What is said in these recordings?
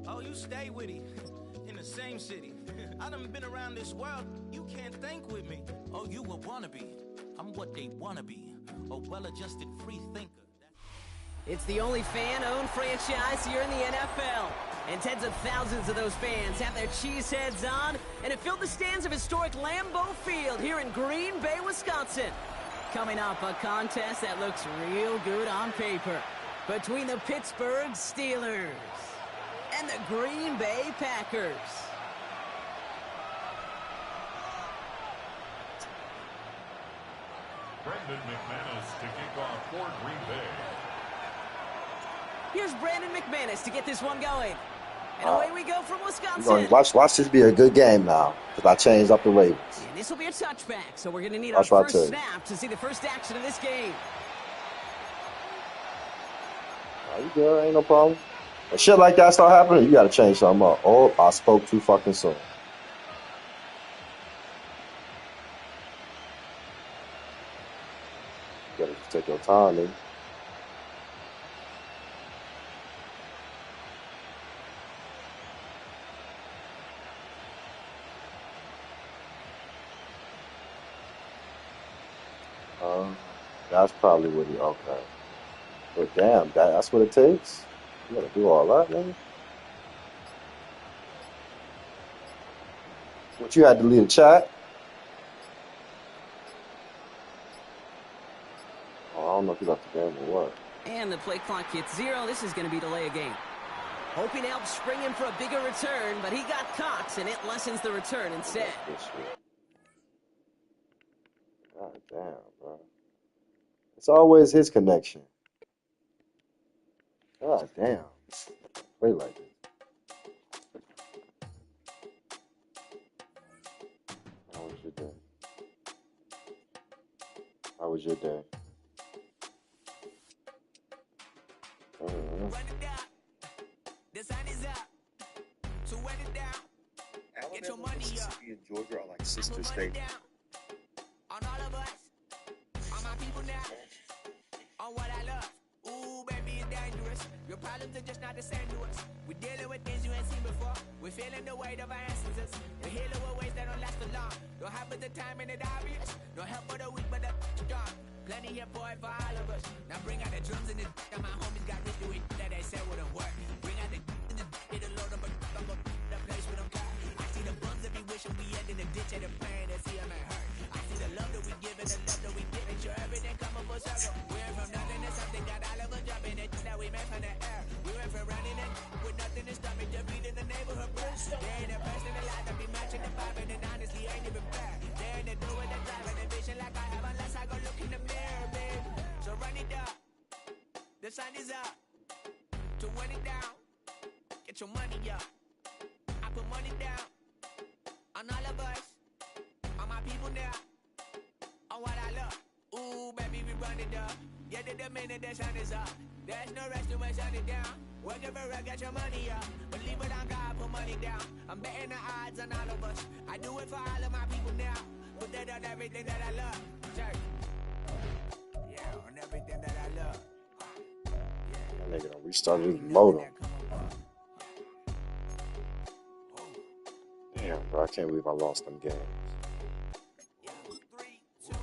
Oh, you stay with him in the same city. I done been around this world. You can't think with me. Oh, you a wannabe. I'm what they wanna be. A well-adjusted free thinker. It's the only fan-owned franchise here in the NFL. And tens of thousands of those fans have their cheese heads on, and it filled the stands of historic Lambeau Field here in Green Bay, Wisconsin. Coming up, a contest that looks real good on paper between the Pittsburgh Steelers and the Green Bay Packers. Brandon McManus to kick off for Green Bay. Here's Brandon McManus to get this one going. And away we go from Wisconsin. Watch this be a good game now, because I changed up the Ravens. And this will be a touchback, so we're going to need our first snap to see the first action of this game. You good? Ain't no problem. When shit like that start happening, you got to change something up. Oh, I spoke too fucking soon. You got to take your time, man. That's probably what he, okay. But damn, that's what it takes? You gotta do all that, man? What, you had to leave the chat? Oh, I don't know if you left the game or what. And the play clock hits 0. This is going to be delay a game. Hoping to help spring him for a bigger return, but he got caught, and it lessens the return instead. God damn, bro. It's always his connection. God damn. Play like this. How was your day? How was your day? The sun is up. So wet it down. Get your money up. Mississippi and Georgia are like sister states. On all of us. On my people now. On what I love. Ooh, baby, it's dangerous. Your problems are just not the same to us. We're dealing with things you ain't seen before. We're feeling the weight of our ancestors. We're healing with ways that don't last for long. Don't have the time and it obvious. No help for the weak, but the strong. Plenty here for it for all of us. Now bring out the drums and the and my homies got rich doing that they said wouldn't work. Bring out the and the it'll load up the place with them car. I see the bums that be wishing we end in the ditch and the pain that see them ain't hurt. I see the love that we give and the love that we give. And sure everything come up full circle. We went from nothing to something, got all of us jumping it that we made from the air. We went from running it with nothing to stop it, just beating the neighborhood birds. They ain't the person alive that be matching the vibe, and honestly ain't even fair. They ain't the do with the driving the vision like I have unless I go look in the mirror, babe. So run it up, the sun is up. To run it down, get your money up. I put money down on all of us, on my people now, on what I love. Ooh, baby, we run it up. Yeah, the minute the sun is up, there's no rest to my shut it down. Work it for real, get your money up. Believe it on God, put money down. I'm betting the odds on all of us. I do it for all of my people now. Put that on everything that I love. Check. Yeah, on everything that I love. That nigga done restarted his modem. Damn, bro, I can't believe I lost them games. 3, 2,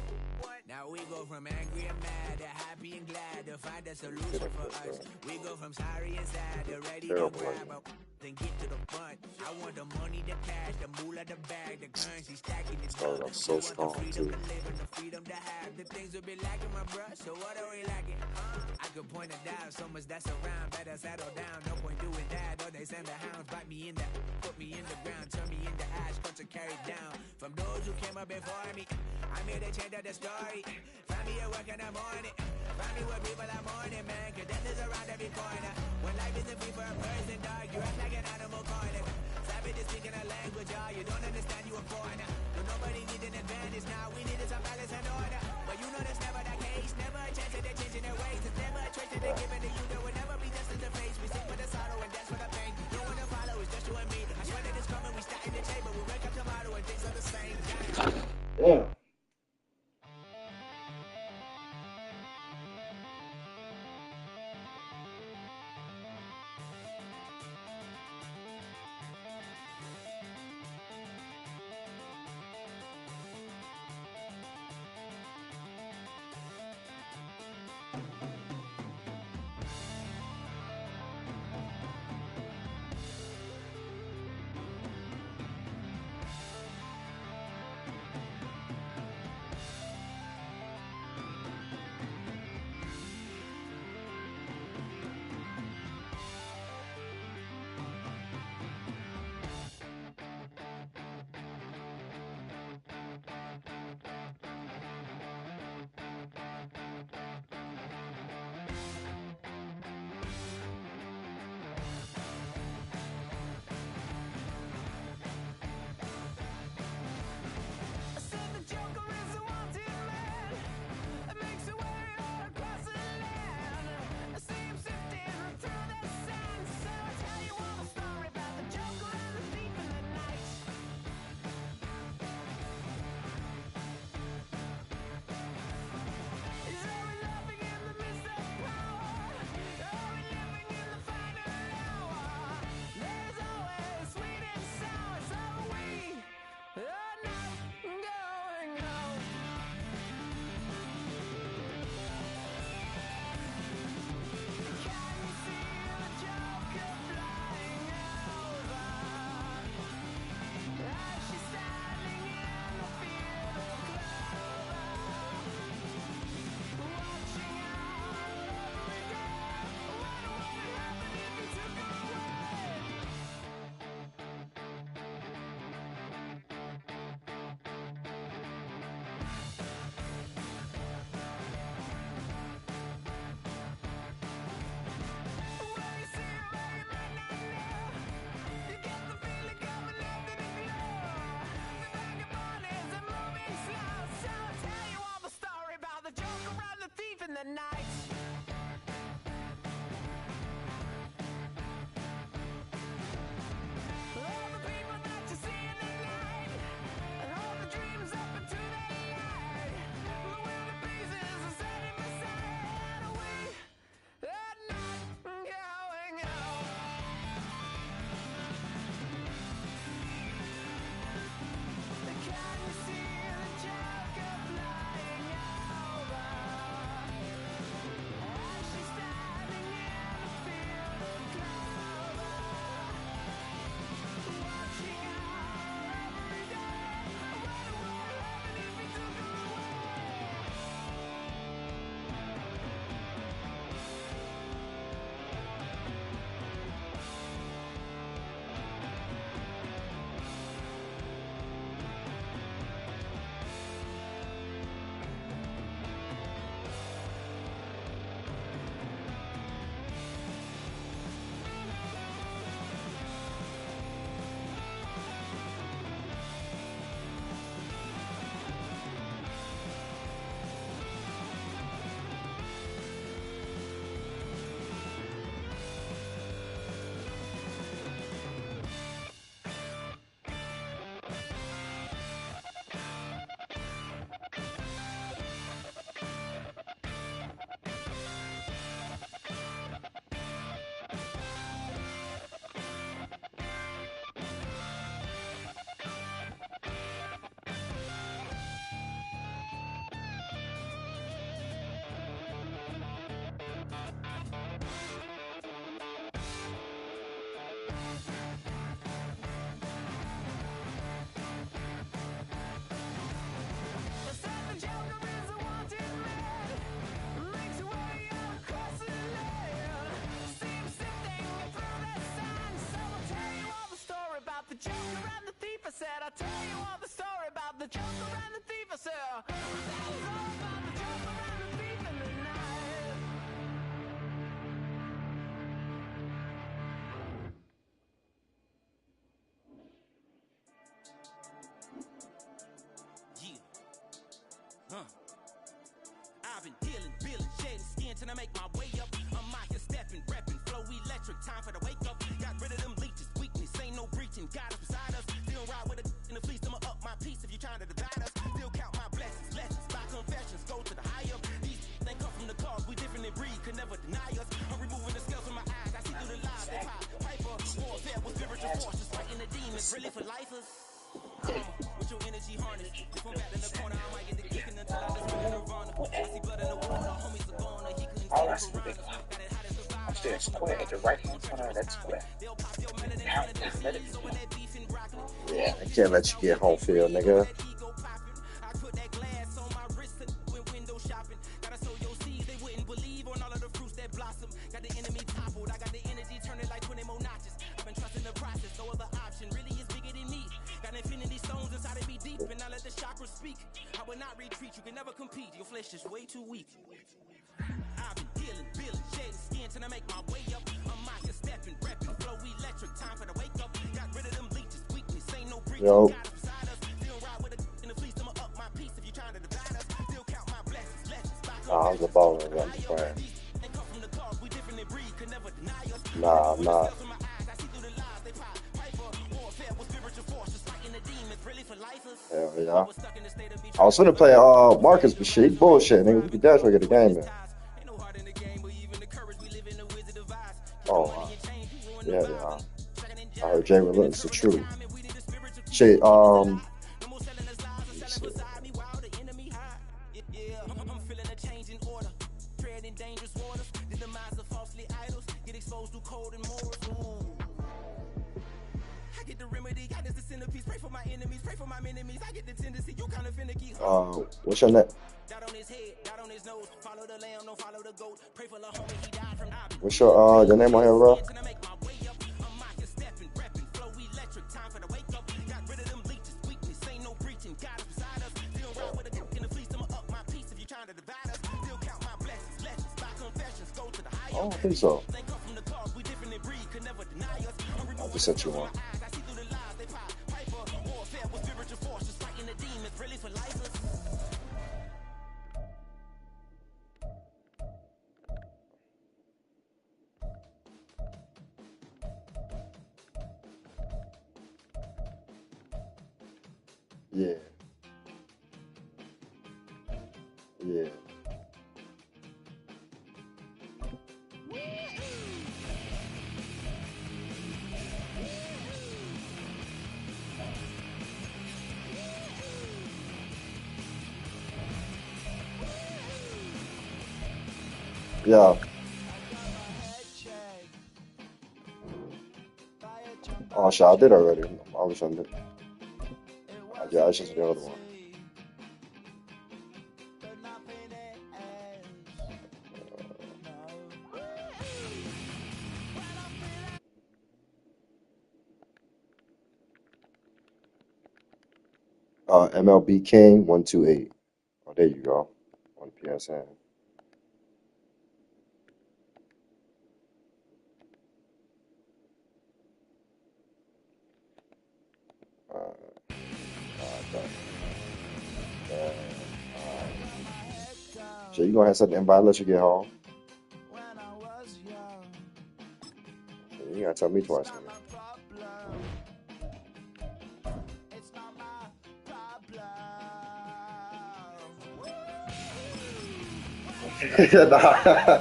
1. Now we go from angry and mad to happy and glad to find a solution for us. We go from sorry and sad to ready to grab up. Then get to the front. I want the money, the cash, the moolah, the bag, the currency stacking the started off so strong too. The freedom to have the things will be lacking, my bruh. So what are we lacking? I could point it out, so much that's around. Better settle down, no point doing that. Or they send the hounds, bite me in the, put me in the ground, turn me into ash, cut to carry down. From those who came up before me, I'm here to change up the story. Find me at work in the morning. Find me where people are mourning, man. Cause death is around every corner. When life isn't free for a person, dog, you act like an animal corner. Savage is speaking a language, y'all. You don't understand, you a foreigner. But nobody needs an advantage now. We need some balance and order. But you know that's never the case. Never a chance that they're changing their ways. It's never a choice that they're giving to you. There will never be justice to face. We sing for the sorrow and dance for the pain. No one to follow, it's just you and me. I swear that it's coming. We start in the chamber. We wake up tomorrow and things are the same. Damn. the night. All the people that you see in the night, and all the dreams up into the light. The wilder pieces are standing beside. We are not going home. Can you see the Joker flying over? As she's standing in the field of clover, watching her every day. What would happen if we took her away? They said the Joker is a wanted man, makes way all across the land. See him sifting through the sand. So I'll tell you all the story about the Joker and the thief. I said I'll tell you all the story about the Joker and the thief. I said that is all about the Joker and the thief in the night. Yeah. I've been dealing, billing, shedding skin till I make my way up. I'm out here stepping, repping, flow electric, time for the wake up. Got rid of them leeches, weakness, ain't no breaching. God is beside us, still ride with a in the fleece. I'ma up my piece if you trying to divide us. Still count my blessings, lessons, by confessions, go to the higher. These they come from the cause, we different in breed, could never deny us. I'm removing the scales from my eyes, I see through the lies. They pop, hyper, warfare with spiritual forces, fighting the demons, really for lifers. With your energy harness, if I'm back in the corner, I might get the kicking until I just really nirvana. I see blood in the water, homies are gone, he could that's the big one. I'm saying square at the right hand corner of that square. Let it be. Yeah, I can't let you get home field, nigga. I will not retreat, you can never compete. Your flesh is way too weak. I've been dealing, shedding skin till I make my way up. I'm out here stepping, repping, flow electric, time for the wake up. Got rid of them leeches, weakness, ain't no breach. Yo. Got us beside us, still ride with a in the fleece, I'ma up my piece if you trying to divide us. Still count my blessings, lessons, Nah, I'm the baller, I'm just playing. Nah, I'm not. Hell yeah. I was gonna play Marcus, but shit, he bullshit, nigga. We could definitely get the game in. Oh, yeah. I heard Jay Relentless the truth. Shit, what's your name? What's your name on here, bro? I don't think so. I just sent you one. Yeah. Yeah. Yeah. Oh shit, I did already. I was on it. Yeah, I just the other one. MLB King 128. Oh, there you go. On PSN. So you gonna have something invite let you get home? So you gotta tell me twice, man. Nah,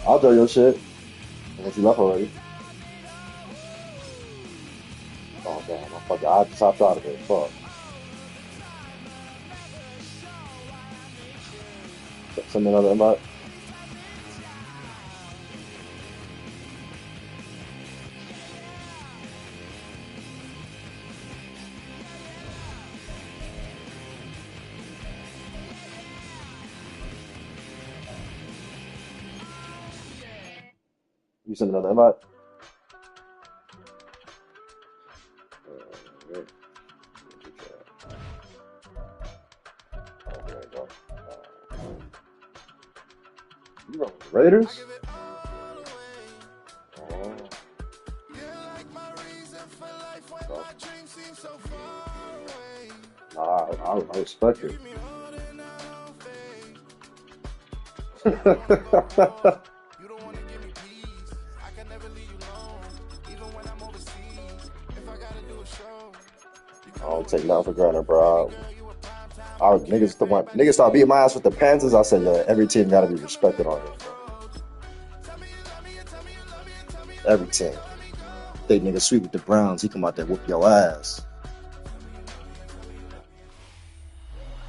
I'll do your shit. Unless you left already. Oh damn, I fucking I stopped out of it. Fuck. Send me another invite. You send another invite? There you go. You run with the Raiders? I respect it. I don't take nothing for granted, bro. Niggas start beating my ass with the Panthers. I said, yeah, every team gotta be respected on this, bro. Every team. They niggas sweet with the Browns, he come out there whoop your ass.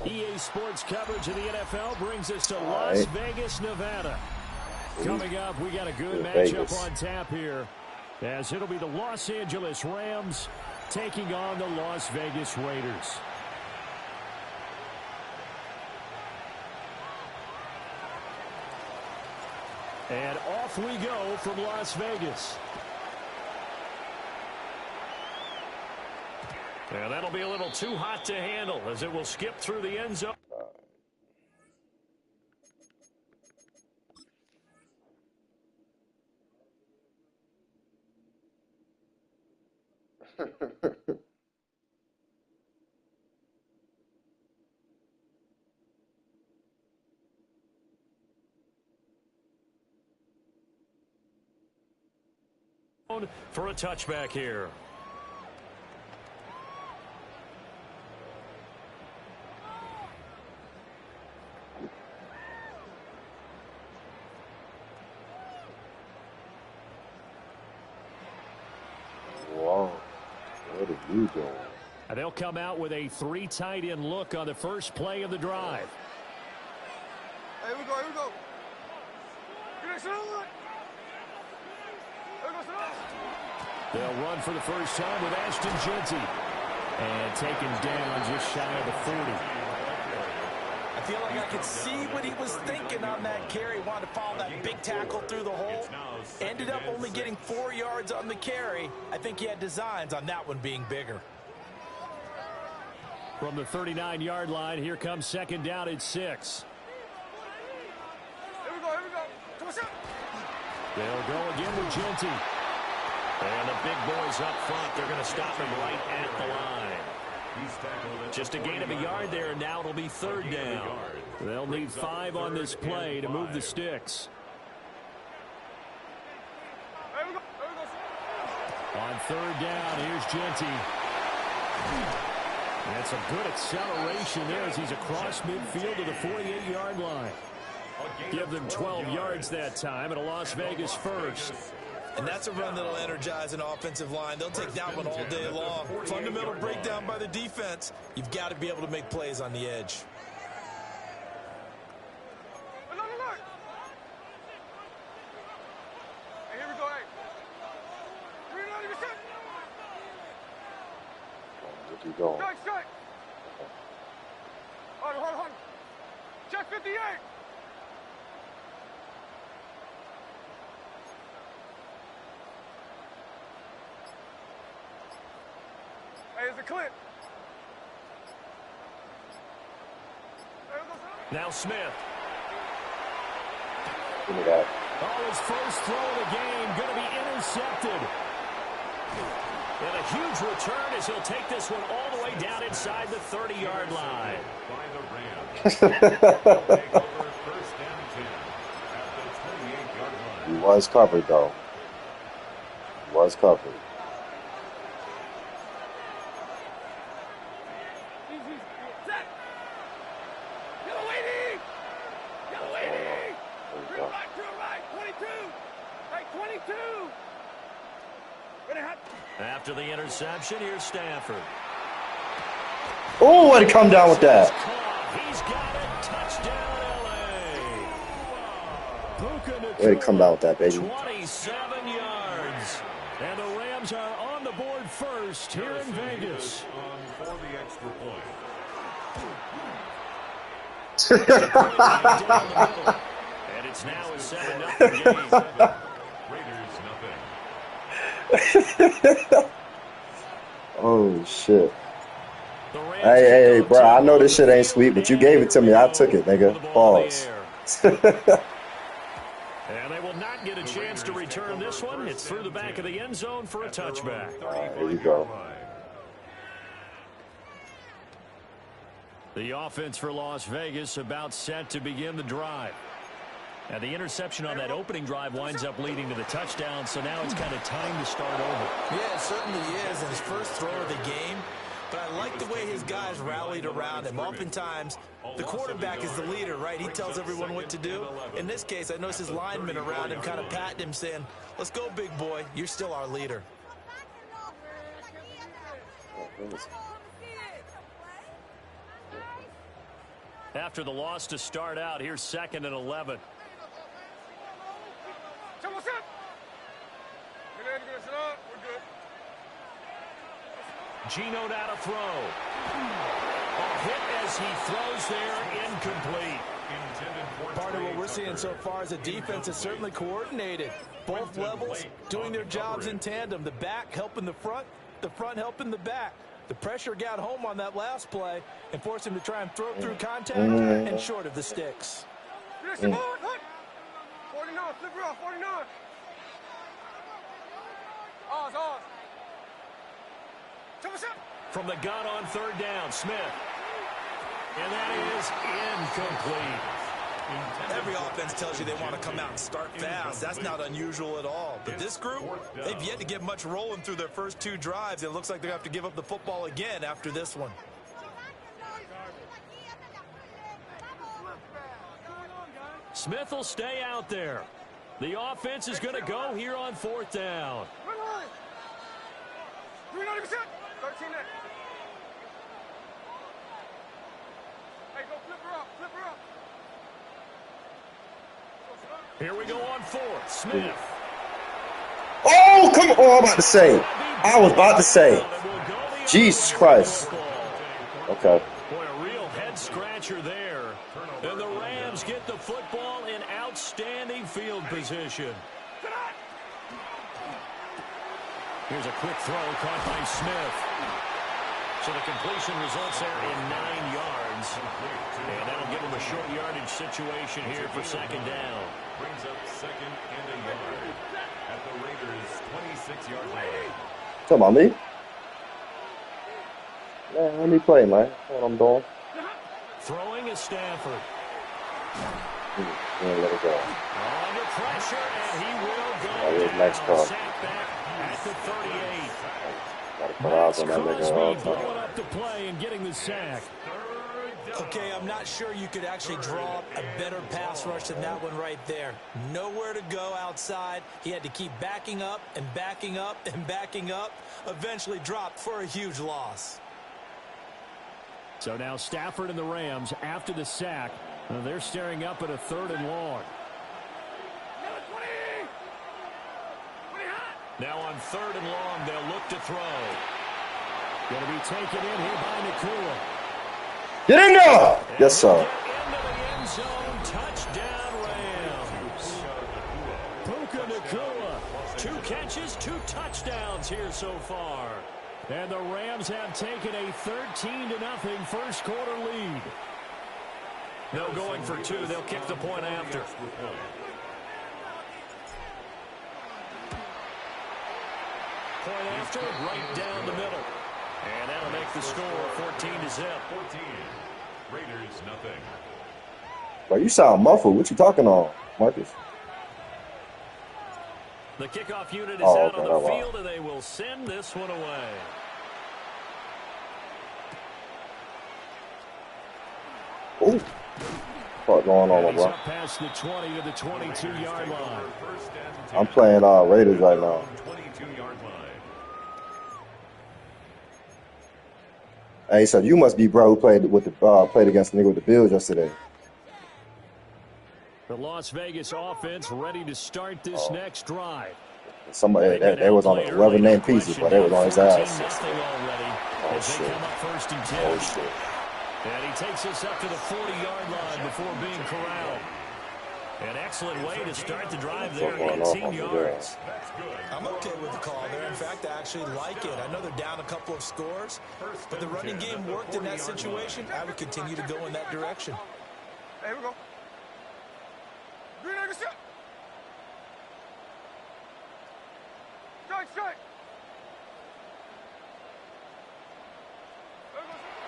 EA Sports coverage of the NFL brings us to Las Vegas, Nevada. Coming up, we got a good matchup Vegas on tap here, as it'll be the Los Angeles Rams taking on the Las Vegas Raiders. And off we go from Las Vegas. And that'll be a little too hot to handle as it will skip through the end zone. For a touchback here. Whoa. What are you doing? And they'll come out with a 3 tight end look on the first play of the drive. Here we go, here we go. They'll run for the first time with Ashton Jeanty. And taken down just shy of the 40. I feel like I could see what he was thinking on that carry. Wanted to follow that big tackle through the hole. Ended up only getting 4 yards on the carry. I think he had designs on that one being bigger. From the 39-yard line, here comes second down at 6. Here we go, here we go. They'll go again with Jeanty. And the big boys up front, they're going to stop him right at the line. Just a gain of a yard there, and now it'll be third down. They'll need 5 on this play to move the sticks. On third down, here's Jeanty. That's a good acceleration there as he's across midfield to the 48-yard line. Give them 12 yards that time and a Las Vegas first. And that's a run that'll energize an offensive line. They'll take that one all day long. Fundamental breakdown by the defense. You've got to be able to make plays on the edge. Hey, here we go, hey. What you doing? Strike. Hold on. Check 58. Hey, it's a clip. Now Smith. Give me that. Oh, his first throw of the game going to be intercepted. And a huge return as he'll take this one all the way down inside the 30-yard line. He was covered, though. He was covered. After the interception, here's Stafford. Oh, way to come down with that. He's got it. Touchdown, LA. Way to come down with that, baby. 27 yards. And the Rams are on the board first here in Vegas. For the extra point. And it's now a 7-0 game. Raiders nothing. Oh, shit. Hey, bro, I know this shit ain't sweet, but you gave it to me. I took it, nigga. Pause. And they will not get a chance to return this one. It's through the back of the end zone for a touchback. All right, here you go. The offense for Las Vegas about set to begin the drive. And the interception on that opening drive winds up leading to the touchdown, so now it's kind of time to start over. Yeah, it certainly is, and his first throw of the game. But I like the way his guys rallied around him. Oftentimes, the quarterback is the leader, right? He tells everyone what to do. In this case, I noticed his linemen around him kind of patting him, saying, let's go, big boy. You're still our leader. After the loss to start out, here's 2nd and 11. Gino now to throw. A hit as he throws there, incomplete. Part of what we're seeing so far is the defense is certainly coordinated. Both levels doing their jobs in tandem. The back helping the front helping the back. The pressure got home on that last play and forced him to try and throw through contact and short of the sticks. 49, flip her off, 49. Oz. From the gun on third down, Smith. And that is incomplete. Every offense tells you they want to come out and start fast. That's not unusual at all. But this group, they've yet to get much rolling through their first 2 drives. It looks like they have to give up the football again after this one. Smith will stay out there. The offense is going to go here on fourth down. 13 next. Hey, go flip her up. Here we go on fourth. Smith. Oh, come on. I was about to say. Jesus Christ. Okay. Boy, a real head-scratcher there. And the Rams get the football in outstanding field position. Here's a quick throw caught by Smith. So the completion results there in 9 yards. And that'll give him a short yardage situation here for second down. Brings up second and a yard at the Raiders' 26-yard line. Talking about me? Man, let me play, man. That's what I'm doing. Throwing is Stafford. Let it go. Under pressure, and he will go down. Next call. Sack back at the 38. Got to put eyes on that nigga all the Blowing time. up the play and getting the sack. Okay, I'm not sure you could actually draw a better pass rush than that one right there. Nowhere to go outside. He had to keep backing up and backing up and backing up. Eventually dropped for a huge loss. So now Stafford and the Rams, after the sack, they're staring up at a 3rd and long. Now on 3rd and long, they'll look to throw. Going to be taken in here by Nakua. Get in there! Yes, sir. Into the end zone. Touchdown, Rams. Puka Nakua. 2 catches, 2 touchdowns here so far. And the Rams have taken a 13-0 first quarter lead. No going for 2. They'll kick the point after. Point after, right down the middle. And that'll make the score 14-0. 14. Raiders nothing. Bro, you sound muffled. What you talking on, Marcus? The kickoff unit is out on the field, and they will send this one away. Ooh. What's going on, bro? Past the 20 to the 22-yard line. I'm playing Raiders right now. 22-yard line. Hey, so you must be bro who played with the played against the nigga with the Bills yesterday. The Las Vegas offense ready to start this next drive. Somebody they was on whoever named Pieces, but they was on his ass. Oh shit! Oh shit! And he takes us up to the 40-yard line before being corralled. An excellent way to start the drive there, 18 yards. I'm okay with the call there. In fact, I actually like it. I know they're down a couple of scores, but the running game worked in that situation. I would continue to go in that direction. Hey, here we go. Green egg shot. Strike.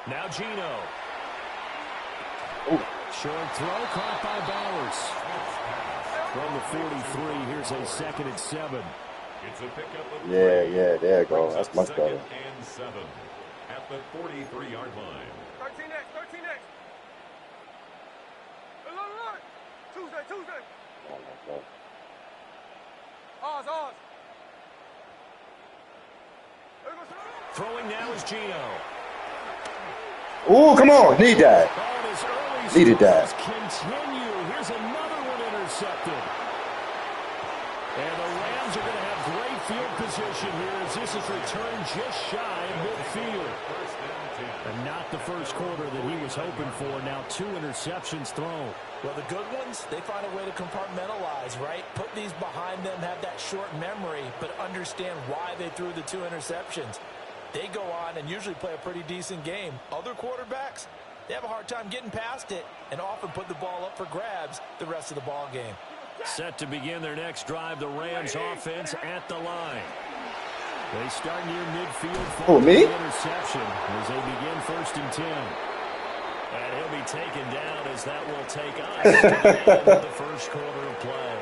Now Gino. Ooh. Short throw caught by Bowers. From the 43, here's a 2nd and 7. It's a pickup of Yeah, there you go. That's much better. 2nd and 7 at the 43-yard line. 13 next. Tuesday. Oh my God. Oz. Throwing now is Gino. Ooh, come on. Need that. Needed that. Continue. Here's another one intercepted. And the Rams are going to have great field position here as this is returned just shy of midfield. And not the first quarter that he was hoping for. Now 2 interceptions thrown. Well, the good ones, they find a way to compartmentalize, right? Put these behind them, have that short memory, but understand why they threw the 2 interceptions. They go on and usually play a pretty decent game. Other quarterbacks, they have a hard time getting past it and often put the ball up for grabs the rest of the ball game. Set to begin their next drive, the Rams offense at the line. They start near midfield. Oh, me? Interception as they begin 1st and 10. And he'll be taken down as that will take us to the end of the first quarter of play.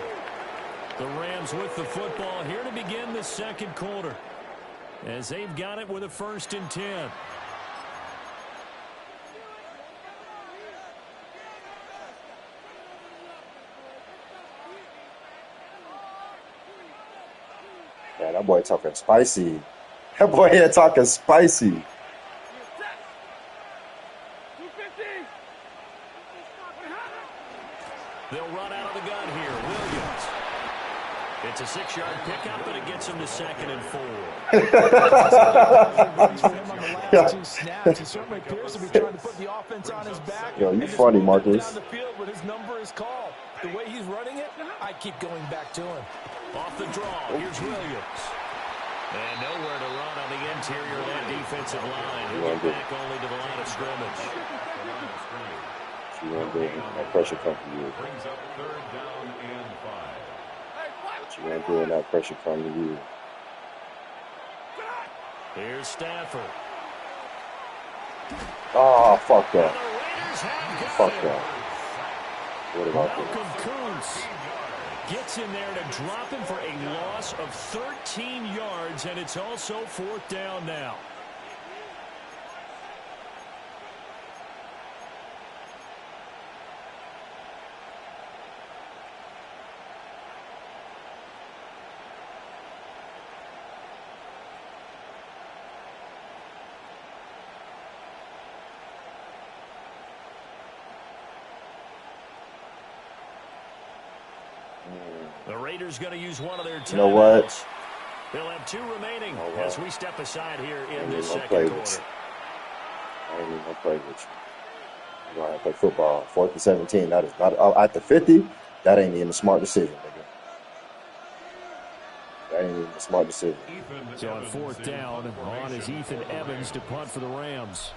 The Rams with the football here to begin the second quarter as they've got it with a 1st and 10. Yeah, that boy talking spicy. That boy here talking spicy. They'll run out of the gun here. Williams. It's a 6-yard pickup, but it gets him to 2nd and 4. Two snaps. He certainly appears to be trying to put the offense on his back. Yo, you funny, Marcus. Down the field when his number is called. The way he's running it, I keep going back to him. Off the draw, here's Williams. And nowhere to run on the interior of that defensive line. He'll get back only to the line of scrimmage. You want to do that pressure come from you. Brings up 3rd down and 5. What you want to do when that pressure come to you. Here's Stafford. Oh, fuck that. And the Raiders have got Fuck him. that. What about Malcolm that? Kuntz gets in there to drop him for a loss of 13 yards, and it's also 4th down now. The Raiders going to use one of their timeouts. You know what? They'll have 2 remaining Oh, as we step aside here I in ain't this even gonna second play with quarter. you. I ain't even gonna play with you. You know how to play football. 4th and 17. That is not at the 50. That ain't even a smart decision, nigga. That ain't even a smart decision. So on 4th down, on is Ethan Evans to punt for the Rams.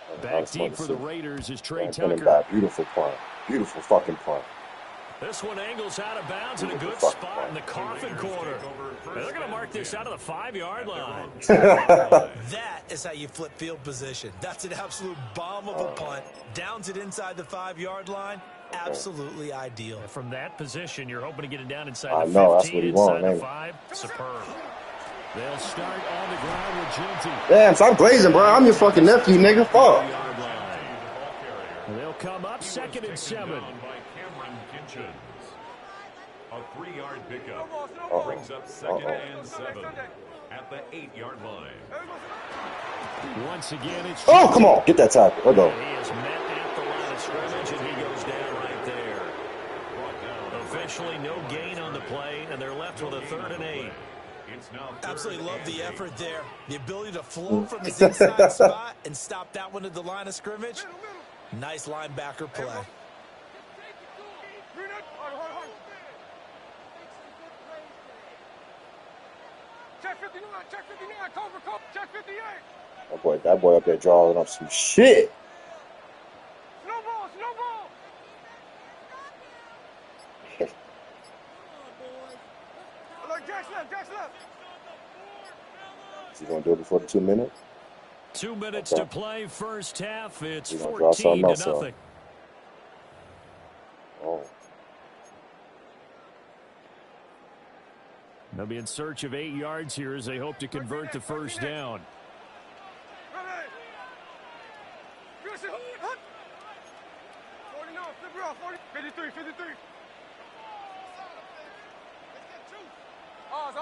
Not a Back smart deep for the decision. Raiders is Trey Running Tucker. back. Beautiful punt. Beautiful fucking punt. This one angles out of bounds in a good Fuck. spot in the coffin corner. They're going to mark this out of the 5-yard line. That is how you flip field position. That's an absolute bomb of a punt. Downs it inside the 5-yard line. Absolutely ideal. From that position, you're hoping to get it down inside I the 15, know, that's what he inside want, the ain't it? 5. Superb. They'll start on the ground with Genty. Damn, stop glazing, bro. I'm your fucking nephew, nigga. Fuck. They'll come up 2nd and 7. A 3-yard pickup brings up 2nd and 7 at the 8-yard line. Once again, it's Oh, come on. Get that tackle. Let's go. He is met at the line of scrimmage, and he goes down right there. Officially no gain on the play, and they're left with a 3rd and 8. Absolutely love the effort there. The ability to flow from his inside spot and stop that one at the line of scrimmage. Nice linebacker play. Check 59, check 59, cover, check 58. That boy up there drawing up some shit. Snowball, snowball. Look, Jack's left. Is he going to do it before the 2 minutes? 2 minutes to play, first half. It's He's gonna draw 14 something to else nothing. Oh. They'll be in search of 8 yards here as they hope to convert the first down. Ready. 49, flip it off, 40, 53. Ours.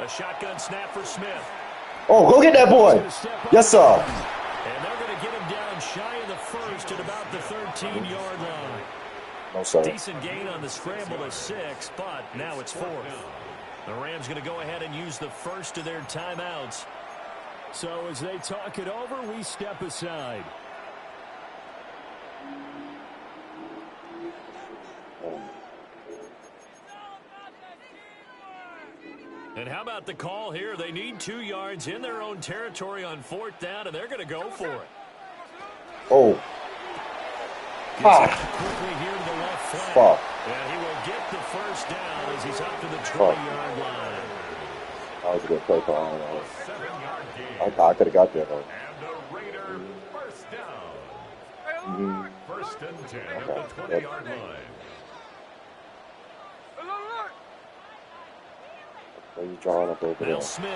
A shotgun snap for Smith. Oh, go get that boy. Yes, sir. And they're going to get him down shy of the first at about the 13-yard line. No, sir. Decent gain on the scramble of 6, but now it's 4th. The Rams going to go ahead and use the first of their timeouts. So as they talk it over, we step aside. And how about the call here? They need 2 yards in their own territory on 4th down, and they're going to go for it. Oh. Quickly here to the left flank. Fuck. And he will get the first down as he's up to the 20-yard line. That was a good play call. I could have got there, though. And the Raider first down. First and 10 at the 20-yard line. What are you drawing up over there? Smith.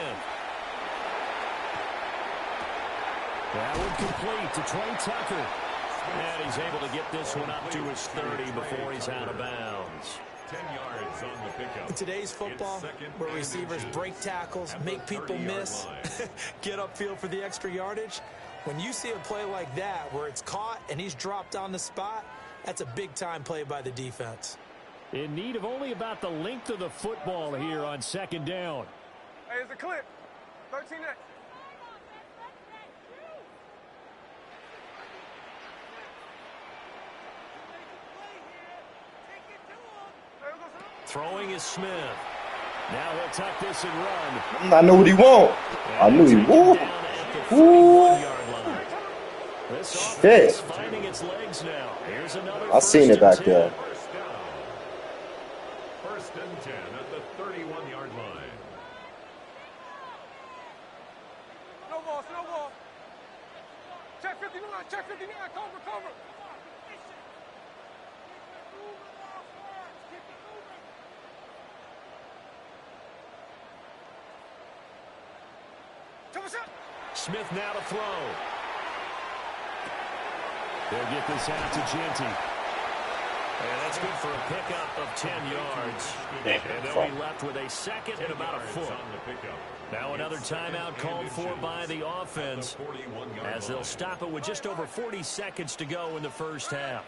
That would complete to Trey Tucker. And he's able to get this one up to his 30 before he's out of bounds. 10 yards on the pickup. In today's football, where receivers break tackles, make people miss, get upfield for the extra yardage, when you see a play like that where it's caught and he's dropped on the spot, that's a big-time play by the defense. In need of only about the length of the football here on 2nd down. Hey, it's a clip. 13 next. Throwing is Smith. Now he'll tuck this and run. I knew what he want. I knew he would. Ooh. Shit. Finding its legs now. Here's another I seen it back there. First and 10 at the 31-yard line. No ball, no ball. Check 59, check 59, cover. Smith now to throw. They'll get this out to Genty. And that's good for a pickup of 10 yards. And they'll be left with a second and about a foot. Now another timeout called for by the offense as they'll stop it with just over 40 seconds to go in the first half.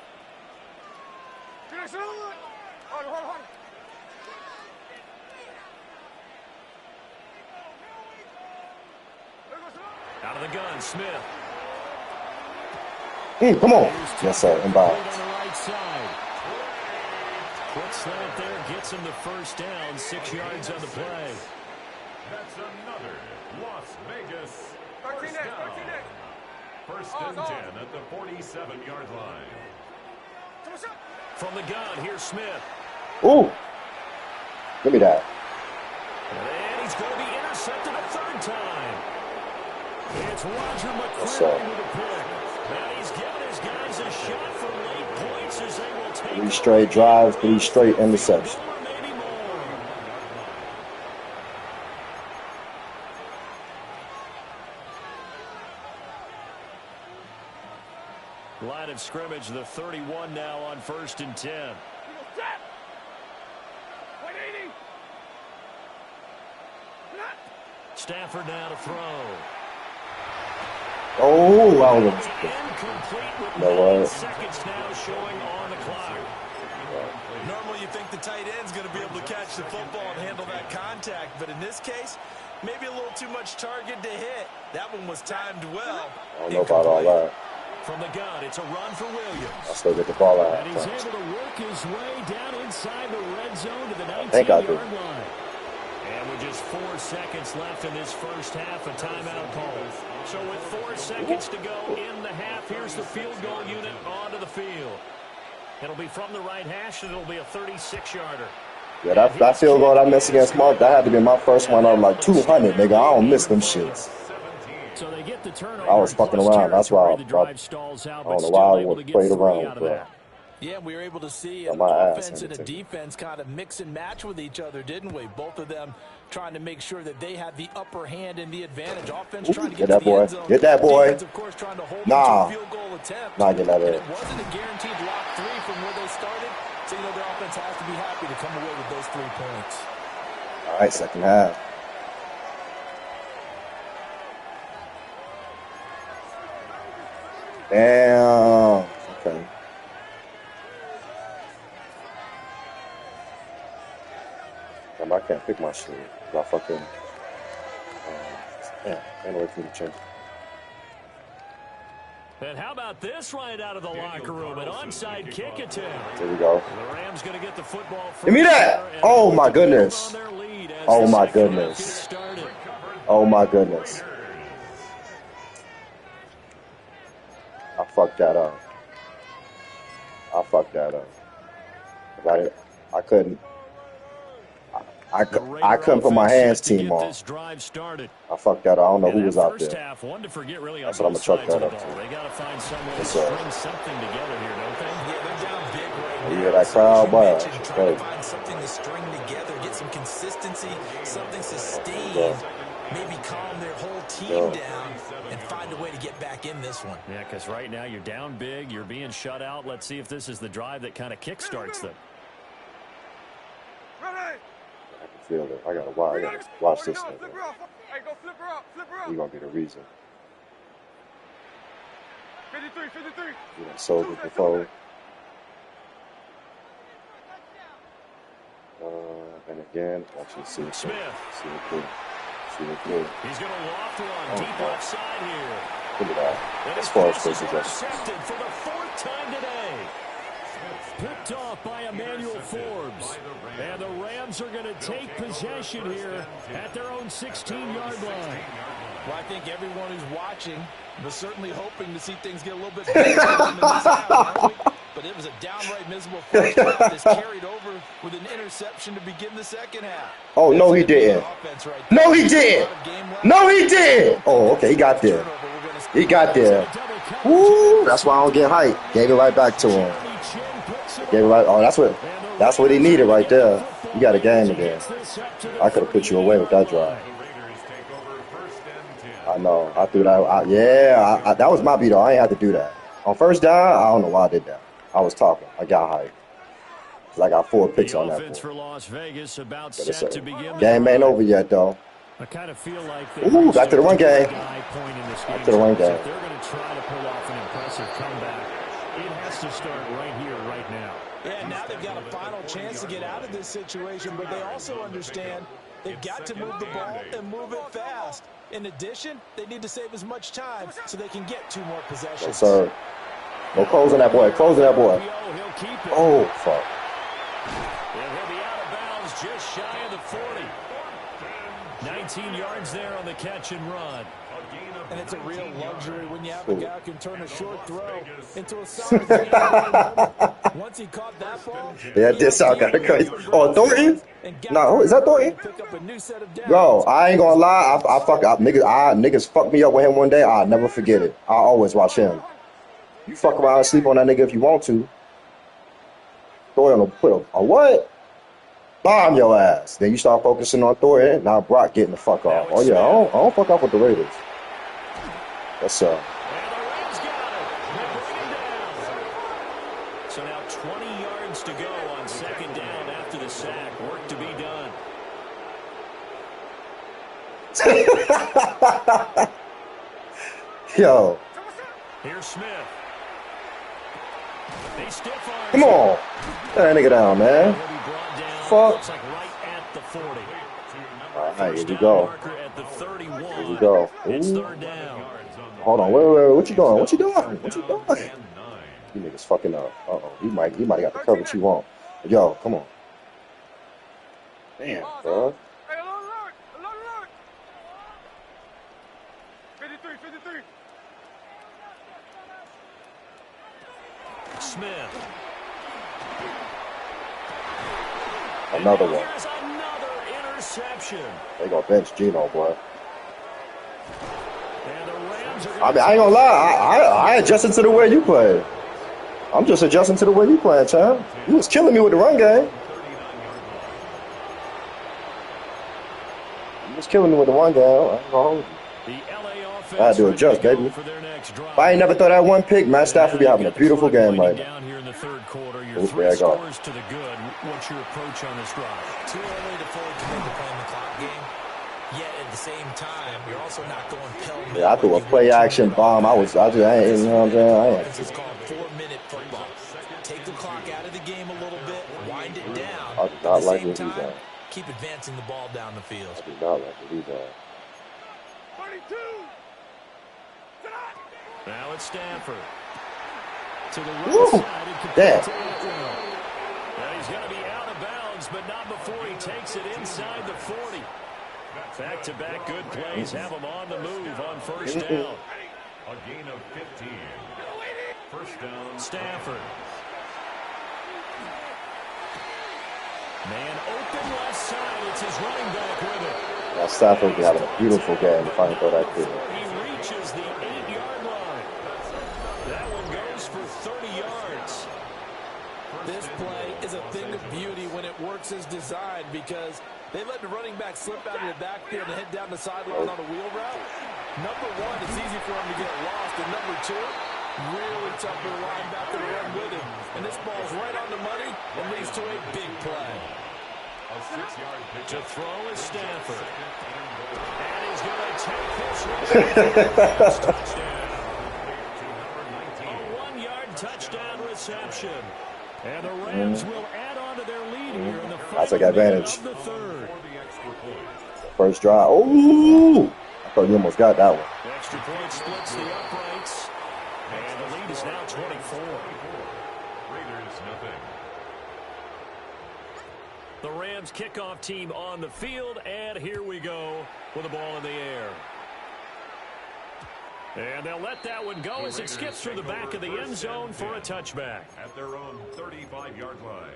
Out of the gun, Smith. Come on. Yes, sir. Inbound. On the right side. Quick slant there gets him the first down. 6 yards on the play. That's another Las Vegas first 13 down. next. First and 10 at the 47-yard line. From the gun, here's Smith. Ooh. Give me that. And he's going to be intercepted a third time. It's Roger Yes, McCreary with a pick. And he's given his guys a shot for late points as they will take 3 straight drives, 3 straight interceptions. maybe more. Line of scrimmage, the 31 now on 1st and 10. Stafford now to throw. Oh, I was Incomplete with No 9 way. seconds now showing on the clock. Normally you think the tight end's going to be able to catch the football and handle that contact, but in this case, maybe a little too much target to hit. That one was timed well. I don't know about all that. From the gun, it's a run for Williams. I still get the ball out. And he's able to work his way down inside the red zone to the think I do. 19-yard line. And with just 4 seconds left in this first half, a timeout call. So with 4 seconds to go in the half, here's the field goal unit onto the field. It'll be from the right hash, and it'll be a 36-yarder. Yeah, that field goal I missed against Mark, that had to be my first one out of like 200, nigga. I don't miss them shits. So they get the turnover. I was fucking around. That's why I The don't drive stalls out, know but why I still able to would get play 3 around, out of bro. that. Yeah, we were able to see Got an my ass offense and a handed to me. defense kind of mix and match with each other, didn't we? Both of them trying to make sure that they had the upper hand and the advantage. Offense Ooh, trying to get get that to the boy. end zone. Get that boy. Defense, of course, trying to hold Nah. them to a field goal attempt. Nah, get that And in. it wasn't a guaranteed lock 3 from where they started. So, you know, their offense has to be happy to come away with those 3 points. All right, second half. Damn. I can't pick my shit. I fucking ain't no way for me to change it. And how about this right out of the locker room? An onside kick attempt. There we go. The Rams going to get the football. Give me that! Oh my goodness. Oh my goodness. Oh my goodness. I fucked that up. I couldn't put my hands team on. I fucked that up. I don't know who was out there. That's what I'm going to chuck that up to. They got to find some way to string something together here, don't they? Yeah, they're down big right now. You hear that crowd? Boy, trying to find something to string together, get some consistency, something sustained. Maybe calm their whole team down and find a way to get back in this one. Yeah, because right now you're down big, you're being shut out. Let's see if this is the drive that kind of kickstarts them. Ready? I can feel it. I gotta watch this thing. Hey, go flip her up. You're gonna get a reason. 53. You done sold it before. And again, actually see it through. See it through. He's going to loft one deep offside here. Look at that. As far as space adjustments. For the fourth time today. Picked off by Emmanuel Forbes. And the Rams are going to take possession here at their own 16-yard line. Well, I think everyone who's watching was certainly hoping to see things get a little bit better in this half. But it was a downright miserable first half that's carried over with an interception to begin the second half. Oh, no, he didn't. No, he didn't. No, he did. Oh, okay, he got there. He got there. Woo, that's why I don't get hyped. Gave it right back to him. Gave it right. Oh, that's what he needed right there. You got a game again. I could have put you away with that drive. I know. I threw that. That was my beat. I ain't have to do that. On first down, I don't know why I did that. I was talking. I got hyped. I got 4 picks on that. For Las Vegas about set to begin. Game ain't over yet, though. I kind of feel like back to the run game. Back to the run game. If they're going to try to pull off an impressive comeback, it has to start right here, right now. Yeah, now they've got a final chance to get out of this situation, but they also understand they've got to move the ball and move it fast. In addition, they need to save as much time so they can get 2 more possessions. Yes, sir. No closing that boy. Closing that boy. Oh, fuck. And he'll be out of bounds just shy of the 40. 19 yards there on the catch and run. And it's a real luxury when you have a guy who can turn a short throw into a solid game. Once he caught that ball, yeah, this sound kind of crazy. Oh, Thornton? No, is that Thornton? Bro, I ain't gonna lie. Niggas fucked me up with him one day. I'll never forget it. I'll always watch him. You fuck around and sleep on that nigga if you want to. Thornton will put a what? Bomb your ass. Then you start focusing on Thornton. Now Brock getting the fuck off. Oh yeah, I don't fuck off with the Raiders. Yes, sir. And the Rams got it. They bring him down. So now 20 yards to go on second down after the sack. Work to be done. Yo. Here's Smith. They stiff arm. Come on. Get that nigga down, man. Fuck. Looks like right at the 40. All right, here we go. At the 31. Here we go. It's third down. Hold on, wait. What you doing? What you doing? You niggas fucking up. Uh-oh. He might have got the coverage you want. Yo, come on. Damn, bro. Hey, alert! 53. Smith. Another one. Here's another interception. They gonna bench Geno, boy. And the Rams are I mean, I ain't gonna lie. I adjusted to the way you play. I'm just adjusting to the way you play, champ. You was killing me with the run game. You was killing me with the run game. I ain't gonna hold you. I had to adjust, baby. If I ain't never throw that one pick, Matt Stafford be having a beautiful game right now. Down here in the third quarter, your There I 3 go. scores to the good. What's your approach on this drive? Too early to fully commit to playing the clock game. Yet at the same time, you're also not going pell-mell. Yeah, I threw a play action bomb. I ain't, you know what I'm saying? This is called 4-minute football. Take the clock out of the game a little bit, wind it down. I do not like what he's done. keep advancing the ball down the field. I do not like these are. 32. Now it's Stanford. To the Woo! right side. And Damn. And he's going to be out of bounds, but not before he takes it inside the 40. Back-to-back good plays have him on the move on first down. A gain of 15. First down, Stanford. Man open left side. It's his running back with it. Now Stafford be having a beautiful game if I can throw that kid. He reaches the 8-yard line. That one goes for 30 yards. This play is a thing of beauty when it works as designed because they let the running back slip out of the backfield and head down the sideline on a wheel route. Number one, it's easy for him to get lost. And number two, really tough for the linebacker to run with him. And this ball's right on the money and leads to a big play. a 6-yard pick. To throw is Stanford. And he's going to take this touchdown. A 1-yard touchdown reception. And the Rams will add on to their lead here in the I'll take final advantage. of the third. First drive. Oh, I thought you almost got that one. Extra point splits the uprights. And the lead is now 24. Raiders, nothing. The Rams kickoff team on the field, and here we go with the ball in the air. And they'll let that one go as it skips through the back of the end zone for a touchback. At their own 35-yard line.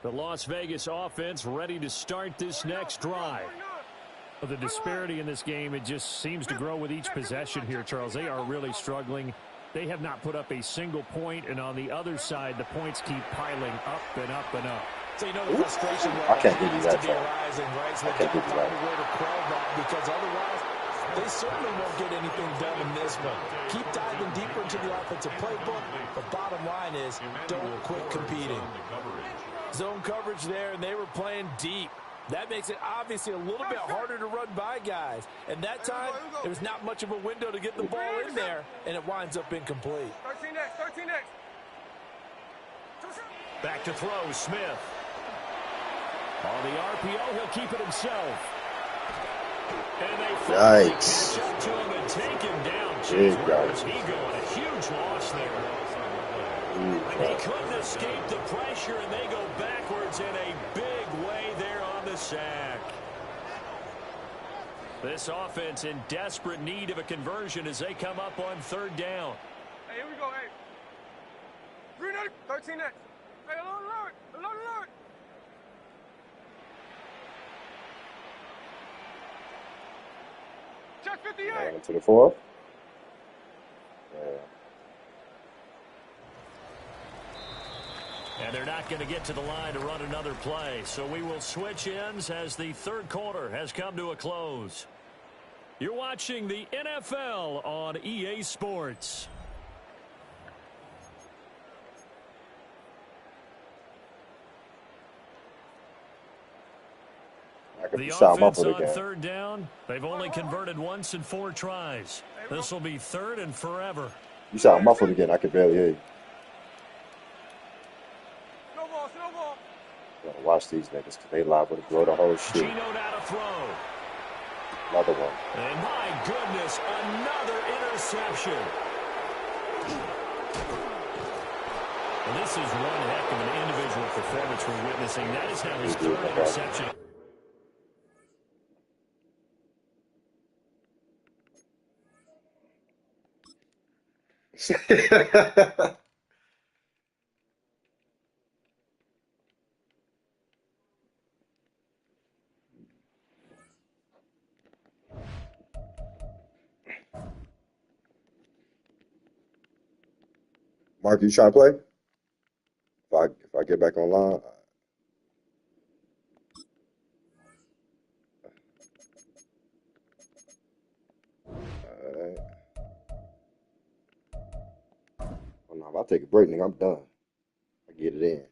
The Las Vegas offense ready to start this next drive. The disparity in this game, it just seems to grow with each possession here, Charles. They are really struggling. They have not put up a single point, and on the other side, the points keep piling up and up and up. So you know the frustration I can't give you needs to that be far. arising, right? So I can't give you that. way to quell that because otherwise they certainly won't get anything done in this one. Keep diving deeper into the offensive playbook. The bottom line is don't quit competing. Zone coverage there, and they were playing deep. That makes it obviously a little bit harder to run by guys. And that time, there was not much of a window to get the ball in there, and it winds up incomplete. 13 next, 13 next. Back to throw, Smith. On the RPO, he'll keep it himself. And they finally Yikes. catch up to him and take him down. Big Jeez, where was yikes. he going? A huge loss there. He couldn't escape the pressure, and they go backwards in a big way there on the sack. This offense in desperate need of a conversion as they come up on third down. Hey, here we go, hey. 13 next. Hey, alert. Check 58. And to the fourth. Yeah. And they're not going to get to the line to run another play. So we will switch ends as the third quarter has come to a close. You're watching the NFL on EA Sports. The offense on third down, they've only converted once in 4 tries. This will be third and forever. You sound muffled again. I can barely hear you. Snowball. Gotta watch these niggas because they liable to blow the whole shit. Gino now to throw. Another one. And my goodness, another interception. And this is one heck of an individual performance we're witnessing. That is now his third interception. Mark, you trying to play? If I get back online. Alright. Oh no, if I take a break, nigga, I'm done. I get it in.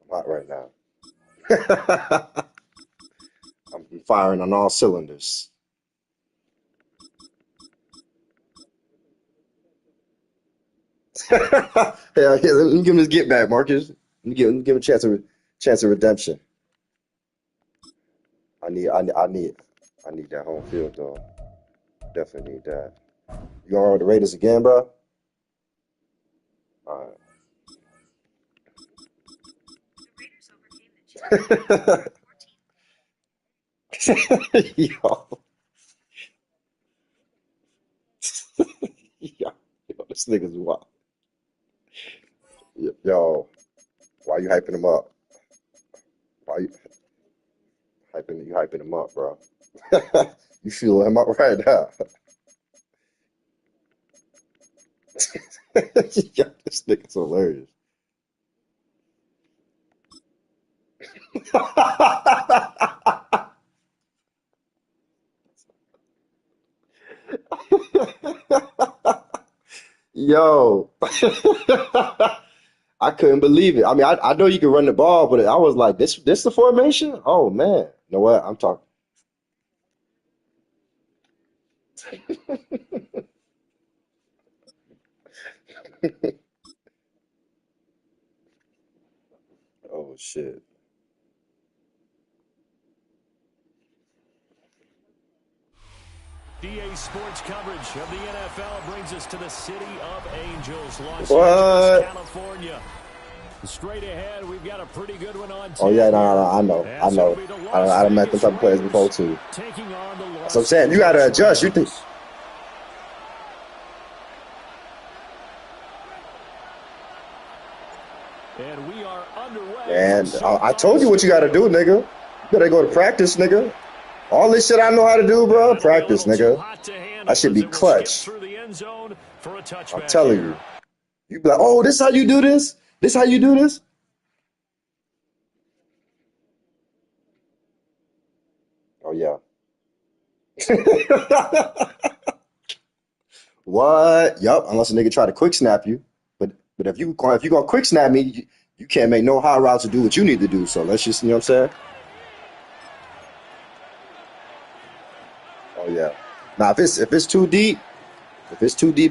I'm hot right now. I'm firing on all cylinders. Hell yeah, let me give him his get back, Marcus. Let me give him a chance of redemption. I need that home field though. Definitely need that. You going with the Raiders again, bro? All right. Yo, yo, this nigga's wild. Yo, why you hyping him up? Why you hyping him up, bro? You fuel him up right now. Yo, this nigga's hilarious. Yo, I couldn't believe it. I mean, I know you can run the ball, but I was like, this the formation? Oh man, you know what? I'm talking. Oh shit. DA Sports coverage of the NFL brings us to the city of Angels, Los What? Angeles, California. Straight ahead, we've got a pretty good one on Oh yeah, no, tap. I know. I done met them type of players before too. Taking on the That's what I'm saying. You gotta adjust. You think? And we are underway. And I told you what you gotta do, nigga. You better go to practice, nigga. All this shit I know how to do, bro. Practice, nigga. I should be clutch. I'm telling you. You be like, oh, this how you do this? This how you do this? Oh yeah. What? Yup. Unless a nigga try to quick snap you. But if you gonna quick snap me, you can't make no high route to do what you need to do. So let's just, you know what I'm saying? Oh yeah. Now if it's too deep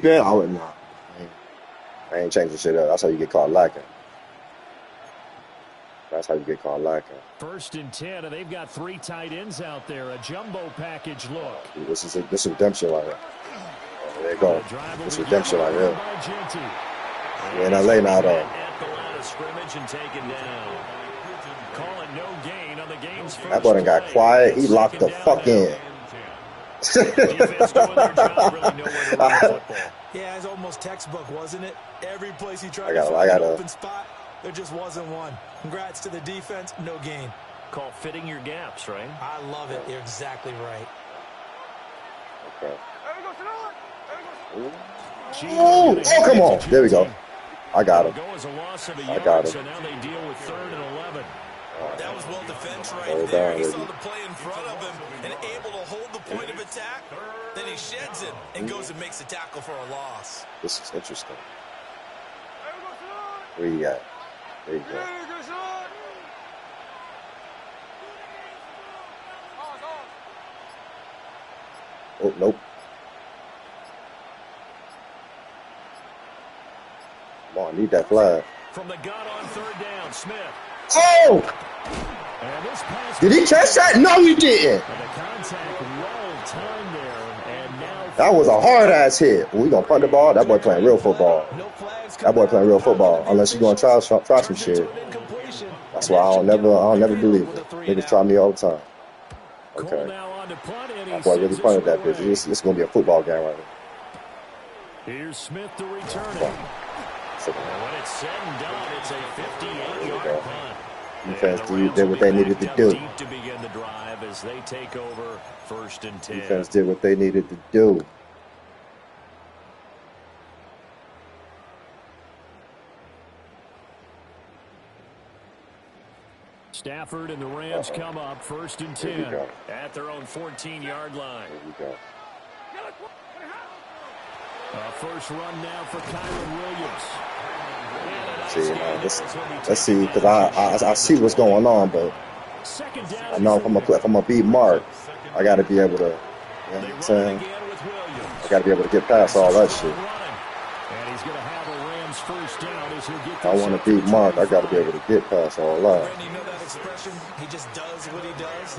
in, I wouldn't. Nah, I ain't changing shit up. That's how you get caught lacking. That's how you get caught lacking. 1st and 10, and they've got 3 tight ends out there. A jumbo package look. This is redemption right here. Oh, there you go. This redemption right here. We're in LA now though. At the line of scrimmage and taken down. Call it no gain on the game's first That boy done got quiet. He locked the fuck in. Defense doing their job, really know where to run the football. Yeah, it's almost textbook, wasn't it? Every place he tried I to find an gotta. open spot, there just wasn't one. Congrats to the defense, no gain. Call fitting your gaps, right? I love it. You're exactly right. Okay. Oh, come on. There we go. I got him. I got him. So now they deal with 3rd and 11. That was well defense right there. He saw the play in front of him and able to hold the point of attack. Then he sheds it and goes and makes a tackle for a loss. This is interesting. Where you at? There you go. Oh, nope. Come on, I need that flag. From the gun on 3rd down, Smith. Oh! Did he catch that? No, he didn't. That was a hard ass hit. We gonna punt the ball. That boy playing real football. That boy playing real football. Unless you gonna try some shit. That's why I'll never believe it. Niggas try me all the time. Okay. That boy really punted that bitch. It's gonna be a football game right here. Here's Smith to return it. When it's said and done, it's a 58-yard punt. Defense did what they needed to do. Deep to begin the drive as they take over 1st and 10. Defense did what they needed to do. Stafford and the Rams come up 1st and 10 at their own 14-yard line. Here we go. First run now for Kyron Williams. See, let's see, because I see what's going on, but I know if I'm gonna beat Mark, I got to be able to, you know what I'm saying? I got to be able to get past all that shit. And he's going to have a Rams first down as he'll get I want to beat Mark. I got to be able to get past all that. Brandon, you know that expression? He just does what he does.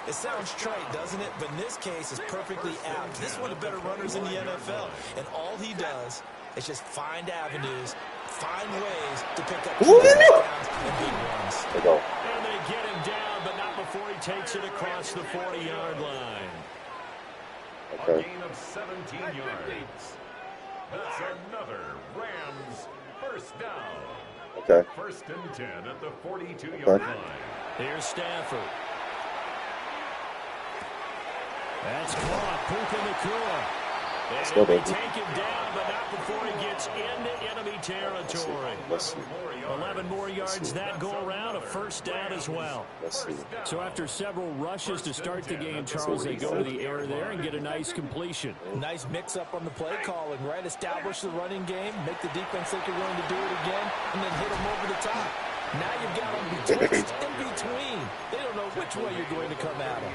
It sounds trite, doesn't it? But in this case, it's perfectly apt. This is one of the better runners in the NFL. And all he does is just find avenues, find ways to pick up touchdowns and big runs. There you go. And they get him down, but not before he takes it across the 40-yard line. A Okay. gain of 17 yards. That's another Rams first down. Okay. First and 10 at the 42-yard line. Here's Stafford. That's caught. Puka Nacua. And go, they baby. take him down, but not before he gets into enemy territory. Let's see. 11 more yards that go around, a first down as well. Let's see. So after several rushes to start the game, Charles, they go to the air there and get a nice completion. Nice mix-up on the play calling, right? Establish the running game, make the defense think you're going to do it again, and then hit them over the top. Now you've got them betwixt in between. They don't know which way you're going to come at them.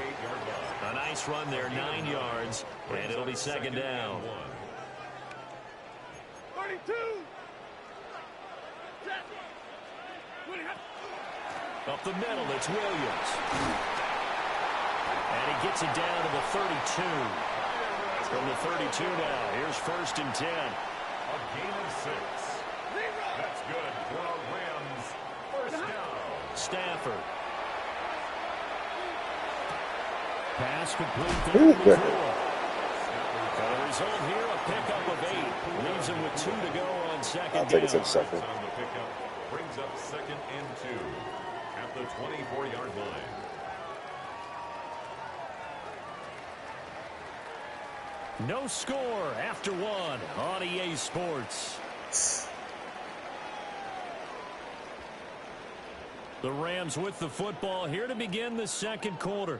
A nice run there, 9 yards, and it'll be second down. 32. Up the middle, it's Williams. And he gets it down to the 32. From the 32 now, here's first and 10. A gain of 6. That's good for a Rams first down. Stafford. Pass complete to Ooh, the floor. The result here, a pickup of 8. Leaves him with 2 to go on second I'll take it to down. the second. On the pickup brings up second and 2 at the 24-yard line. No score after 1 on EA Sports. The Rams with the football here to begin the second quarter,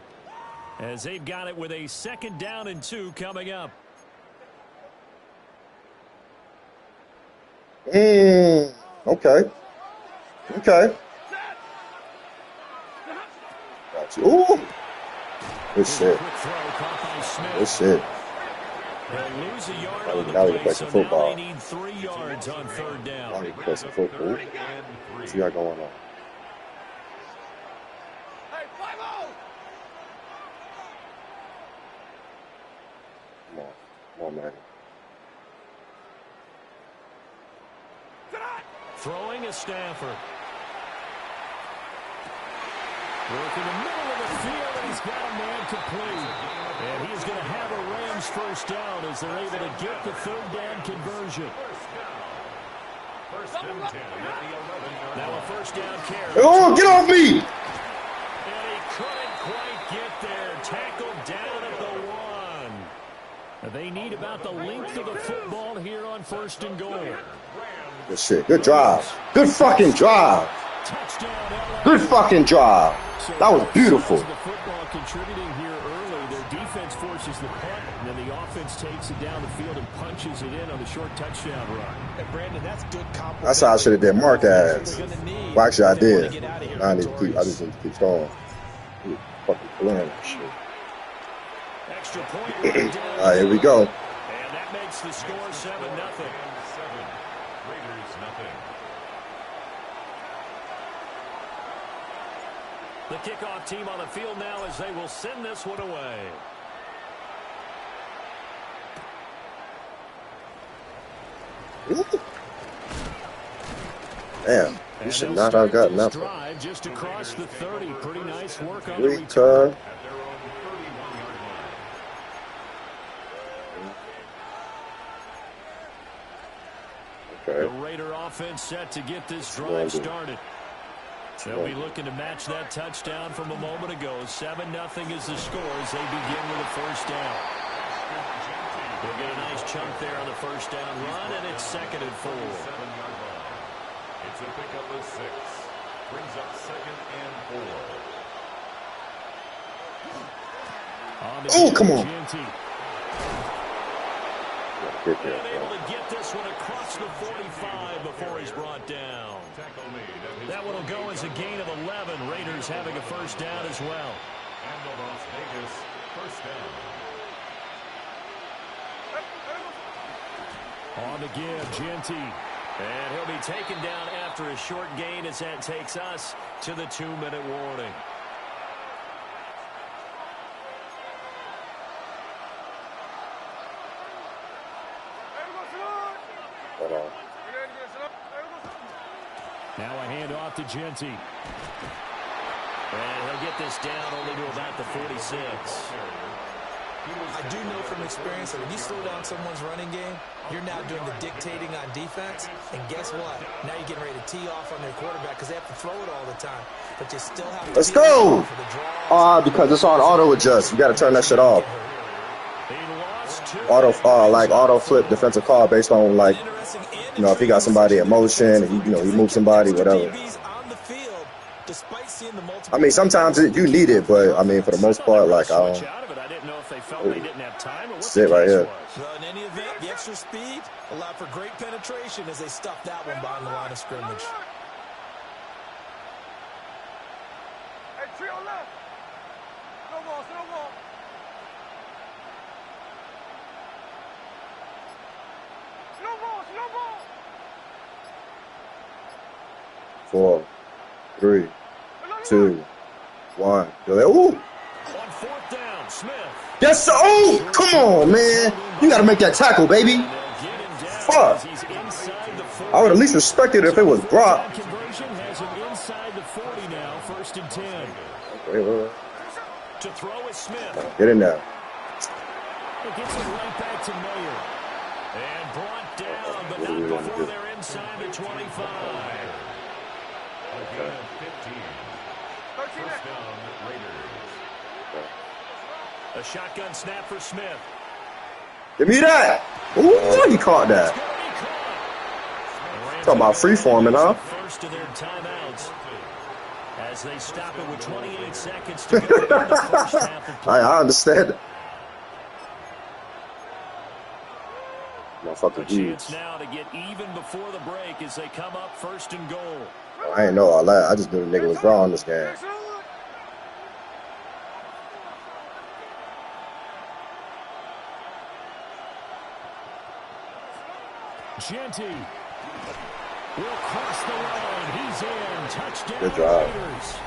as they've got it with a second down and 2 coming up. Okay. Okay. Got you. Ooh. Good shit. Good shit. They'll lose a yard Now on we the can play, play so some now football. they need 3 yards on third Now down. we can play some football. See what going on. Hey, 5-0. Come on, man. Throwing is Stafford. Work in the middle of the field, and he's got a man complete. And he's going to have a Rams first down as they're able to get the third down conversion. First and 10 at the 11-yard Now a first down carry. Oh, get off me! And he couldn't quite get there. Tackled down at the 1. They need about the length of the football here on first and goal. Good shit. Good drive. Good fucking drive. Good fucking drive. That was beautiful. The football contributing here early. Their defense forces the punt, and then the offense takes it down the field and punches it in on the short touchdown run. And Brandon, that's good compliment. That's how I should have did Mark ass. Well, actually, I did. I just need to keep throwing. Fucking playing that shit. Extra point. All right, here we go. And that makes the score 7-0. Raiders nothing. The kickoff team on the field now as they will send this one away. Damn, you should not have gotten that one. Drive just across the 30. Pretty nice work on the Great return. time. At their own 31-yard line. The Okay. Raider offense set to get this drive started. They'll be looking to match that touchdown from a moment ago. 7-0 is the score as they begin with a first down. They'll get a nice chunk there on the first down run, and it's second and 4. 7-yard line. It's a pickup of 6. Brings up second and 4. Oh, come on. And able to get this one across the 45 before he's brought down. That one will go as a gain of 11. Raiders having a first down as well. And the Las Vegas first down. On the give, Genty. And he'll be taken down after a short gain as that takes us to the 2-minute warning. Now a handoff to Genty. And he'll get this down only to about the 46. I do know from experience that when you slow down someone's running game, you're now doing the dictating on defense. And guess what? Now you're getting ready to tee off on their quarterback because they have to throw it all the time. But you still have to. Let's go! Because it's on auto adjust. You got to turn that shit off. Auto flip defensive call based on like, you know, if he got somebody in motion, and he moves somebody, whatever. I mean, sometimes you need it, but I mean, for the most part, like, I don't. That's it right here. Well, in any event, the extra speed allowed for great penetration as they stuffed that one behind the line of scrimmage. Hey, trio left. No ball, no ball. No ball, no ball. 4, 3, 2, 1. Ooh. On 4th down, Smith. Yes, sir. Oh, come on, man. You got to make that tackle, baby. Fuck. I would at least respect it if it was Brock. Conversion has him inside the 40 now, 1st and 10. Wait. To throw is Smith. Get in there. It gets it right back to Mayer. And brought down, but not before they're inside the 25. Okay. 15. First down, Raiders. A shotgun snap for Smith. Give me that. Ooh, he caught that. Talking about free-forming, huh? First of their timeouts as they stop it with 28 seconds to go in the first half of play. I understand. Motherfucker huge. Chance now to get even before the break as they come up 1st and goal. I ain't know all that. I just knew the nigga was raw in this game. Genty will cross the line. He's in. Touchdown. Good job. Raiders.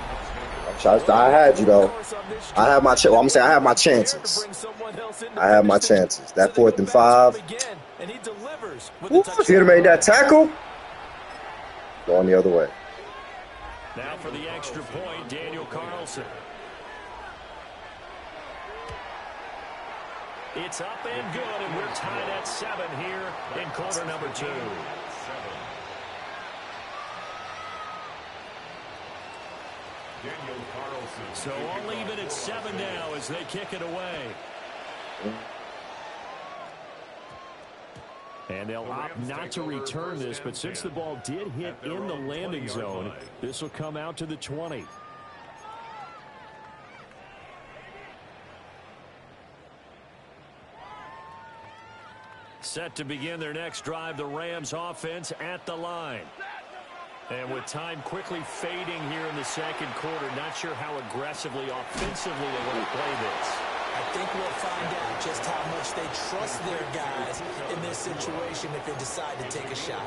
I had you though. I have my. Well, I'm saying I have my chances. I have my chances. That 4th and 5. Ooh, if he'd have made that tackle, going the other way. Now for the extra point, Daniel Carlson. It's up and good, and we're tied at 7 here in quarter number 2. Daniel Carlson. So all even at 7 now as they kick it away. And they'll opt not to return this, but since the ball did hit in the landing zone, this will come out to the 20. Set to begin their next drive, the Rams offense at the line. And with time quickly fading here in the second quarter, not sure how aggressively, offensively they want to play this. I think we'll find out just how much they trust their guys in this situation if they decide to take a shot.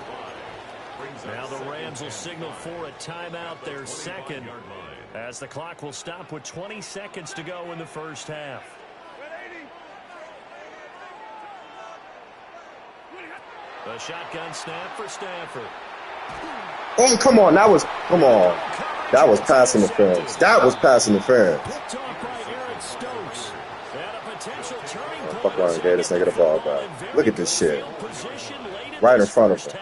Now the Rams will signal for a timeout, their second, as the clock will stop with 20 seconds to go in the first half. A shotgun snap for Stafford. Oh, come on. That was pass interference. That was pass interference. Fuck around and gave this nigga the ball back. Look at this shit. Right in front of him.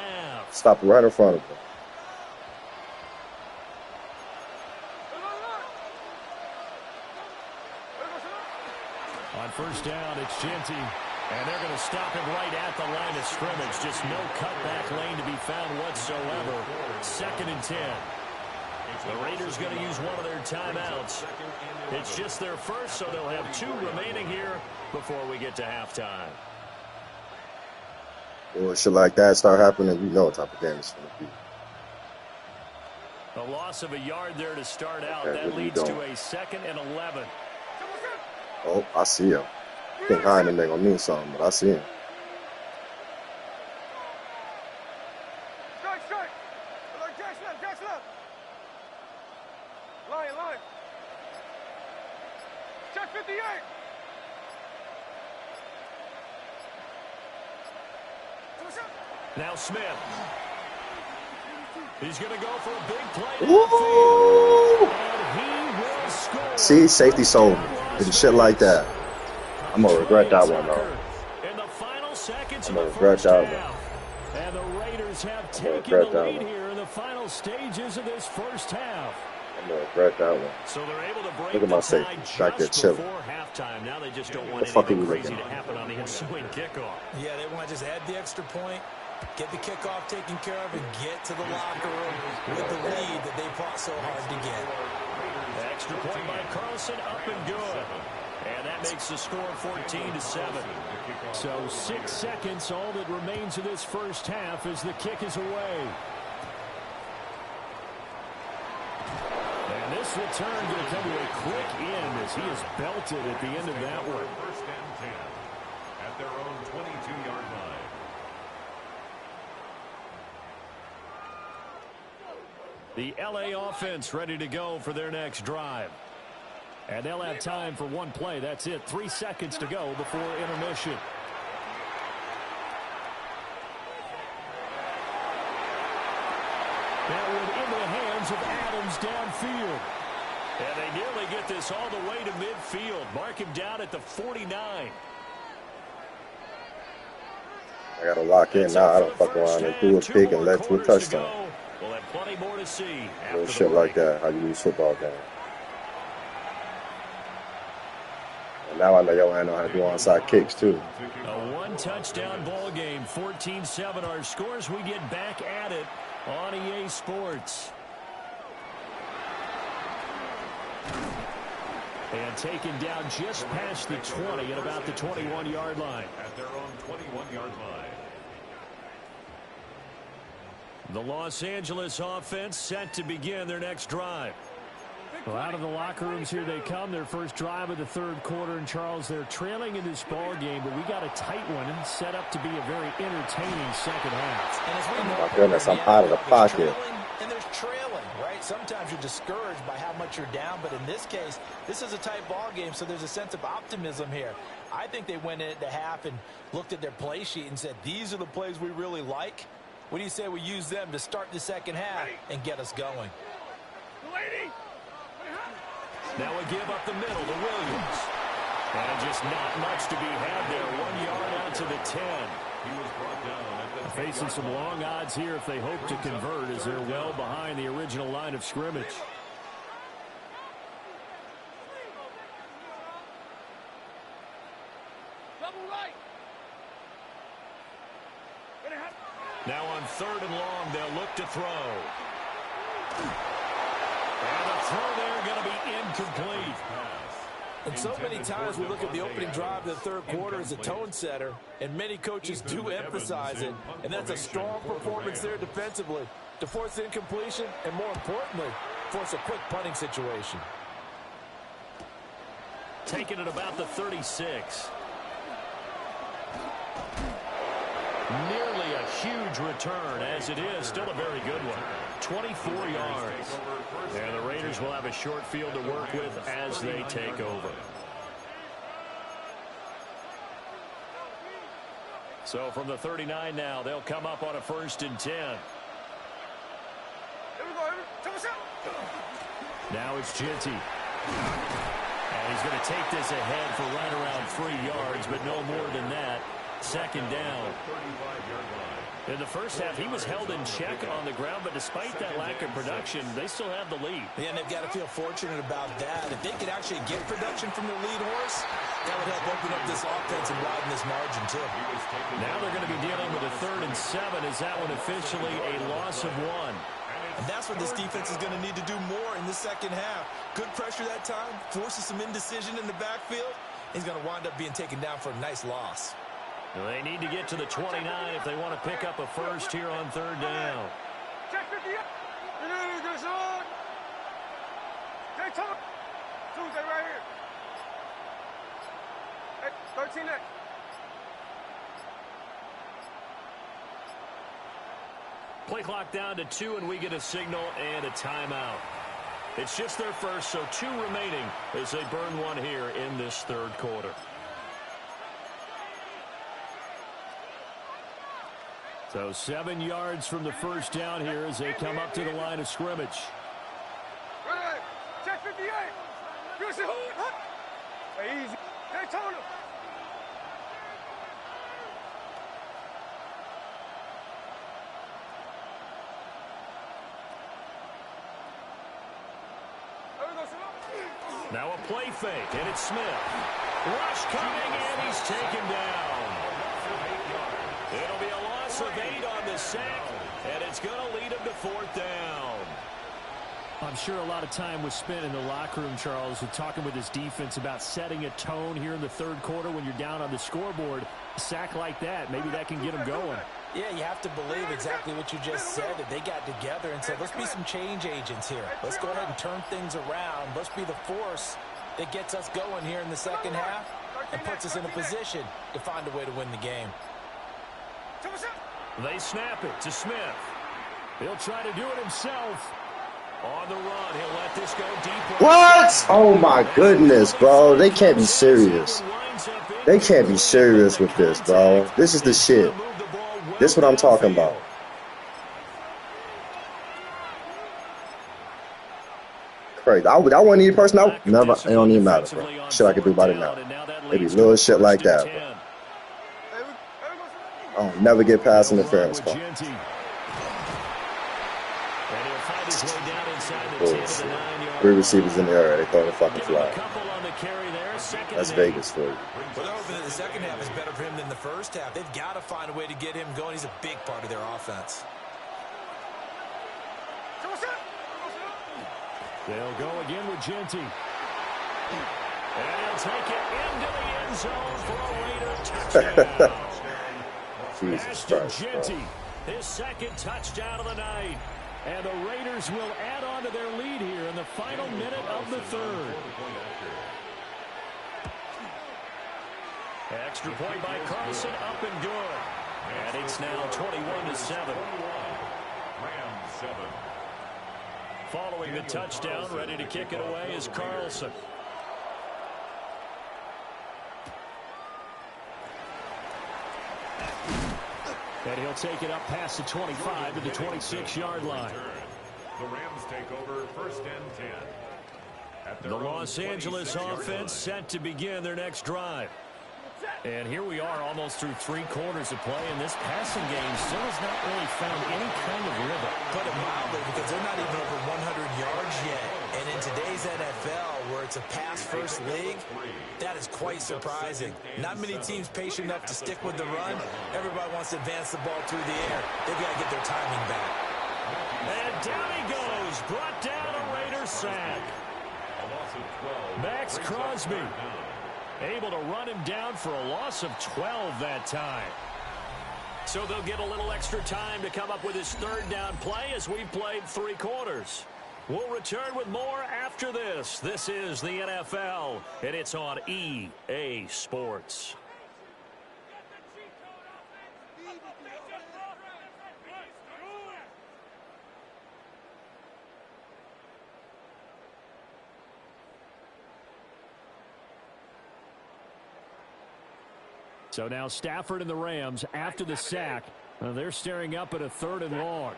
Stop right in front of him. On first down, it's Genty. And they're going to stop him right at the line of scrimmage. Just no cutback lane to be found whatsoever. 2nd and 10. The Raiders going to use one of their timeouts. It's just their first, so they'll have 2 remaining here before we get to halftime. Well, shit like that start happening, you know what type of game it's going to be. A loss of a yard there to start out. Okay, that leads to a 2nd and 11. Oh, I see him. I think Heinen ain't gonna mean something, but I see him. Catch left. Line. Check 58. Now Smith. He's going to go for a big play. Woo! And he will score. See, safety sold me. Did shit like that. I'm gonna regret that one though. In the final seconds I'm of gonna the regret first that half. one. And the Raiders have I'm taken gonna regret the that lead one. here in the final stages of this first half. I'm gonna regret that one. So they're able to break Look at my the safety tie back there just chilling. before halftime. Now they just don't want The fuck are anything you crazy looking to at? happen on the ensuing kickoff. Yeah, they want to just add the extra point, get the kickoff taken care of, and get to the locker room with the lead that they fought so hard to get. Extra point by Carlson, up and good. And that makes the score 14-7. So 6 seconds, all that remains of this first half as the kick is away. And this return going to come to a quick end as he is belted at the end of that one. First and 10 at their own 22-yard line. The LA offense ready to go for their next drive. And they'll have time for one play. That's it. 3 seconds to go before intermission. That one into the hands of Adams downfield. And they nearly get this all the way to midfield. Mark him down at the 49. I gotta lock in now. I don't fuck around and do a pick and let to a touchdown. We'll have plenty more to see. Little shit like that. How you lose football game. And now I know your man know how to do onside kicks too. A one-touchdown ball game, 14-7. Our scores, we get back at it on EA Sports. And taken down just past the 20 at about the 21-yard line. At their own 21-yard line. The Los Angeles offense set to begin their next drive. Well, out of the locker rooms here they come. Their first drive of the third quarter. And, Charles, they're trailing in this ball game, but we got a tight one and set up to be a very entertaining second half. And as we know, Oh my goodness, I'm out of the pocket. And there's trailing, right? Sometimes you're discouraged by how much you're down, but in this case, this is a tight ball game, so there's a sense of optimism here. I think they went into half and looked at their play sheet and said, these are the plays we really like. What do you say we use them to start the second half and get us going? Now a give up the middle to Williams. And just not much to be had there. 1 yard out to the 10. He was brought down at the Facing some long odds here if they hope to convert as they're well behind the original line of scrimmage. Now on 3rd and long, they'll look to throw. And the throw there going to be incomplete. And so many times we look at the opening drive of the third quarter as a tone setter, and many coaches do emphasize it, and that's a strong performance there defensively to force incompletion and, more importantly, force a quick punting situation. Taking it about the 36. Nearly a huge return, as it is still a very good one. 24 yards. And the Raiders will have a short field to work with as they take over. So from the 39 now, they'll come up on a 1st and 10. Now it's Ginty. And he's going to take this ahead for right around 3 yards, but no more than that. 2nd down. In the first half, he was held in check on the ground, but despite that lack of production, they still have the lead. Yeah, and they've got to feel fortunate about that. If they could actually get production from their lead horse, that would help open up this offense and widen this margin, too. Now they're going to be dealing with a 3rd and 7. Is that one officially a loss of 1? And that's what this defense is going to need to do more in the second half. Good pressure that time, forces some indecision in the backfield. He's going to wind up being taken down for a nice loss. They need to get to the 29 if they want to pick up a first here on 3rd down. Check 50. Tuesday right here. Hey, 13X. Play clock down to 2, and we get a signal and a timeout. It's just their first, so 2 remaining as they burn one here in this third quarter. So 7 yards from the first down here as they come up to the line of scrimmage. Ready? Check 58. Good shit. Hey, easy. Hey, Tony. Now a play fake, and it's Smith. Rush coming, and he's taken down. It'll be a loss of 8 on the sack, and it's going to lead him to 4th down. I'm sure a lot of time was spent in the locker room, Charles, with talking with his defense about setting a tone here in the third quarter when you're down on the scoreboard. A sack like that, maybe that can get him going. Yeah, you have to believe exactly what you just said, that they got together and said, let's be some change agents here. Let's go ahead and turn things around. Let's be the force that gets us going here in the second half and puts us in a position to find a way to win the game. They snap it to Smith. He'll try to do it himself. On the run, he'll let this go deep. What? Oh, my goodness, bro. They can't be serious. They can't be serious with this, bro. This is the shit. This is what I'm talking about. Crazy. I wouldn't need a person out. Never. It don't even matter, bro. Shit I could do about it now. Maybe little shit like that, bro. Oh, never get past interference, bro. Bullshit. 3 receivers in the area. They throw the fucking flag. That's Vegas for you. Well, they're hoping that the second half is better for him than the first half. They've got to find a way to get him going. He's a big part of their offense. They'll go again with Genty. And he'll take it into the end zone for a Raider touchdown. Jesus Christ, Genty, his second touchdown of the night. And the Raiders will add on to their lead here in the final minute of the third. Extra point by Carlson, up and good. And it's now 21-7. Following the touchdown, ready to kick it away is Carlson. And he'll take it up past the 25 to the 26-yard line. The Rams take over 1st and 10. The Los Angeles offense set to begin their next drive. And here we are almost through 3 quarters of play, and this passing game still has not really found any kind of rhythm. Put it mildly, because they're not even over 100 yards yet. And in today's NFL, where it's a pass-first league, that is quite surprising. Not many teams patient enough to stick with the run. Everybody wants to advance the ball through the air. They've got to get their timing back. And down he goes, brought down a Raider sack. Max Crosby able to run him down for a loss of 12 that time. So they'll get a little extra time to come up with his 3rd down play as we've played 3 quarters. We'll return with more after this. This is the NFL, and it's on EA Sports. So now Stafford and the Rams, after the sack, they're staring up at a 3rd and long.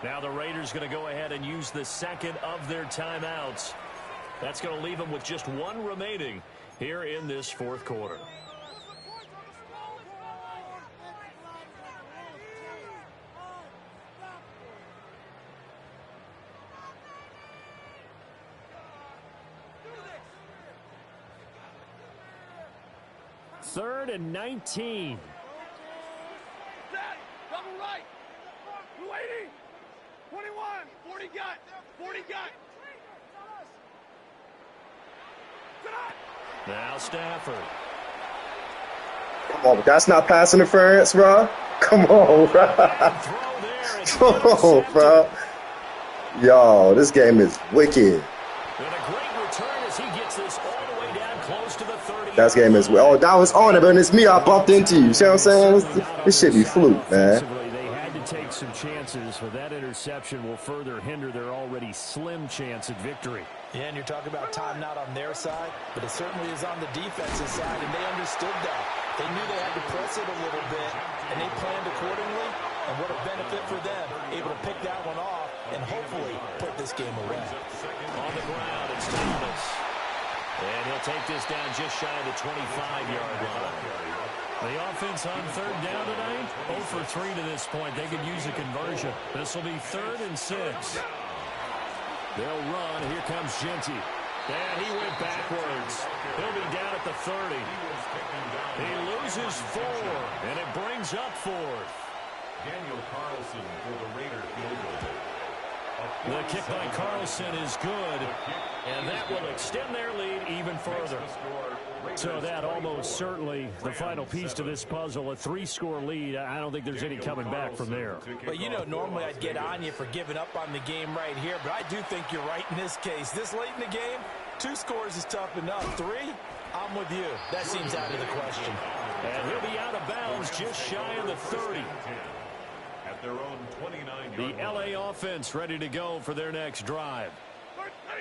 Now the Raiders going to go ahead and use the second of their timeouts. That's going to leave them with just 1 remaining here in this 4th quarter. Third and 19. Double right. 280. 21. 40 got. 40 got. Now Stafford. Come on, that's not pass interference, bro. Come on, bro. Come on, bro. Yo, this game is wicked. That game is well. Oh, that was on it, but it's me. I bumped into you. See what I'm saying? This should be fluke, man. They had to take some chances, but that interception will further hinder their already slim chance at victory. Yeah, and you're talking about time not on their side, but it certainly is on the defensive side, and they understood that. They knew they had to press it a little bit, and they planned accordingly, and what a benefit for them, able to pick that one off and hopefully put this game away. On the ground, it's Thomas. And he'll take this down just shy of the 25-yard line. The offense on third down tonight, 0 for 3 to this point. They could use a conversion. This will be 3rd and 6. They'll run. Here comes Genty. And he went backwards. He'll be down at the 30. He loses 4, and it brings up 4th. Daniel Carlson for the Raider field goal. The kick by Carlson is good, and that will extend their lead even further. So that almost certainly the final piece to this puzzle, a 3-score lead. I don't think there's any coming back from there. But you know, normally I'd get on you for giving up on the game right here, but I do think you're right in this case. This late in the game, 2 scores is tough enough. 3, I'm with you. That seems out of the question. And he'll be out of bounds just shy of the 30. At their own 29-yard The LA offense ready to go for their next drive.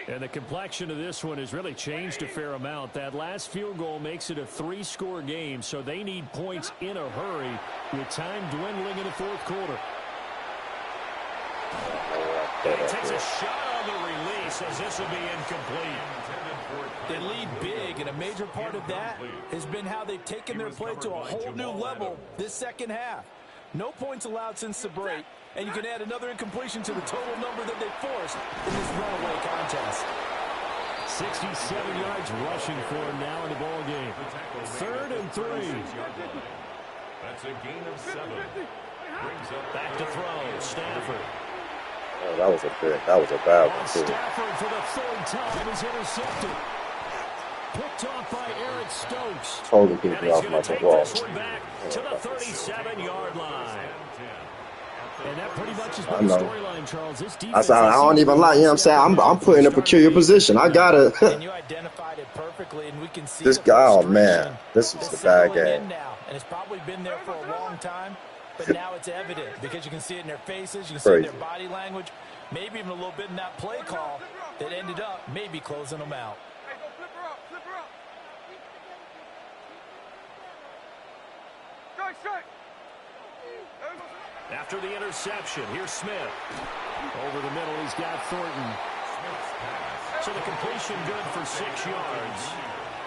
And the complexion of this one has really changed a fair amount. That last field goal makes it a 3-score game, so they need points in a hurry with time dwindling in the 4th quarter. And he takes a shot on the release as this will be incomplete. They lead big, and a major part of that has been how they've taken their play to a whole new level this second half. No points allowed since the break, and you can add another incompletion to the total number that they forced in this runaway contest. 67 yards rushing for him now in the ball game. 3rd and 3. That's a gain of 7. Brings up back to throw. Stafford. Oh, that was a bad one too. Stafford for the 3rd time is intercepted. Picked off by Eric Stokes. Totally kicked me off my wall. To the 37-yard line. And that pretty much has been the storyline, Charles. This defense I don't even lie. You know what I'm saying? I'm put in a peculiar position. I gotta. And you identified it perfectly, and we can see this guy. Oh man, this is the bad game. Now, and it's probably been there for a long time, but now it's evident because you can see it in their faces, you can see it in their body language, maybe even a little bit in that play call that ended up maybe closing them out. After the interception, here's Smith. Over the middle, he's got Thornton. So the completion good for 6 yards.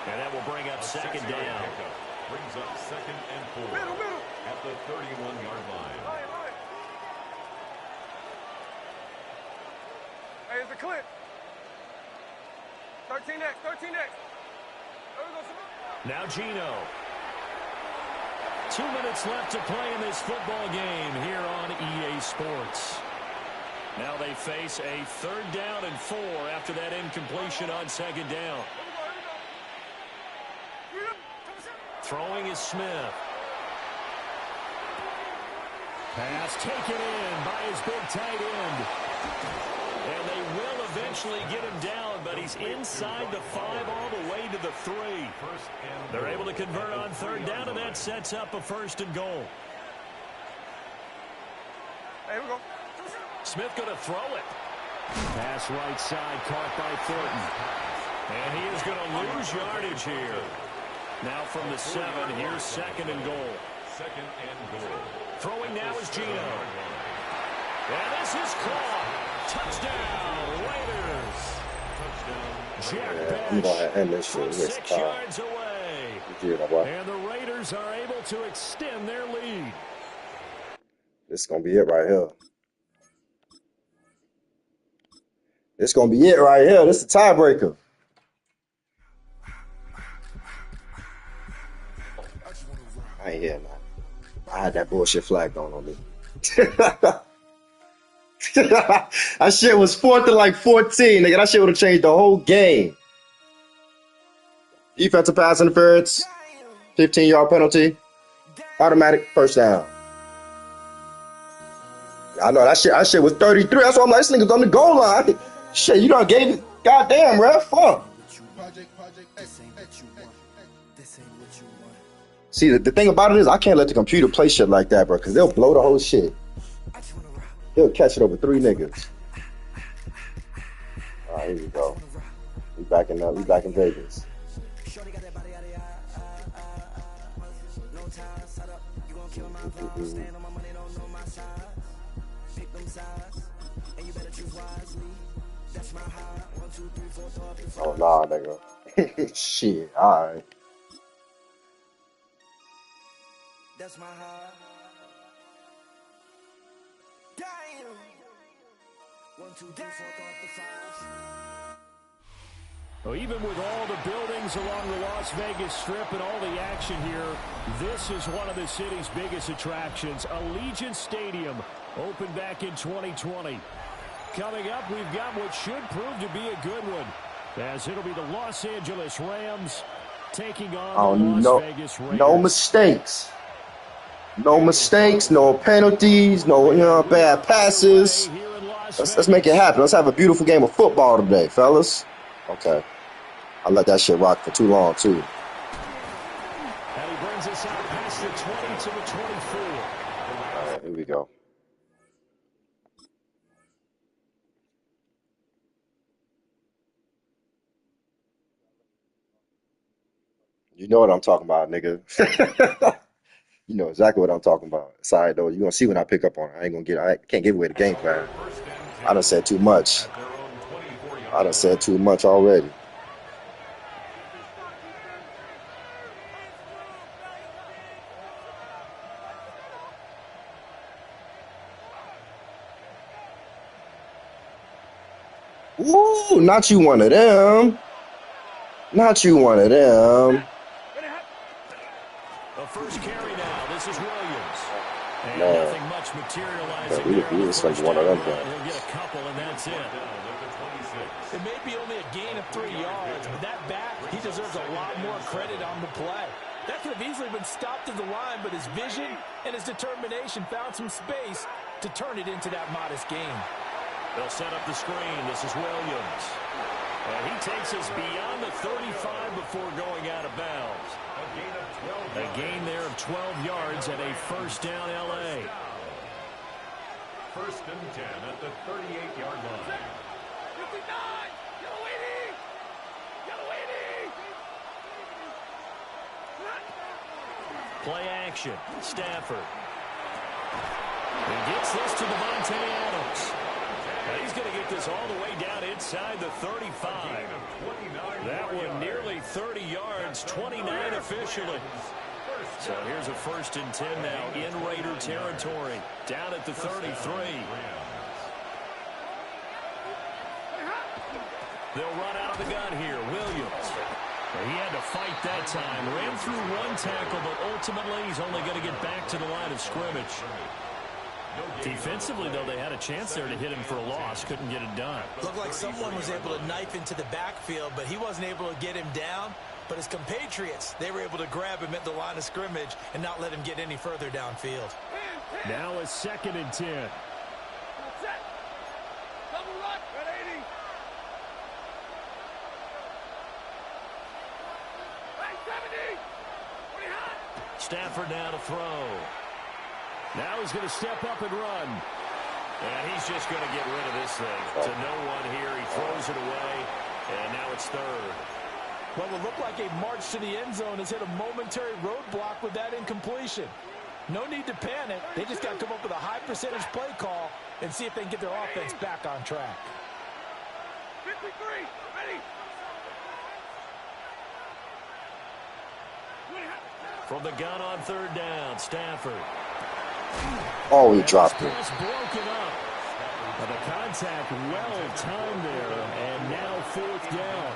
And that will bring up 2nd down. Brings up 2nd and 4 at the 31-yard line. Hey, it's a clip. 13X, 13X. Now Gino. 2 minutes left to play in this football game here on EA Sports. Now they face a 3rd down and 4 after that incompletion on 2nd down. Throwing is Smith. Pass taken in by his big tight end. And they will eventually get him down, but he's inside the 5 all the way to the 3. They're able to convert on 3rd down, and that sets up a 1st and goal. Hey, we go. Smith going to throw it. Pass right side, caught by Thornton. And he is going to lose yardage here. Now from the 7, here's 2nd and goal. 2nd and goal. Throwing now is Gino. And this is caught. Touchdown, Raiders. I'm going to end this shit. 6 yards away. And the Raiders are able to extend their lead. This is going to be it right here. This is going to be it right here. This is a tiebreaker. I ain't here now. I had that bullshit flag going on me. That shit was 4th and like 14, nigga. That shit would have changed the whole game. Defensive pass interference, 15-yard penalty, automatic 1st down. I know that shit was 33. That's why I'm like, this nigga's on the goal line. Shit, you done gave it. Goddamn, ref. Fuck. See, the thing about it is I can't let the computer play shit like that, bro, because they'll blow the whole shit. He'll catch it over 3 niggas. All right, here we go. We back in Vegas. Oh nah, nigga. Shit. All right. That's my heart. Damn. 1, 2, 3, 4, 5. Well, even with all the buildings along the Las Vegas Strip and all the action here, this is one of the city's biggest attractions. Allegiant Stadium opened back in 2020. Coming up, we've got what should prove to be a good one, as it'll be the Los Angeles Rams taking on the Las Vegas Raiders. No mistakes. No mistakes, no penalties, no bad passes. Let's make it happen. Let's have a beautiful game of football today, fellas. Okay. I let that shit rock for too long, too. And he brings us out past the 20 to the 24. All right, here we go. You know what I'm talking about, nigga. You know exactly what I'm talking about. Sorry, though. You're going to see when I pick up on it. I can't give away the game plan. I done said too much. I done said too much already. Ooh, not you one of them. Not you one of them. The first carry now. This is Williams. And no. Nothing much materializing there. We just like one of them guys. He'll get a couple, and that's it. It may be only a gain of 3 yards, but that back, he deserves a lot more credit on the play. That could have easily been stopped at the line, but his vision and his determination found some space to turn it into that modest gain. They'll set up the screen. This is Williams. And he takes us beyond the 35 before going out of bounds. A gain there of 12 yards and a first down L.A. First and 10 at the 38-yard line. 59! Yellow 80! Yellow 80! Play action. Stafford. He gets this to Devontae Adams. And he's going to get this all the way down inside the 35. That one nearly 30 yards, 29 officially. So here's a first and 10 now in Raider territory, down at the 33. They'll run out of the gun here. Williams. He had to fight that time. Ran through one tackle, but ultimately he's only going to get back to the line of scrimmage. Defensively, though, they had a chance there to hit him for a loss. Couldn't get it done. Looked like someone was able to knife into the backfield, but he wasn't able to get him down. But his compatriots, they were able to grab him at the line of scrimmage and not let him get any further downfield. Now a second and 10. Double run at 80. Hey, 70. Stafford now to throw. Now he's going to step up and run. And he's just going to get rid of this thing. To no one here. He throws it away. And now it's third. What would look like a march to the end zone has hit a momentary roadblock with that incompletion. No need to panic. They just got to come up with a high percentage play call and see if they can get their offense back on track. 53. Ready. From the gun on third down, Stafford. Oh, he dropped it. Broken up. But the contact well timed there, and now fourth down.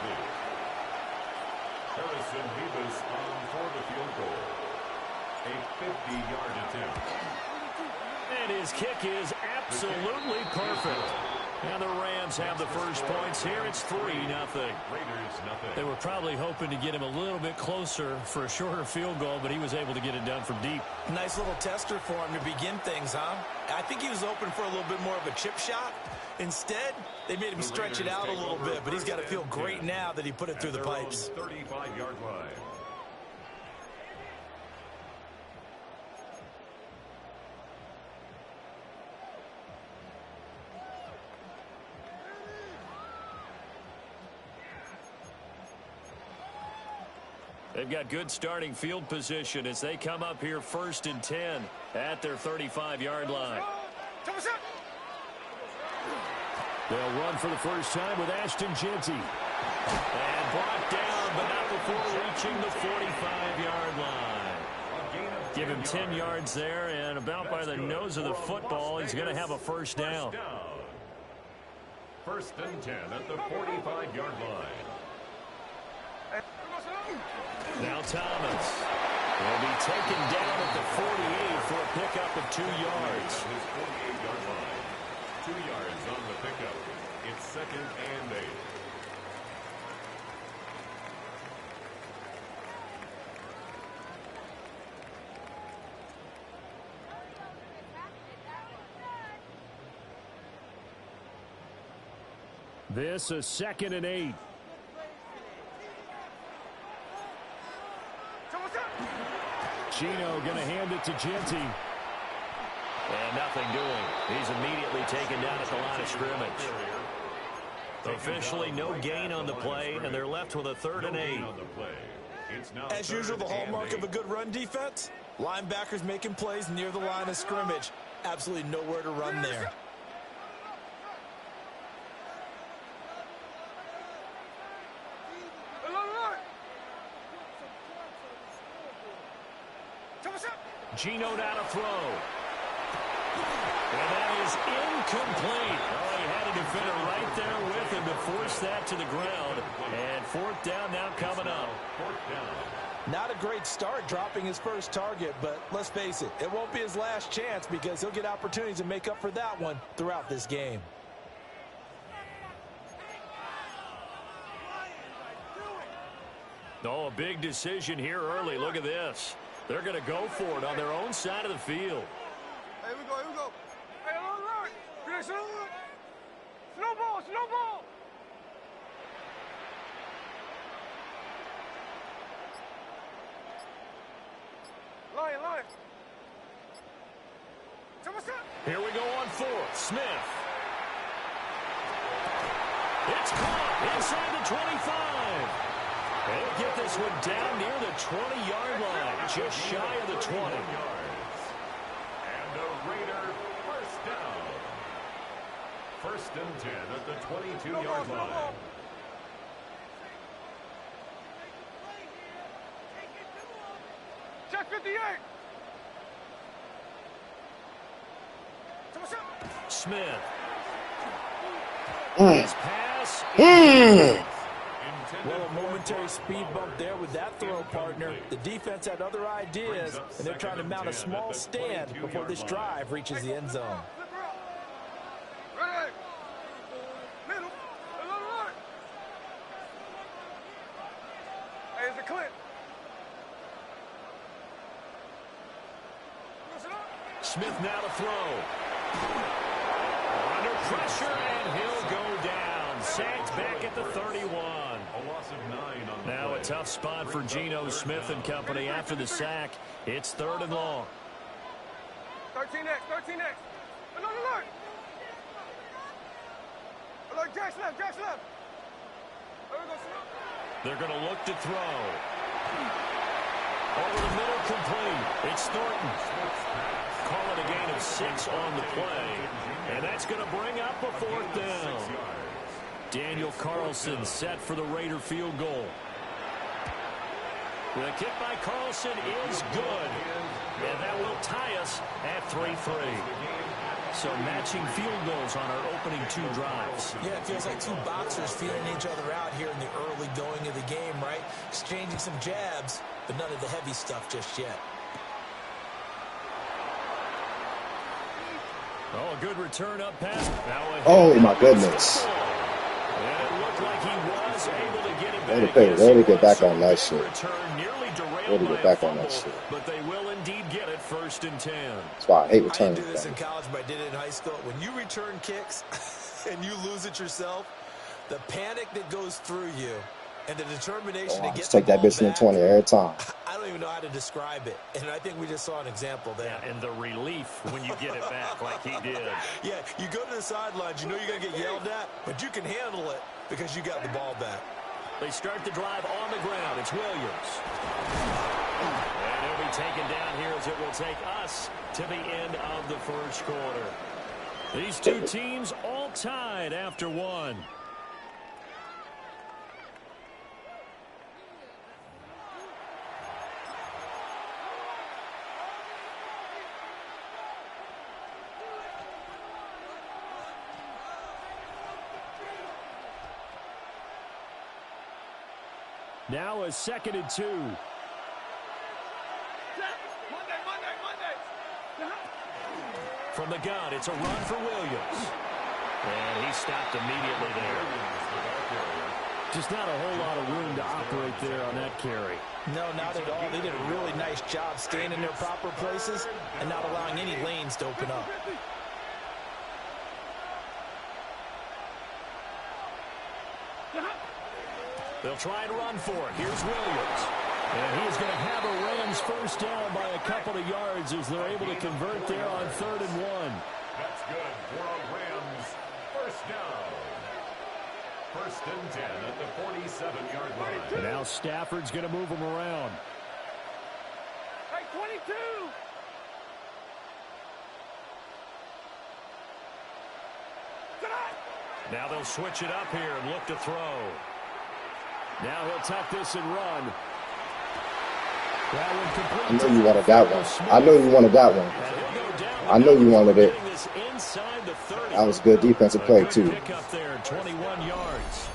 Harrison Davis on for the field goal. A 50-yard attempt. And his kick is absolutely perfect. And the Rams have the first points here. It's 3-0. Raiders, nothing. They were probably hoping to get him a little bit closer for a shorter field goal, but he was able to get it done from deep. Nice little tester for him to begin things, huh? I think he was open for a little bit more of a chip shot. Instead, they made him stretch it out a little bit, but he's got to feel great now that he put it through the pipes. 35-yard line. They've got good starting field position as they come up here 1st and 10 at their 35-yard line. They'll run for the first time with Ashton Jeanty. And brought down, but not before reaching the 45-yard line. Give him 10 yards there, and about by the nose of the football, he's going to have a first down. 1st and 10 at the 45-yard line. Now Thomas will be taken down at the 48 for a pickup of 2 yards. His 48-yard line. 2 yards on the pickup. It's 2nd and 8. This is 2nd and 8. Gino going to hand it to Jeanty. And nothing doing. He's immediately taken down at the line of scrimmage. Officially no gain on the play, and they're left with a 3rd and 8. As usual, the hallmark of a good run defense, linebackers making plays near the line of scrimmage. Absolutely nowhere to run there. Gino now to throw. And that is incomplete. Oh, he had a defender right there with him to force that to the ground. And 4th down now coming up. Not a great start dropping his first target, but let's face it, it won't be his last chance because he'll get opportunities to make up for that one throughout this game. Oh, a big decision here early. Look at this. They're going to go for it on their own side of the field. Here we go, here we go. Hey, look. Snowball, snowball. Lion, lion. Here we go on 4th. Smith. It's caught inside the 25. They'll get this one down near the 20-yard line, just shy of the 20. And a Raider first down. 1st and 10 at the 22-yard line. Check 58. Smith. His pass is well, a momentary speed bump there with that throw, partner. The defense had other ideas, and they're trying to mount a small stand before this drive reaches the end zone. Ready. Middle. Right. Hey, it's a clip. Smith now to throw. Under pressure, and he'll go down. Sacked back at the 31. Now a tough spot for Geno Smith and company after the sack. It's 3rd and long. 13X, 13X. Alert. Alert, Jack's left. They're going to look to throw. Over the middle, complete. It's Thornton. Call it a gain of 6 on the play. And that's going to bring up a 4th down. Daniel Carlson set for the Raider field goal. The kick by Carlson is good. And that will tie us at 3-3. So matching field goals on our opening 2 drives. Yeah, it feels like 2 boxers feeling each other out here in the early going of the game, right? Exchanging some jabs, but none of the heavy stuff just yet. Oh, a good return up past. Oh, my goodness. And it looked like he was able to get it back. They to get back on that shit. They get back on that shit. But they will indeed get it 1st and 10. That's why I hate returning. I didn't do this in college, but I did it in high school. When you return kicks and you lose it yourself, the panic that goes through you and the determination to get take that bitch in the 20 every time. I don't even know how to describe it. And I think we just saw an example there. Yeah, and the relief when you get it back like he did. Yeah, you go to the sidelines, you know you're going to get yelled at, but you can handle it because you got the ball back. They start the drive on the ground. It's Williams. And he'll be taken down here as it will take us to the end of the first quarter. These two teams all tied after one. Now a 2nd and 2. From the gun, it's a run for Williams. And he stopped immediately there. Just not a whole lot of room to operate there on that carry. No, not at all. They did a really nice job staying in their proper places and not allowing any lanes to open up. They'll try and run for it. Here's Williams. And he's going to have a Rams first down by a couple of yards as they're able to convert there on 3rd and 1. That's good for a Rams first down. 1st and 10 at the 47-yard line. And now Stafford's going to move him around. Hey, 22! Now they'll switch it up here and look to throw. Now he'll tuck this and run. That one I complete. know you wanted that one. I know you wanted that one. I know you wanted it. That was good defensive play, too. Pick up there, 21 yards.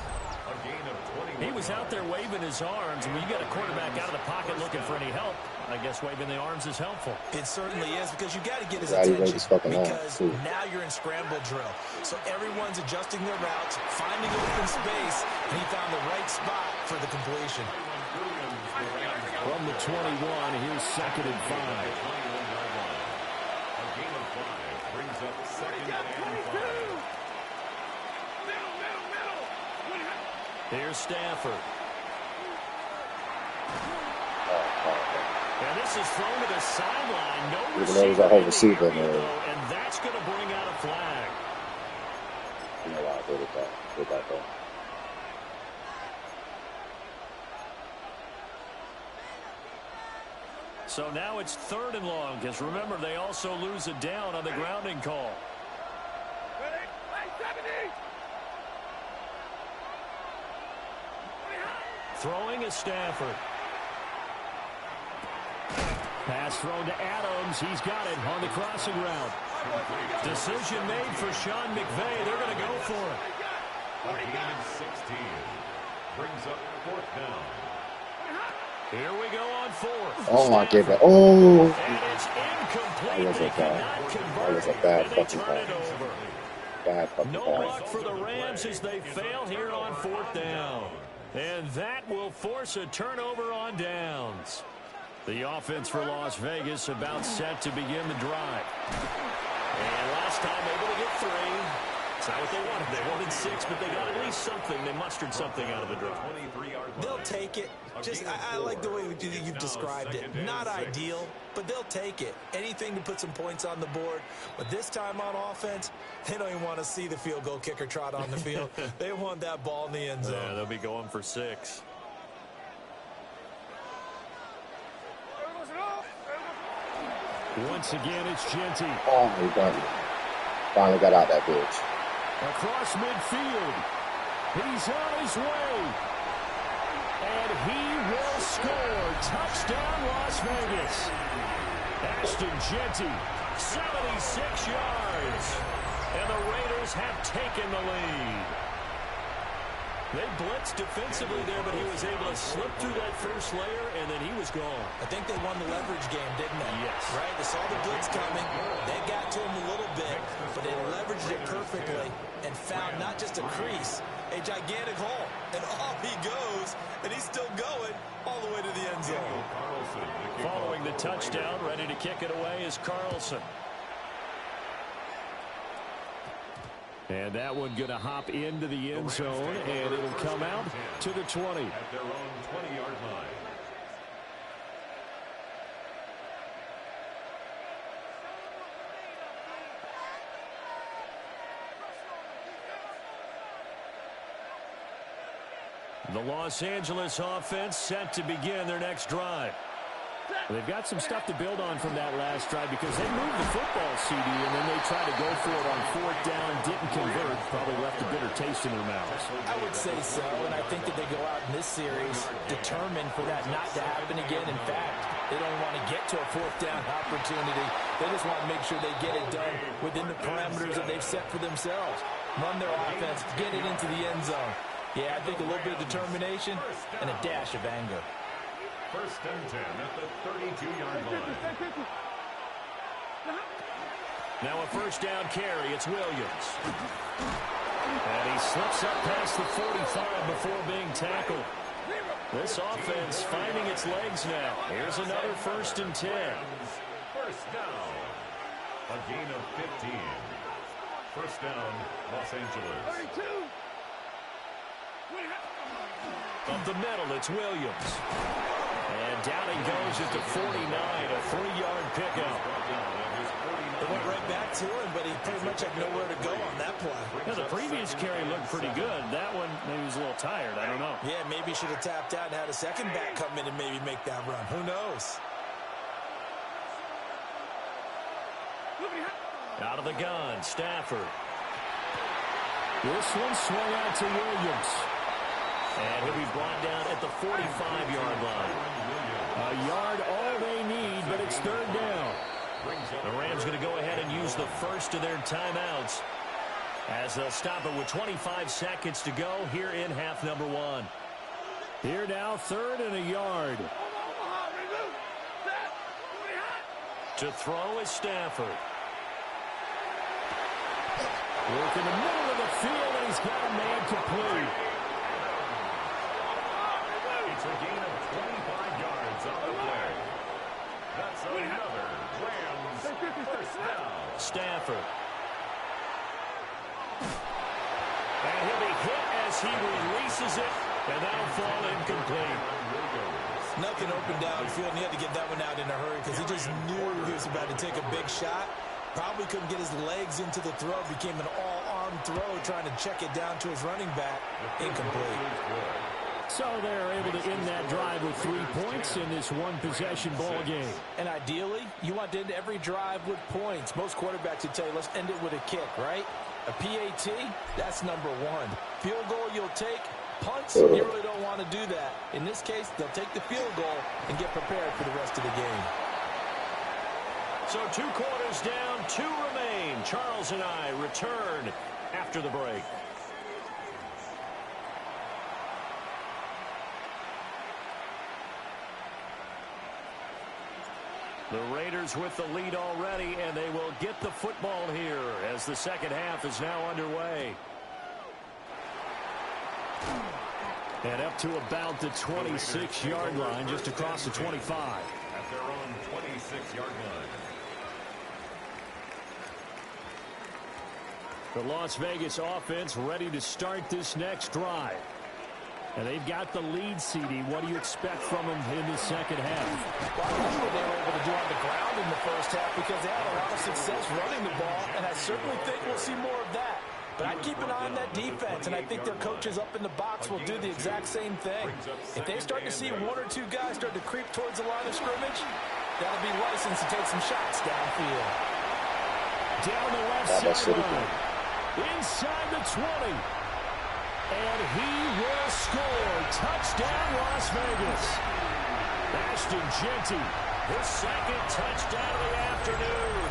He was out there waving his arms, and when you got a quarterback out of the pocket looking for any help, I guess waving the arms is helpful. It certainly is, because you got to get his Yeah, he waved attention, his fucking arms, because too. now you're in scramble drill. So everyone's adjusting their routes, finding open space, and he found the right spot for the completion. From the 21, here's 2nd and 5. A gain of 5 brings up 2nd and 5. Here's Stafford. And this is thrown to the sideline. No Even though he's a whole receiver, receiver, man. and that's going to bring out a flag. You know why I did it that. Did that though. So now it's 3rd and long, because remember, they also lose a down on the grounding call. Throwing is Stafford. Pass thrown to Adams. He's got it on the crossing route. Decision made for Sean McVay. They're going to go for it. A gain of 16 brings up 4th down. Here we go on 4th. Oh, I gave it. Oh, And it's incomplete. That was a They bad- cannot convert that was a it, bad and they fucking turn it pass. over. bad fucking No pass. luck for the Rams as they fail here on 4th down. And that will force a turnover on downs. The offense for Las Vegas about set to begin the drive. And last time able to get 3. It's not what they wanted. They wanted 6, but they got at least something. They mustered something out of the drive. They'll take it. Just, I like the way you've described it. Not ideal, but they'll take it. Anything to put some points on the board. But this time on offense, they don't even want to see the field goal kicker trot on the field. They want that ball in the end zone. Yeah, they'll be going for 6. Once again, it's Genty. Oh, he done it. Finally got out that bitch. Across midfield. He's on his way. And he will score. Touchdown, Las Vegas. Ashton Genty, 76 yards. And the Raiders have taken the lead. They blitzed defensively there, but he was able to slip through that first layer, and then he was gone. I think they won the leverage game, didn't they? Yes. Right? They saw the blitz coming. They got to him a little bit, but they leveraged it perfectly and found not just a crease, a gigantic hole. And off he goes, and he's still going all the way to the end zone. Following the touchdown, ready to kick it away is Carlson. And that one going to hop into the end zone, and it'll come out to the 20. At their own 20-yard line. The Los Angeles offense set to begin their next drive. They've got some stuff to build on from that last drive because they moved the football, CD, and then they tried to go for it on 4th down, didn't convert, probably left a bitter taste in their mouths. I would say so, and I think that they go out in this series determined for that not to happen again. In fact, they don't want to get to a 4th down opportunity. They just want to make sure they get it done within the parameters that they've set for themselves. Run their offense, get it into the end zone. Yeah, I think a little bit of determination and a dash of anger. 1st and 10 at the 32-yard line. Now a 1st down carry. It's Williams. And he slips up past the 45 before being tackled. This offense finding its legs now. Here's another 1st and 10. 1st down. A gain of 15. 1st down, Los Angeles. 32. Up the middle, it's Williams. And down he goes at the 49, a 3-yard pickup. It went right back to him, but he pretty much had nowhere to go on that play. Yeah, the previous carry looked pretty good. That one, maybe he was a little tired. I don't know. Yeah, maybe he should have tapped out and had a second back come in and maybe make that run. Who knows? Out of the gun, Stafford. This one swung out to Williams. And he'll be brought down at the 45-yard line. A yard all they need, but it's 3rd down. The Rams going to go ahead and use the first of their timeouts as they'll stop it with 25 seconds to go here in half number 1. Here now, 3rd and a yard. To throw is Stafford. Work in the middle of the field, and he's got a man complete. It's a gain of 25 yards on the play. That's another Rams 1st down. Stafford. And he'll be hit as he releases it, and that'll fall incomplete. Nothing open downfield, and he had to get that one out in a hurry because he just knew he was about to take a big shot. Probably couldn't get his legs into the throw. Became an all-arm throw, trying to check it down to his running back. Incomplete. So they're able to end that drive with 3 points in this one-possession ball game. And ideally, you want to end every drive with points. Most quarterbacks would tell you, let's end it with a kick, right? A PAT, that's number 1. Field goal you'll take. Punts, you really don't want to do that. In this case, they'll take the field goal and get prepared for the rest of the game. So 2 quarters down, 2 remain. Charles and I return after the break. The Raiders with the lead already, and they will get the football here as the second half is now underway. And up to about the 26-yard line, just across the 25. At their own 26-yard line. The Las Vegas offense ready to start this next drive. And they've got the lead, CD. What do you expect from them in the second half? Well, I like what they were able to do on the ground in the first half because they had a lot of success running the ball, and I certainly think we'll see more of that. But I'd keep an eye on that defense, and I think their coaches up in the box will do the exact same thing. If they start to see 1 or 2 guys start to creep towards the line of scrimmage, that'll be licensed to take some shots downfield. Down the left sideline. Inside the 20. And he will score. Touchdown, Las Vegas. Ashton Jeanty, his second touchdown of the afternoon.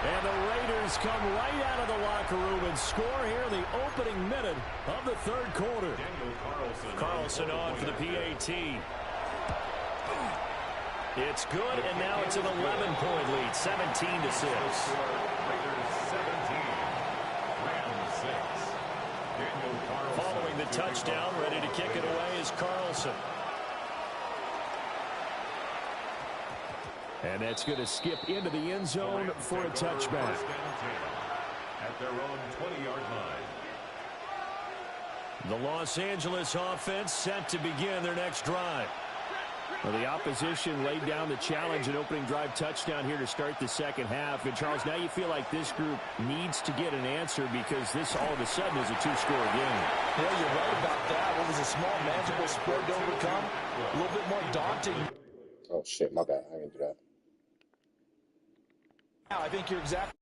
And the Raiders come right out of the locker room and score here in the opening minute of the 3rd quarter. Carlson on for the PAT. It's good, and now it's an 11-point lead, 17-6. Following the touchdown, ready to kick it away is Carlson. And that's going to skip into the end zone for a touchback. At their own 20-yard line. The Los Angeles offense set to begin their next drive. Well, the opposition laid down the challenge, an opening drive touchdown here to start the second half. And, Charles, now you feel like this group needs to get an answer because this all of a sudden is a two-score game. Yeah, you're right about that. What was a small, manageable spread to overcome? A little bit more daunting. Oh, shit, my bad. I didn't do that. Now, I think you're exactly.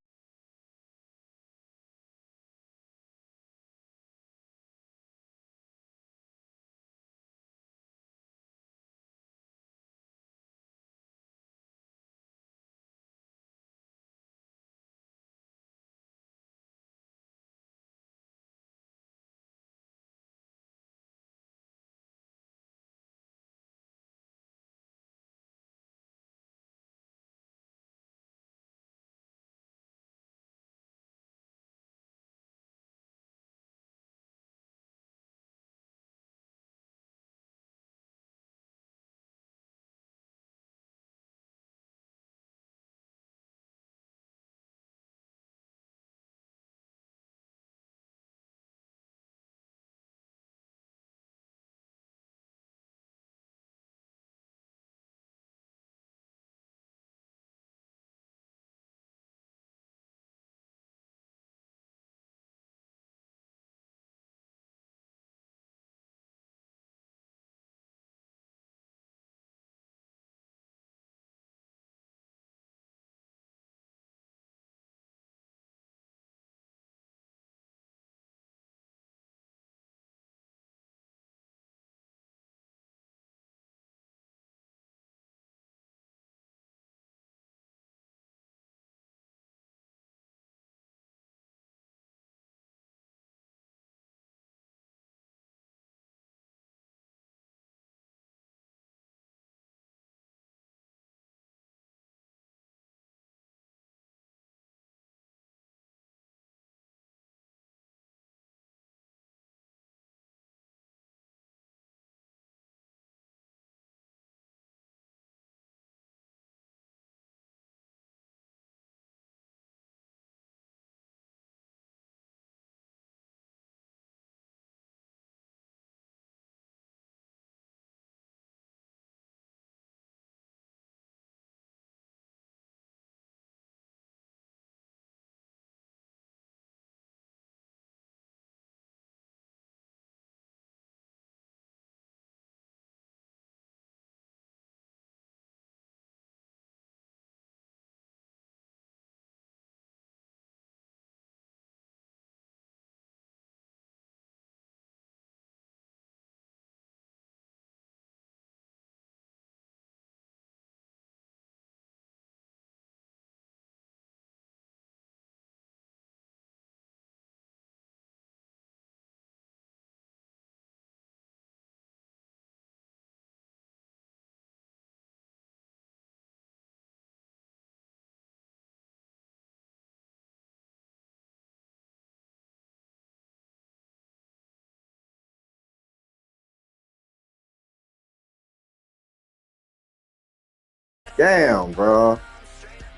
Damn, bro.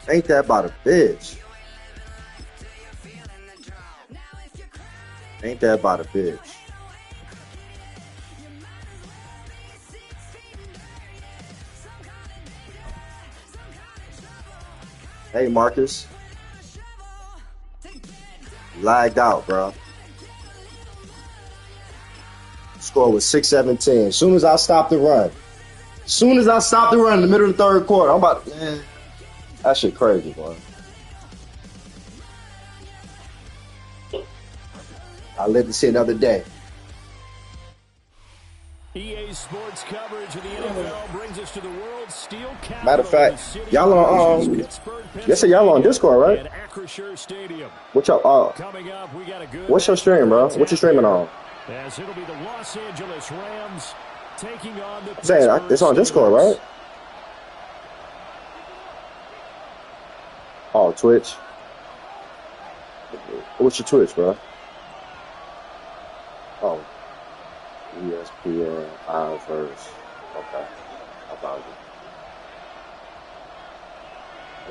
Ain't that about a bitch? Ain't that about a bitch? Hey, Marcus. Lagged out, bro. Score was 6-17. As soon as I stopped the run in the middle of the third quarter, I'm about to, man, that shit crazy, boy. I live to see another day. EA Sports coverage of the NFL brings us to the world's steel capital. Matter of fact, y'all on yes, y'all on Discord, right? What's your Coming up, we got a good what's your stream, bro? What you streaming on? As it'll be the Los Angeles Rams taking on the I'm saying it's on Discord, right? Oh, Twitch. What's your Twitch, bro? Oh, ESPN first. Okay, I found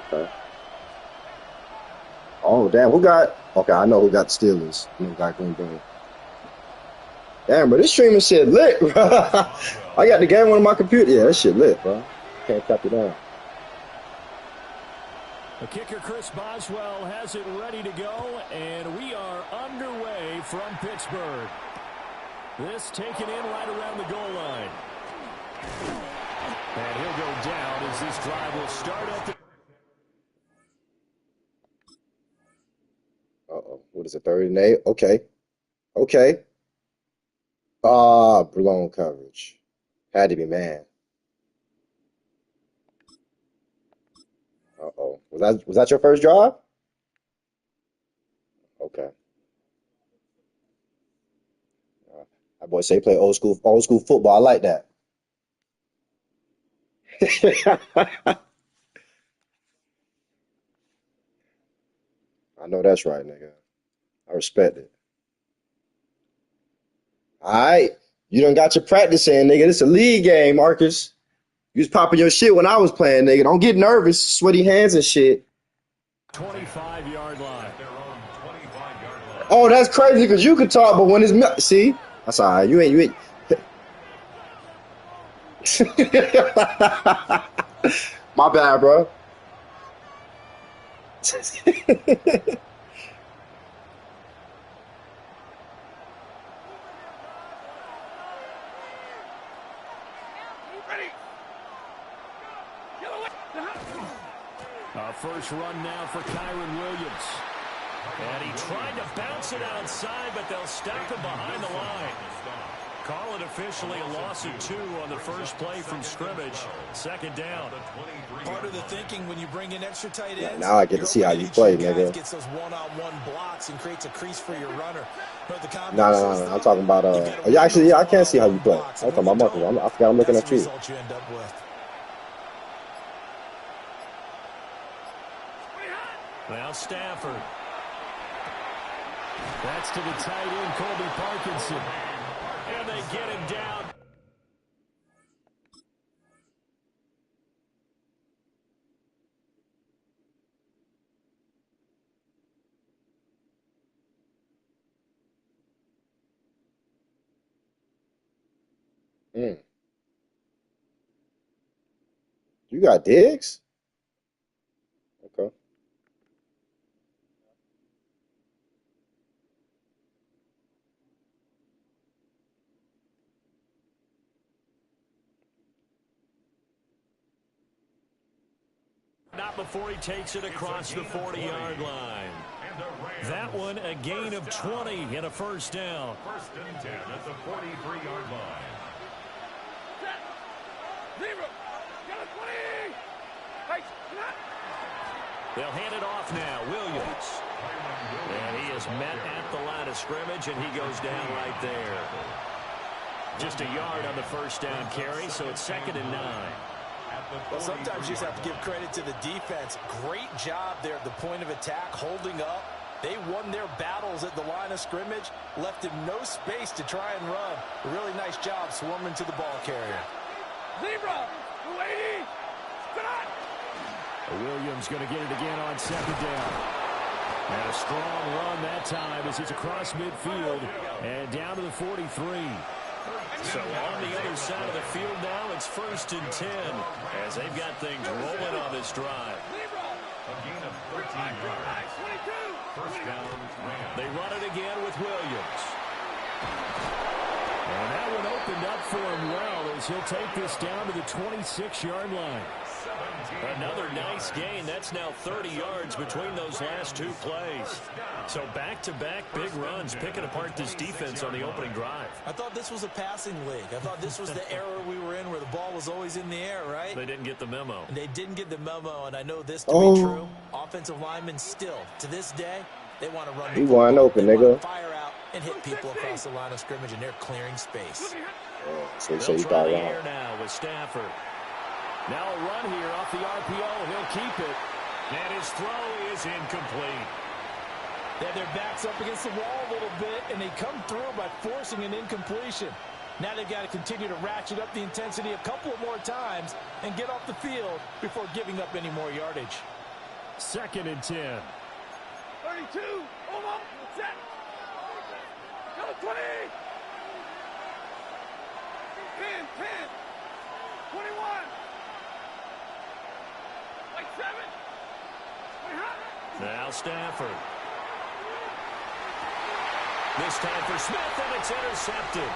it. Okay. Oh, damn, who got? Okay, I know who got the Steelers. Who got Green Bay? Damn, but this streaming shit lit, bro. I got the game on my computer. Yeah, that shit lit, bro. Can't cap it down. The kicker, Chris Boswell, has it ready to go, and we are underway from Pittsburgh. This taken in right around the goal line. And he'll go down as this drive will start at the... Uh-oh. What is it, 3rd and 8? Okay. Okay. Ah, blown coverage. Had to be man. Uh-oh. Was that your first drive? Okay. That boy say play old school football. I like that. I know that's right, nigga. I respect it. All right. You done got your practice in, nigga. This a league game, Marcus. You was popping your shit when I was playing, nigga. Don't get nervous. Sweaty hands and shit. 25-yard line. Oh, that's crazy because you could talk, but when it's... See? That's all right. You ain't... My bad, bro. First run now for Kyron Williams. And he tried to bounce it outside, but they'll stop him behind the line. Call it officially a loss of 2 on the first play from scrimmage. 2nd down. Part of the thinking when you bring in extra tight ends. Now I get to see how you play, nigga. Gets those one-on-one blocks and creates a crease for your runner. No. I'm talking about I can't see how you play. I'm talking about Marcus. I forgot I'm looking at you. Now Stafford. That's to the tight end, Colby Parkinson. And they get him down. You got Diggs? Okay. Not before he takes it across the 40-yard line. That one, a gain of 20 and a first down. 1st and 10 at the 43-yard line. They'll hand it off now. Williams. And he is met at the line of scrimmage, and he goes down right there. Just a yard on the first down carry, so it's 2nd and 9. Well, sometimes you just have to give credit to the defense. Great job there at the point of attack, holding up. They won their battles at the line of scrimmage, left him no space to try and run. A really nice job swarming to the ball carrier. Zebra, 280, Williams going to get it again on 2nd down. And a strong run that time as he's across midfield and down to the 43. So on the other side of the field now, it's 1st and 10 as they've got things rolling on this drive. A gain of 13 yards. 1st down. They run it again with Williams. And that one opened up for him well as he'll take this down to the 26-yard line. Another nice gain. That's now 30 yards between those last 2 plays. So back-to-back big runs, picking apart this defense on the opening drive. I thought this was a passing league. I thought this was the era we were in where the ball was always in the air, right? They didn't get the memo. And they didn't get the memo, and I know this to be true. Offensive linemen still, to this day, they want to run. He wide open, nigga. Fire out and hit people across the line of scrimmage, and they're clearing space. So They'll try the air now with Stafford. Now a run here off the RPO. He'll keep it. And his throw is incomplete. They have their backs up against the wall a little bit, and they come through by forcing an incompletion. Now they've got to continue to ratchet up the intensity a couple of more times and get off the field before giving up any more yardage. 2nd and 10. 32, hold on, set. Go 20. 10. 21. Like 7. Now Stafford. This time for Smith, and it's intercepted.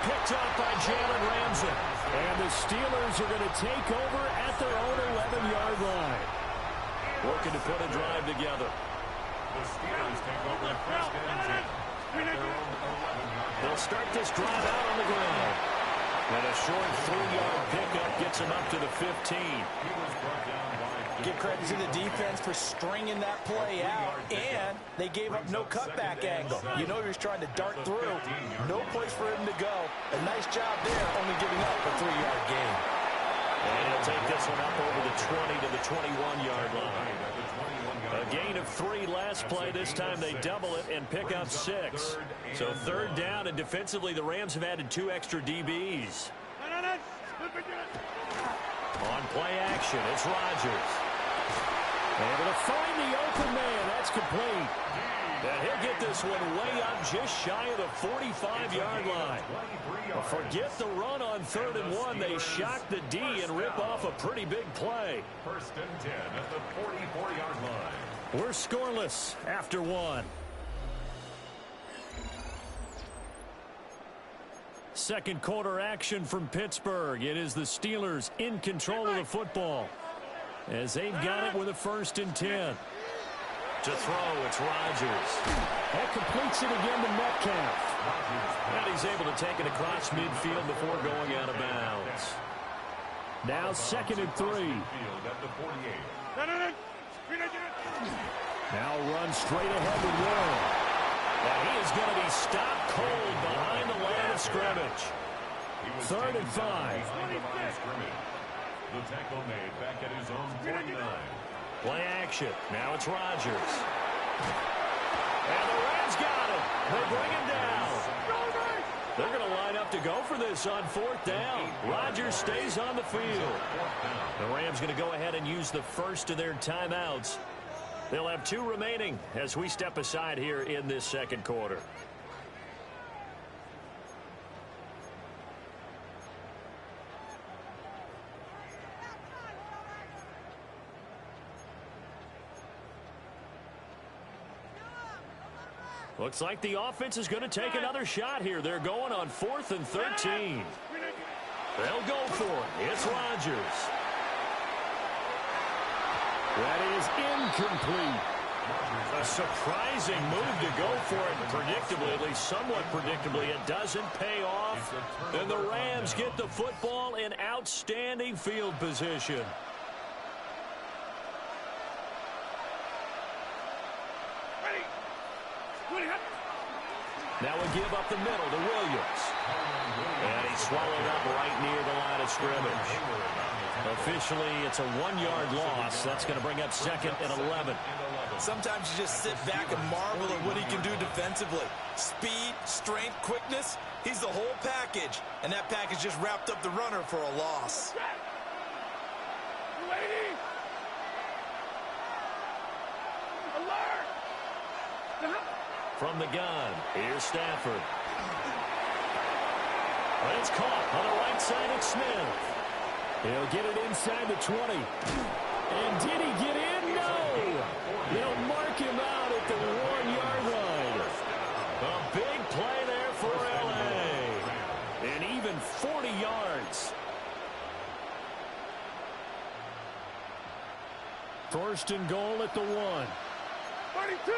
Picked up by Jalen Ramsey. And the Steelers are going to take over at their own 11-yard line. Looking to put a drive together. The Steelers take over first and 10 at their own 11-yard. They'll start this drive out on the ground. And a short 3-yard pickup gets him up to the 15. He was brought down by... Give credit to the defense for stringing that play out, and they gave up no cutback angle. You know you're trying to dart through. No place for him to go. A nice job there, only giving up a 3-yard gain. And he'll take this one up over the 20 to the 21-yard line. A gain of 3 last play. This time they double it and pick up 6. So third down, and defensively the Rams have added 2 extra DBs. On play action, it's Rodgers. Able to find the open man. That's complete. And he'll get this one way up just shy of the 45-yard line. Well, forget the run on 3rd and 1. They shock the D and rip off a pretty big play. First and 10 at the 44-yard line. We're scoreless after 1. Second quarter action from Pittsburgh. It is the Steelers in control of the football as they've got it with a 1st and 10. To throw, it's Rodgers. That completes it again to Metcalf. And he's able to take it across midfield before going out of bounds. Now 2nd and 3. Now run straight ahead with Warren. And he is going to be stopped cold behind the line of scrimmage. 3rd and 5. The tackle made back at his own 49. Play action. Now it's Rodgers. And the Rams got him. They bring him down. They're going to line up to go for this on 4th down. Rodgers stays on the field. The Rams going to go ahead and use the first of their timeouts. They'll have 2 remaining as we step aside here in this second quarter. Looks like the offense is going to take another shot here. They're going on 4th and 13. They'll go for it. It's Rodgers. That is incomplete. A surprising move to go for it. Predictably, at least somewhat predictably, it doesn't pay off. And the Rams get the football in outstanding field position. Now we give up the middle to Williams. And he's swallowed up right near the line of scrimmage. Officially, it's a 1-yard loss. That's going to bring up 2nd and 11. Sometimes you just sit back and marvel at what he can do defensively. Speed, strength, quickness, he's the whole package. And that package just wrapped up the runner for a loss. From the gun, here's Stafford. And it's caught on the right side of Smith. He'll get it inside the 20. And did he get in? No! They'll mark him out at the 1-yard line. A big play there for L.A. And even 40 yards. 1st and goal at the 1. 32.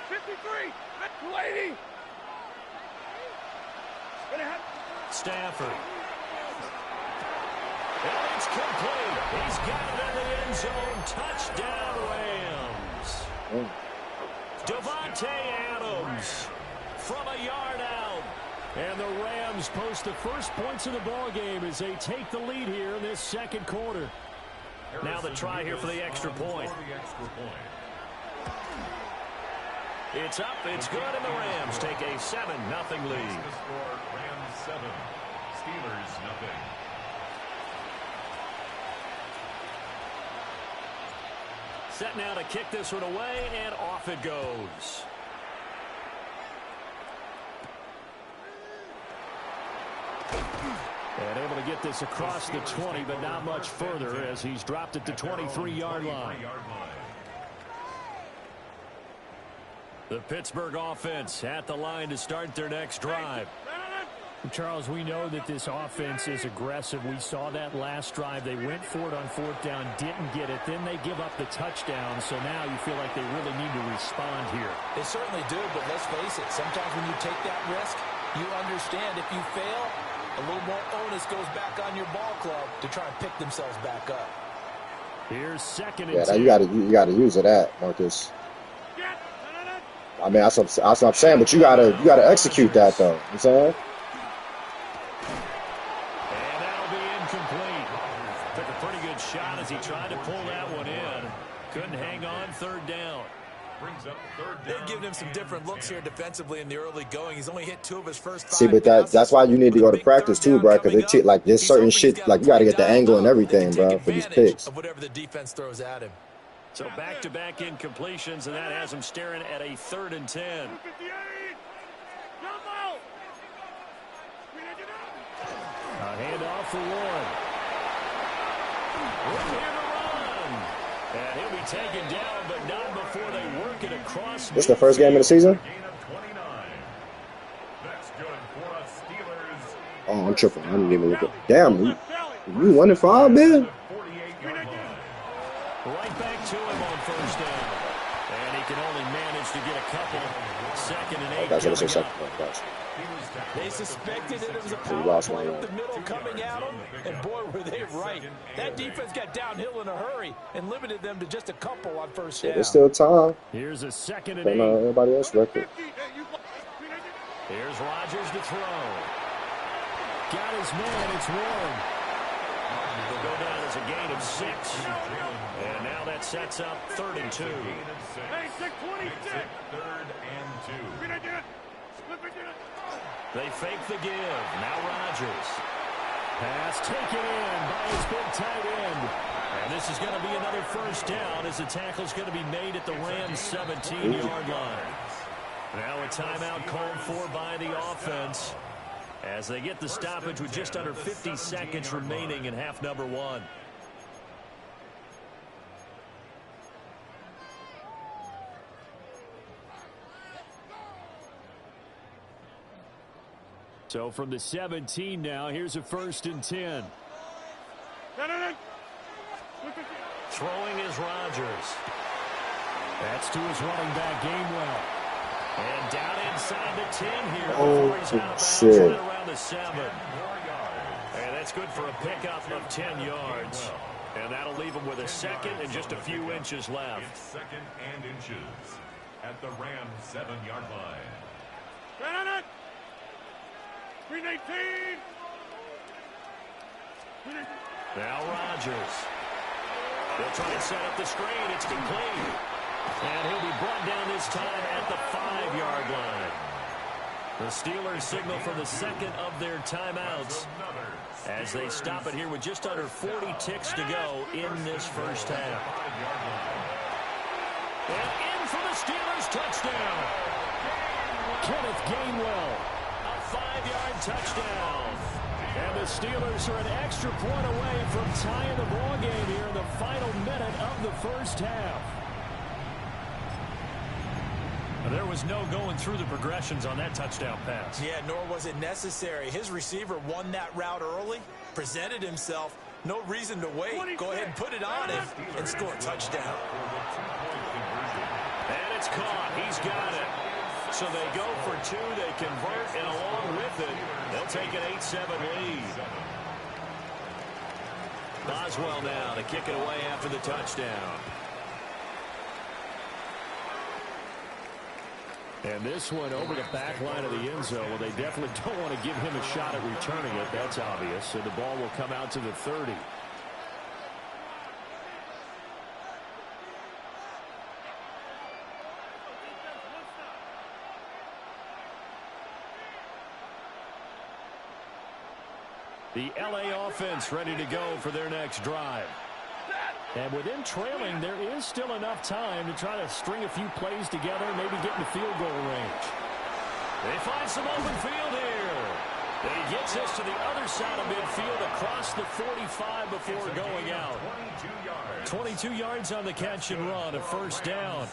53. 280. Stafford. And it's complete. He's got it in the end zone. Touchdown, Rams. Devontae Adams from a yard out. And the Rams post the first points of the ball game as they take the lead here in this second quarter. Now the try here for the extra point. It's up, it's good, and the Rams take a 7-0 lead. Rams 7, Steelers 0. Set now to kick this one away, and off it goes. And able to get this across the 20, but not much further as he's dropped at the 23-yard line. The Pittsburgh offense at the line to start their next drive. Charles, we know that this offense is aggressive. We saw that last drive. They went for it on 4th down, didn't get it. Then they give up the touchdown. So now you feel like they really need to respond here. They certainly do, but let's face it. Sometimes when you take that risk, you understand if you fail, a little more onus goes back on your ball club to try and pick themselves back up. Here's 2nd and 10. Yeah, you gotta use it at Marcus. I mean, that's what I'm saying, but you gotta execute that though. You know what I'm saying? And that'll be incomplete. Took a pretty good shot as he tried to pull that one in. Couldn't hang on 3rd down. Brings up 3rd down. They're giving him some different looks here defensively in the early going. He's only hit 2 of his first 5 See, but that's why you need to go to practice too, bro. Because like there's certain shit like you gotta get the angle and everything, bro, for these picks. Of whatever the defense throws at him. So back-to-back incompletions, and that has him staring at a 3rd and 10. A handoff for Warren. Looking here to run. And he'll be taken down, but not before they work it across. This the first game of the season? Oh, I'm tripping. I didn't even look at. Damn, you 1-5, man. Right back to him on 1st down. And he can only manage to get a couple. 2nd and 8. That's what I said. Gotcha. They suspected that it was a power play up the middle coming at them, and boy, were they right. That defense got downhill in a hurry and limited them to just a couple on 1st down. There's still time. Here's a 2nd and 8. Everybody else record. Here's Rodgers to throw. Got his man. It's Warren. They'll go down as a gain of 6. And now that sets up 3rd and 2. Hey, 626. 3rd and 2. They fake the give. Now Rodgers. Pass taken in by his big tight end. And this is going to be another 1st down as the tackle's going to be made at the Rams' 17-yard line. Now a timeout called for by the offense as they get the stoppage with just under 50 seconds remaining in half number 1. So from the 17 now, here's a 1st and 10. Throwing is Rodgers. That's to his running back, Gainwell. And down inside the 10 here. Oh, he's out of bounds shit. right around the 7. And that's good for a pickup of 10 yards. And that'll leave him with a 2nd and just a few inches left. It's 2nd and inches at the Rams' 7-yard line. Green 18. Now Rodgers. They'll try to set up the screen. It's complete. And he'll be brought down this time at the 5-yard line. The Steelers signal for the 2nd of their timeouts as they stop it here with just under 40 ticks to go in this 1st half. And in for the Steelers touchdown. Kenneth Gainwell. A 5-yard touchdown. And the Steelers are an extra point away from tying the ball game here in the final minute of the 1st half. There was no going through the progressions on that touchdown pass. Yeah, nor was it necessary. His receiver won that route early, presented himself. No reason to wait. Go ahead and put it on him and score a touchdown. And it's caught. He's got it. So they go for 2. They convert, and along with it, they'll take an 8-7 lead. Boswell now to kick it away after the touchdown. And this one over the back line of the end zone. Well, they definitely don't want to give him a shot at returning it. That's obvious. So the ball will come out to the 30. The LA offense ready to go for their next drive. And with them trailing, there is still enough time to try to string a few plays together, maybe get in the field goal range. They find some open field here. He gets this to the other side of midfield across the 45 before going out. 22 yards on the catch and run, a first down.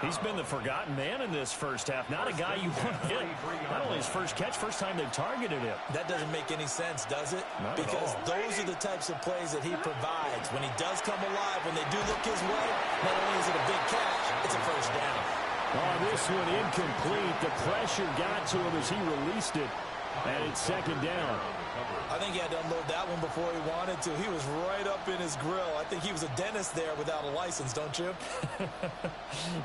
He's been the forgotten man in this first half. Not a guy you want to hit. Not only his first catch, first time they've targeted him. That doesn't make any sense, does it? Because those are the types of plays that he provides. When he does come alive, when they do look his way, not only is it a big catch, it's a first down. Oh, this one incomplete. The pressure got to him as he released it. And it's second down. I think he had to unload that one before he wanted to. He was right up in his grill. I think he was a dentist there without a license, don't you?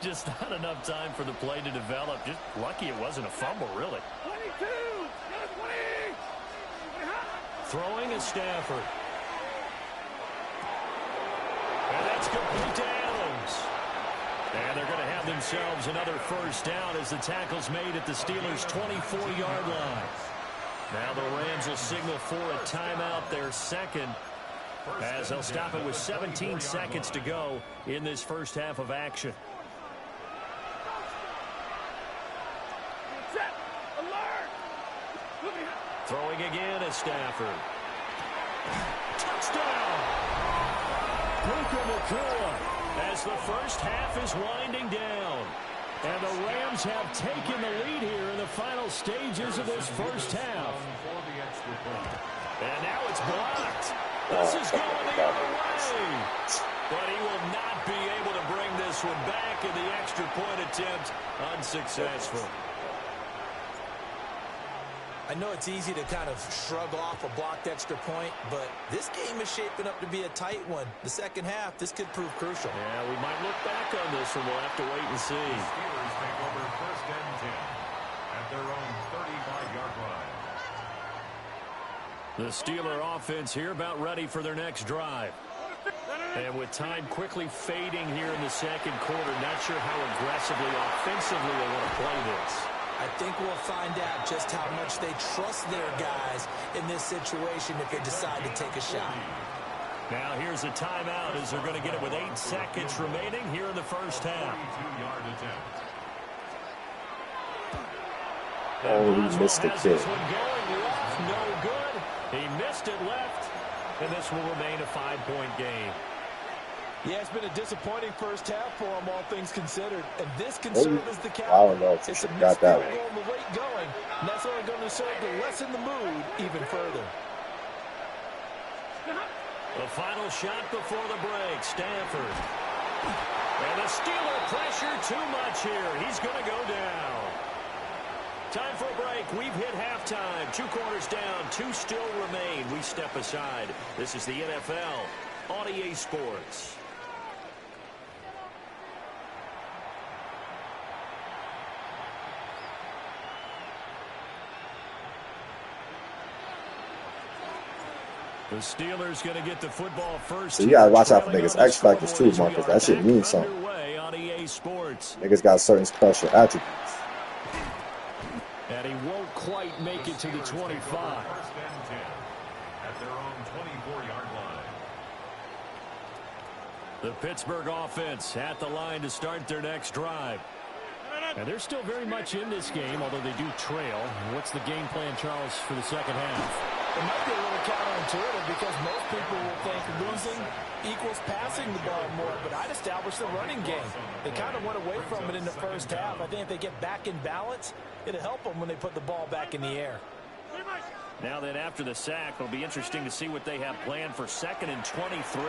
Just not enough time for the play to develop. Just lucky it wasn't a fumble, really. 22! 20! Throwing is Stafford. And that's complete to Adams. And they're going to have themselves another first down as the tackle's made at the Steelers' 24-yard line. Now the Rams will signal for a timeout, their second, as they'll stop it with 17 seconds to go in this first half of action. Set! Alert! Throwing again is Stafford. Touchdown! Puka Nacua as the first half is winding down. And the Rams have taken the lead here in the final stages of this first half. And now it's blocked. This is going the other way. But he will not be able to bring this one back, in the extra point attempt unsuccessful. I know it's easy to kind of shrug off a blocked extra point, but this game is shaping up to be a tight one. The second half, this could prove crucial. Yeah, we might look back on this and we'll have to wait and see. The Steelers take over first and 10 at their own 35-yard line. The Steeler offense here about ready for their next drive. And with time quickly fading here in the second quarter, not sure how aggressively, offensively they want to play this. I think we'll find out just how much they trust their guys in this situation if they decide to take a shot. Now here's a timeout as they're going to get it with 8 seconds remaining here in the first half. 42-yard attempt. Oh, he missed the kick. No good. He missed it left, and this will remain a 5-point game. Yeah, it's been a disappointing first half for them, all things considered. And this can serve as the I don't know if it's you a got that one. goal in the late going, and that's only going to serve to lessen the mood even further. The final shot before the break, Stafford. And the Steeler pressure too much here. He's going to go down. Time for a break. We've hit halftime. 2 quarters down. 2 still remain. We step aside. This is the NFL on EA Sports. The Steelers going to get the football first. So you gotta watch out for niggas X factors too, man, because that shit means something. Niggas got certain special attributes. And he won't quite make it to the 25. First and 10 at their own 24-yard line. The Pittsburgh offense at the line to start their next drive. And they're still very much in this game, although they do trail. What's the game plan, Charles, for the second half? It might be a little counterintuitive because most people will think losing equals passing the ball more, but I'd establish the running game. They kind of went away from it in the first half. I think if they get back in balance, it'll help them when they put the ball back in the air. Now then, after the sack, it'll be interesting to see what they have planned for 2nd and 23.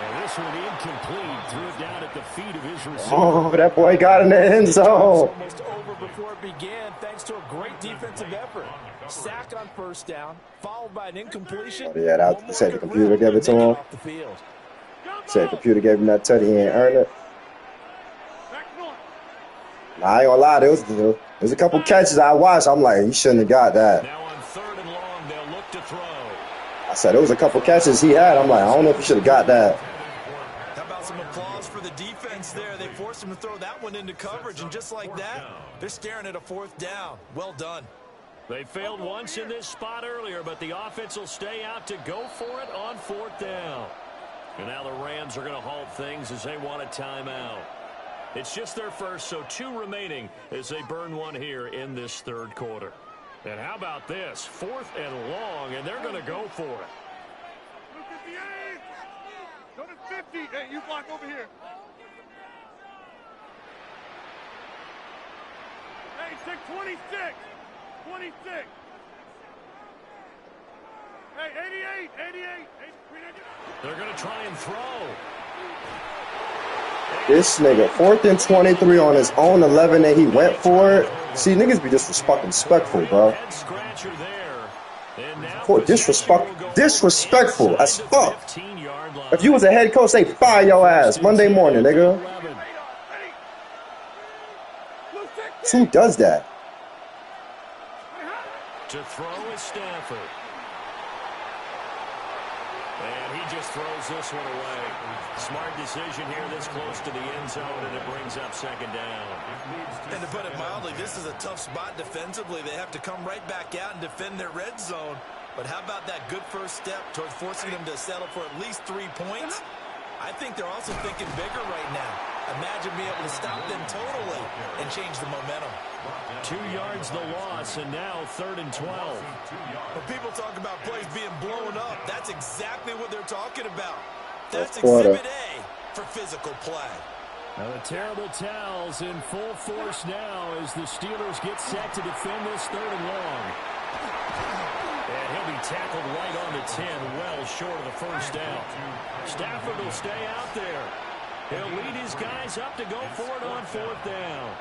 And this one incomplete. Threw it down at the feet of his receiver. Oh, that boy got in the end zone. Almost over before it began, thanks to a great defensive effort. Sack on first down, followed by an incompletion. Oh, yeah, that said the computer gave it to him. Said the computer gave him that tutty, he ain't earned it. Nah, I ain't gonna lie, there's a couple catches I watched. I'm like, you shouldn't have got that. Now on 3rd and long, they'll look to throw. I said there was a couple catches he had. I'm like, I don't know if you should have got that. How about some applause for the defense there? They forced him to throw that one into coverage, and just like that, they're staring at a 4th down. Well done. They failed once in this spot earlier, but the offense will stay out to go for it on 4th down. And now the Rams are going to halt things as they want a timeout. It's just their first, so 2 remaining as they burn one here in this third quarter. And how about this? 4th and long, and they're going to go for it. Go to 50. Hey, you block over here. Hey, take 26. 26. Hey, 88. 88. They're going to try and throw. This nigga, 4th and 23 on his own 11, and he went for it. See, niggas be disrespectful, bro. Disrespectful as fuck. If you was a head coach, they fire your ass Monday morning, nigga. Who does that? To throw is Stafford. And he just throws this one away. Smart decision here this close to the end zone, and it brings up 2nd down. And to put it mildly, this is a tough spot defensively. They have to come right back out and defend their red zone. But how about that good first step towards forcing them to settle for at least 3 points? I think they're also thinking bigger right now. Imagine being able to stop them totally and change the momentum. 2 yards the loss, and now 3rd and 12. When people talk about plays being blown up, that's exactly what they're talking about. That's quarter. Exhibit A for physical play. Now the terrible towels in full force now as the Steelers get set to defend this 3rd and long. And he'll be tackled right on the 10, well short of the first down. Stafford will stay out there. He'll lead his guys up to go for it on 4th down.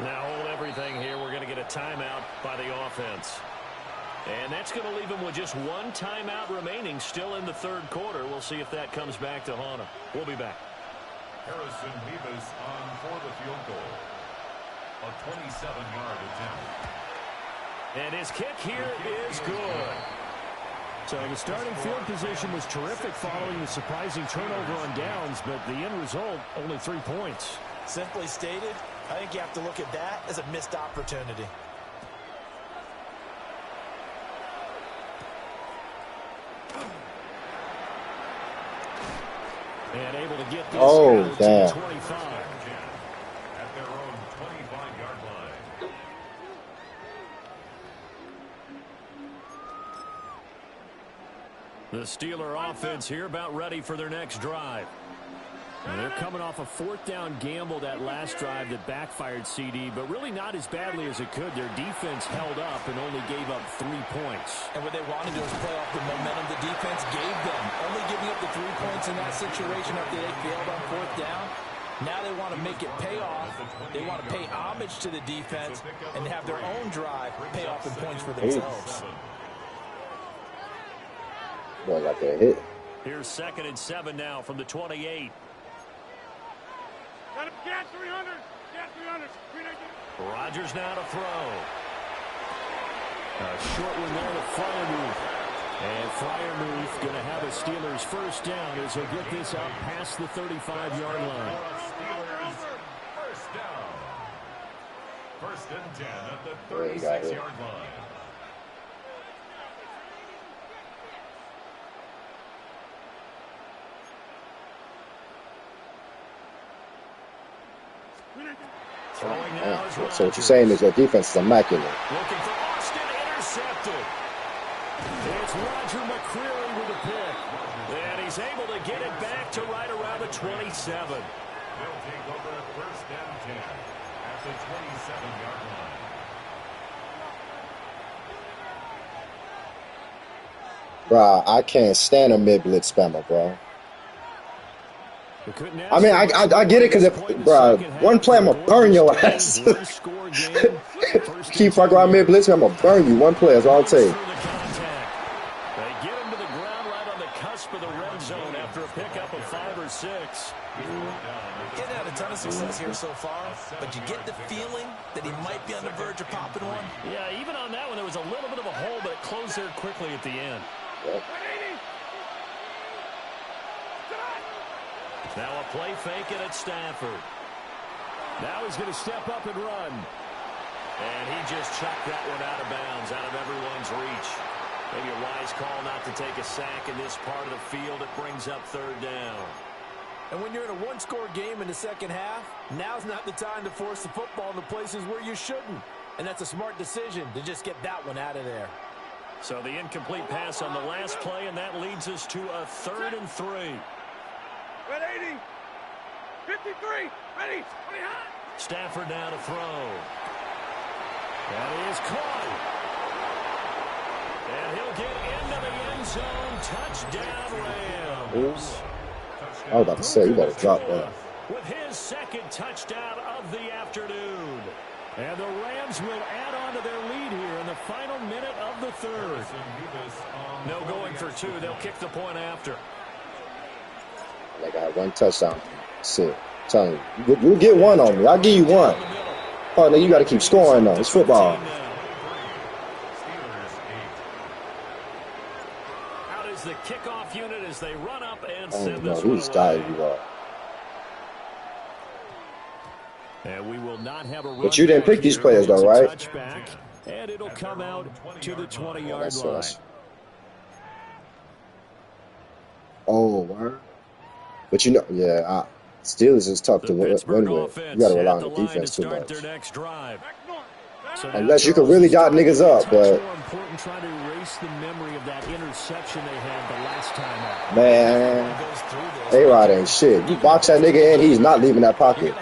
Now hold everything here. We're going to get a timeout by the offense. And that's going to leave him with just 1 timeout remaining still in the 3rd quarter. We'll see if that comes back to haunt him. We'll be back. Harrison Beavis on for the field goal. A 27-yard attempt. And his kick here is good. So the starting field position was terrific following the surprising turnover on downs, but the end result, only 3 points. Simply stated, I think you have to look at that as a missed opportunity. And able to get this damn. to 25. At their own 25-yard line. The Steeler offense here about ready for their next drive. And they're coming off a 4th down gamble that last drive that backfired CD, but really not as badly as it could. Their defense held up and only gave up 3 points. And what they wanted to do is play off the momentum the defense gave them. Only giving up the 3 points in that situation after they failed on 4th down. Now they want to make it pay off. They want to pay homage to the defense and have their own drive pay off in points for themselves. Boy, got that hit. Here's 2nd and 7 now from the 28. Get 300. Get 300. Rodgers now to throw. A short one there to Freiermuth. And Freiermuth going to have a Steelers first down as he'll get this out past the 35-yard line. Steelers first down. 1st and 10 at the 36-yard line. So what you're saying is your defense is immaculate. Looking for Austin, intercepted. It's Roger McCreary with a pick. And he's able to get it back to right around the 27. They'll take over 1st and 10 at the 27-yard line. Bruh, I can't stand a mid-blitz spammer, bro. I mean, I get it because if, bruh, one play I'm gonna burn your ass. Keep fucking around mid-blitz, I'm gonna burn you. One play, that's all I'll tell you. They get him to the ground right on the cusp of the red zone after a pickup of 5 or 6. Getting had a ton of success here so far, but you get the feeling that he might be on the verge of popping one. Yeah, even on that one, there was a little bit of a hole, but it closed there quickly at the end. Yep. Now a play fake it at Stafford. Now he's going to step up and run. And he just chucked that one out of bounds, out of everyone's reach. Maybe a wise call not to take a sack in this part of the field. It brings up 3rd down. And when you're in a one-score game in the second half, now's not the time to force the football in the places where you shouldn't. And that's a smart decision to just get that one out of there. So the incomplete pass on the last play, and that leads us to a 3rd and 3. Red 80. 53. Ready. Stafford now to throw. That is caught. And he'll get into the end zone. Touchdown, Rams. I was about to say, you better drop that. With his 2nd touchdown of the afternoon. And the Rams will add on to their lead here in the final minute of the 3rd. No going for 2. They'll kick the point after. They got 1 touchdown. Shit. I'm telling you. You'll get 1 on me. I'll give you 1. Oh, no, you got to keep scoring, though. It's football. Out is the kickoff unit as they run up and Oh, send no, this he's one dying, away. you are. And we will not have a run. But you didn't pick these here. players, though, right? Touchback, and it'll come out to the 20-yard Oh, line. Oh, word. But you know, yeah, Steelers is tough to win with. You got to rely on the defense too much. Their next drive. Unless you can really dot niggas up, but More important trying to erase the memory of that interception they had the last time out. man, A-Rod ain't shit. You box that nigga in, he's not leaving that pocket.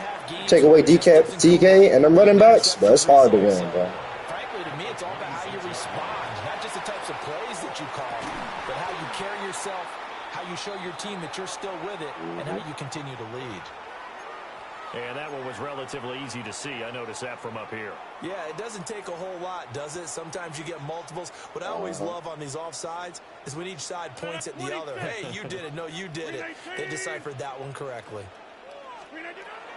Take away DK and them running backs, but it's hard to win, bro. Frankly, to me, it's all about how you respond, not just the types of plays that you call, but how you carry yourself, how you show your team that you're still with it, and how you continue to lead. And that one was relatively easy to see. I noticed that from up here. Yeah, it doesn't take a whole lot, does it? Sometimes you get multiples. What I always love on these offsides is when each side points at the other. Hey, you did it. No, you did it. They deciphered that one correctly.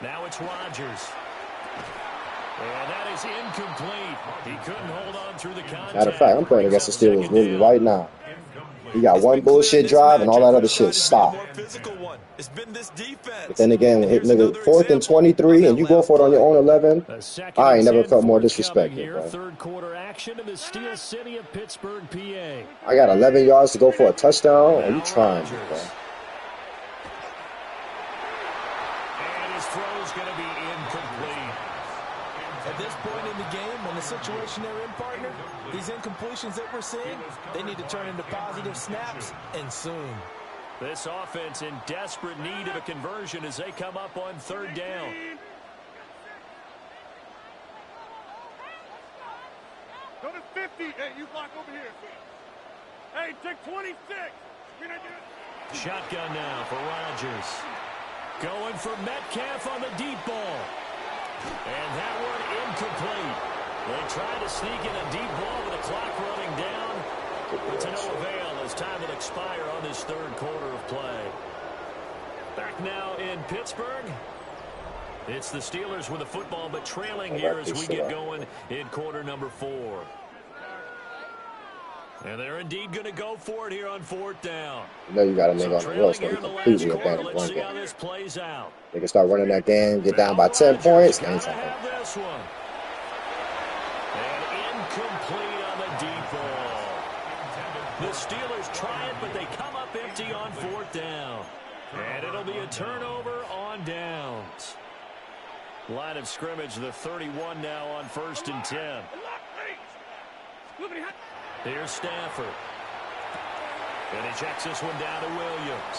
Now it's Rodgers. And that is incomplete. He couldn't hold on through the contact. Matter of fact, I'm playing against the Steelers really right now. He got 1 bullshit drive and all that other shit. Stop. But then again, when hit nigga 4th and 23 and you go for it on your own 11, I ain't never felt more disrespected, bro. 3rd quarter action in the Steel City of Pittsburgh, PA. I got 11 yards to go for a touchdown. Are you trying, bro? And his throw's going to be incomplete. At this point in the game, when the situation they're in, partner, these incompletions that we're seeing, they need to turn into positive snaps, and soon. This offense in desperate need of a conversion as they come up on 3rd down. Go to 50. Hey, you block over here. Hey, take 26. Shotgun now for Rodgers. Going for Metcalf on the deep ball. And that one incomplete. They try to sneak in a deep ball with the clock running down. But to no avail as time will expire on this 3rd quarter of play. Back now in Pittsburgh. It's the Steelers with the football, but trailing here as we get going in quarter number 4. And they're indeed going to go for it here on 4th down. You know you got a nigga on the West that completely abandoned the run game. They can start running that game, get down by 10 points. They ain't something. This one. And incomplete on the deep ball. The Steelers try it, but they come up empty on 4th down. And it'll be a turnover on downs. Line of scrimmage, the 31 now on 1st and 10. Here's Stafford. And he checks this one down to Williams.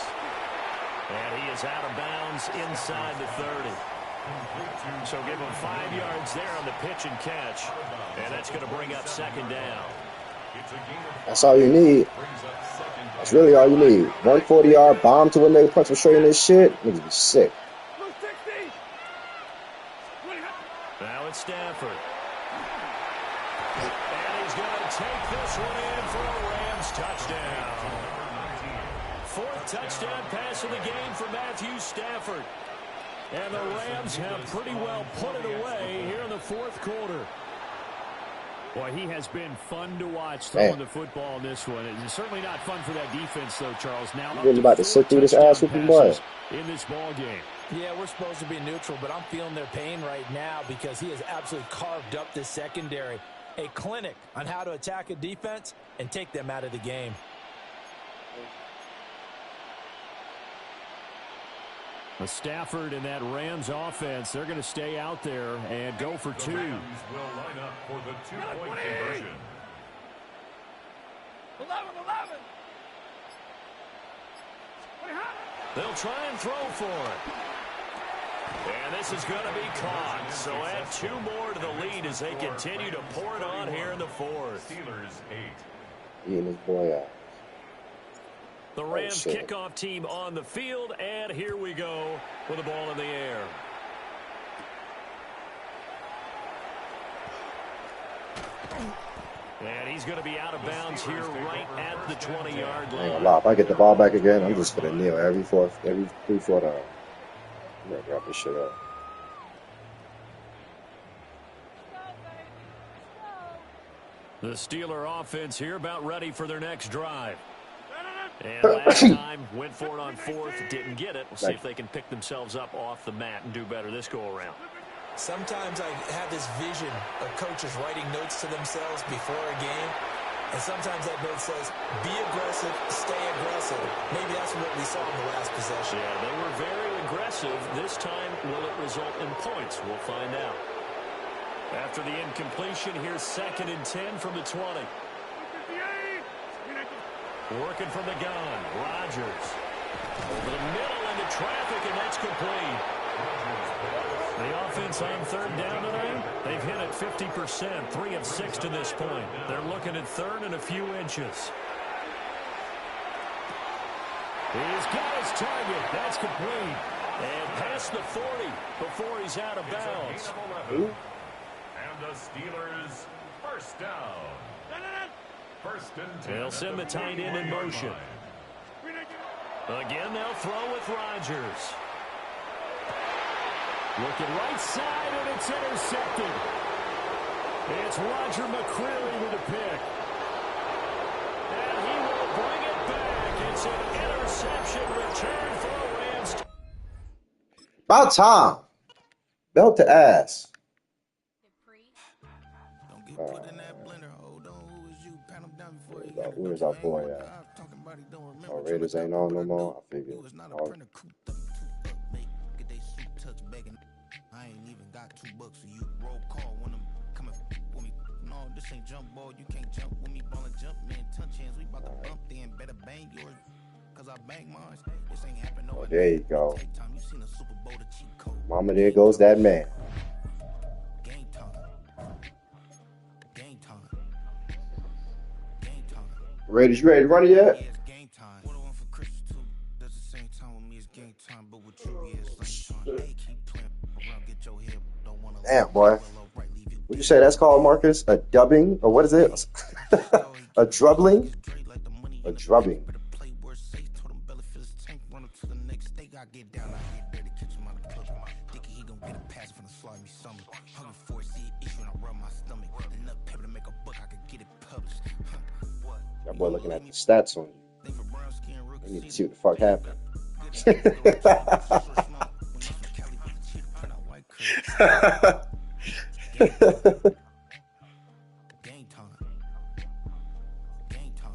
And he is out of bounds inside the 30. So give him 5 yards there on the pitch and catch. And that's going to bring up 2nd down. That's all you need. That's really all you need. 140-yard bomb to a nigga punch for straight in this shit. Niggas be sick. Now it's Stafford. And he's going to take this one in for a Rams touchdown. 4th touchdown pass of the game for Matthew Stafford. And the Rams have pretty well put it away here in the 4th quarter. Boy, he has been fun to watch throwing the football in this one. It's certainly not fun for that defense, though, Charles. Now you're really about to sit through this ass whooping boy in this ball game. Yeah, we're supposed to be neutral, but I'm feeling their pain right now because he has absolutely carved up this secondary. A clinic on how to attack a defense and take them out of the game. Stafford and that Rams offense, they're going to stay out there and go for two. The Rams will line up for the two-point conversion. 11. They'll try and throw for it. And this is going to be caught. So add 2 more to the lead as they continue to pour it on here in the fourth. Steelers 8. Eating his boy out. The Rams kickoff team on the field, and here we go with the ball in the air. And he's going to be out of bounds here right at the 20-yard line. I ain't gonna lie, if I get the ball back again, I'm just gonna kneel every 3-4 down. I'm gonna drop this shit up. The Steeler offense here about ready for their next drive. And last time went for it on 4th, didn't get it. We'll see if they can pick themselves up off the mat and do better this go around. Sometimes I have this vision of coaches writing notes to themselves before a game, and sometimes that note says, be aggressive, stay aggressive. Maybe that's what we saw in the last possession. Yeah, they were very aggressive. This time, will it result in points? We'll find out. After the incompletion, here's 2nd and 10 from the 20. Working from the gun, Rodgers. Over the middle into traffic, and that's complete. The offense on 3rd down tonight, they've hit it 50%, 3 of 6 to this point. They're looking at 3rd and a few inches. He's got his target. That's complete. And past the 40 before he's out of bounds. And the Steelers first down. 1st and 10. They'll send the tight end in motion. Again, they'll throw with Rodgers. Looking right side, and it's intercepted. It's Roger McCreary with a pick. And he will bring it back. It's an interception return for the Rams. About time. Belt to ass. Where's our boy at? Oh, Raiders ain't on no more. I figured. Oh. I ain't even got $2 for you. Roll call when I'm coming with me. No, this ain't jump ball. You can't jump with me. Ball and jump, man. Touch hands. We about to bump then. Better bang yours. Cause I bang mine. This ain't happening. Oh, there you go. Mama, there goes that man. Game time. Game time. Game time. Raiders, you ready to run it yet? Yeah, it's game time. What I want for Christmas too. That's the same time with me. It's game time, but with you, yeah, it's lame time. Hey, keep playing around. Get your head. Don't wanna. Damn, boy. Would you say that's called, Marcus? A dubbing? Or what is it? A drubbling? A drubbing. That boy looking at the stats on you. I need to see what the fuck happened. Game time. Game time.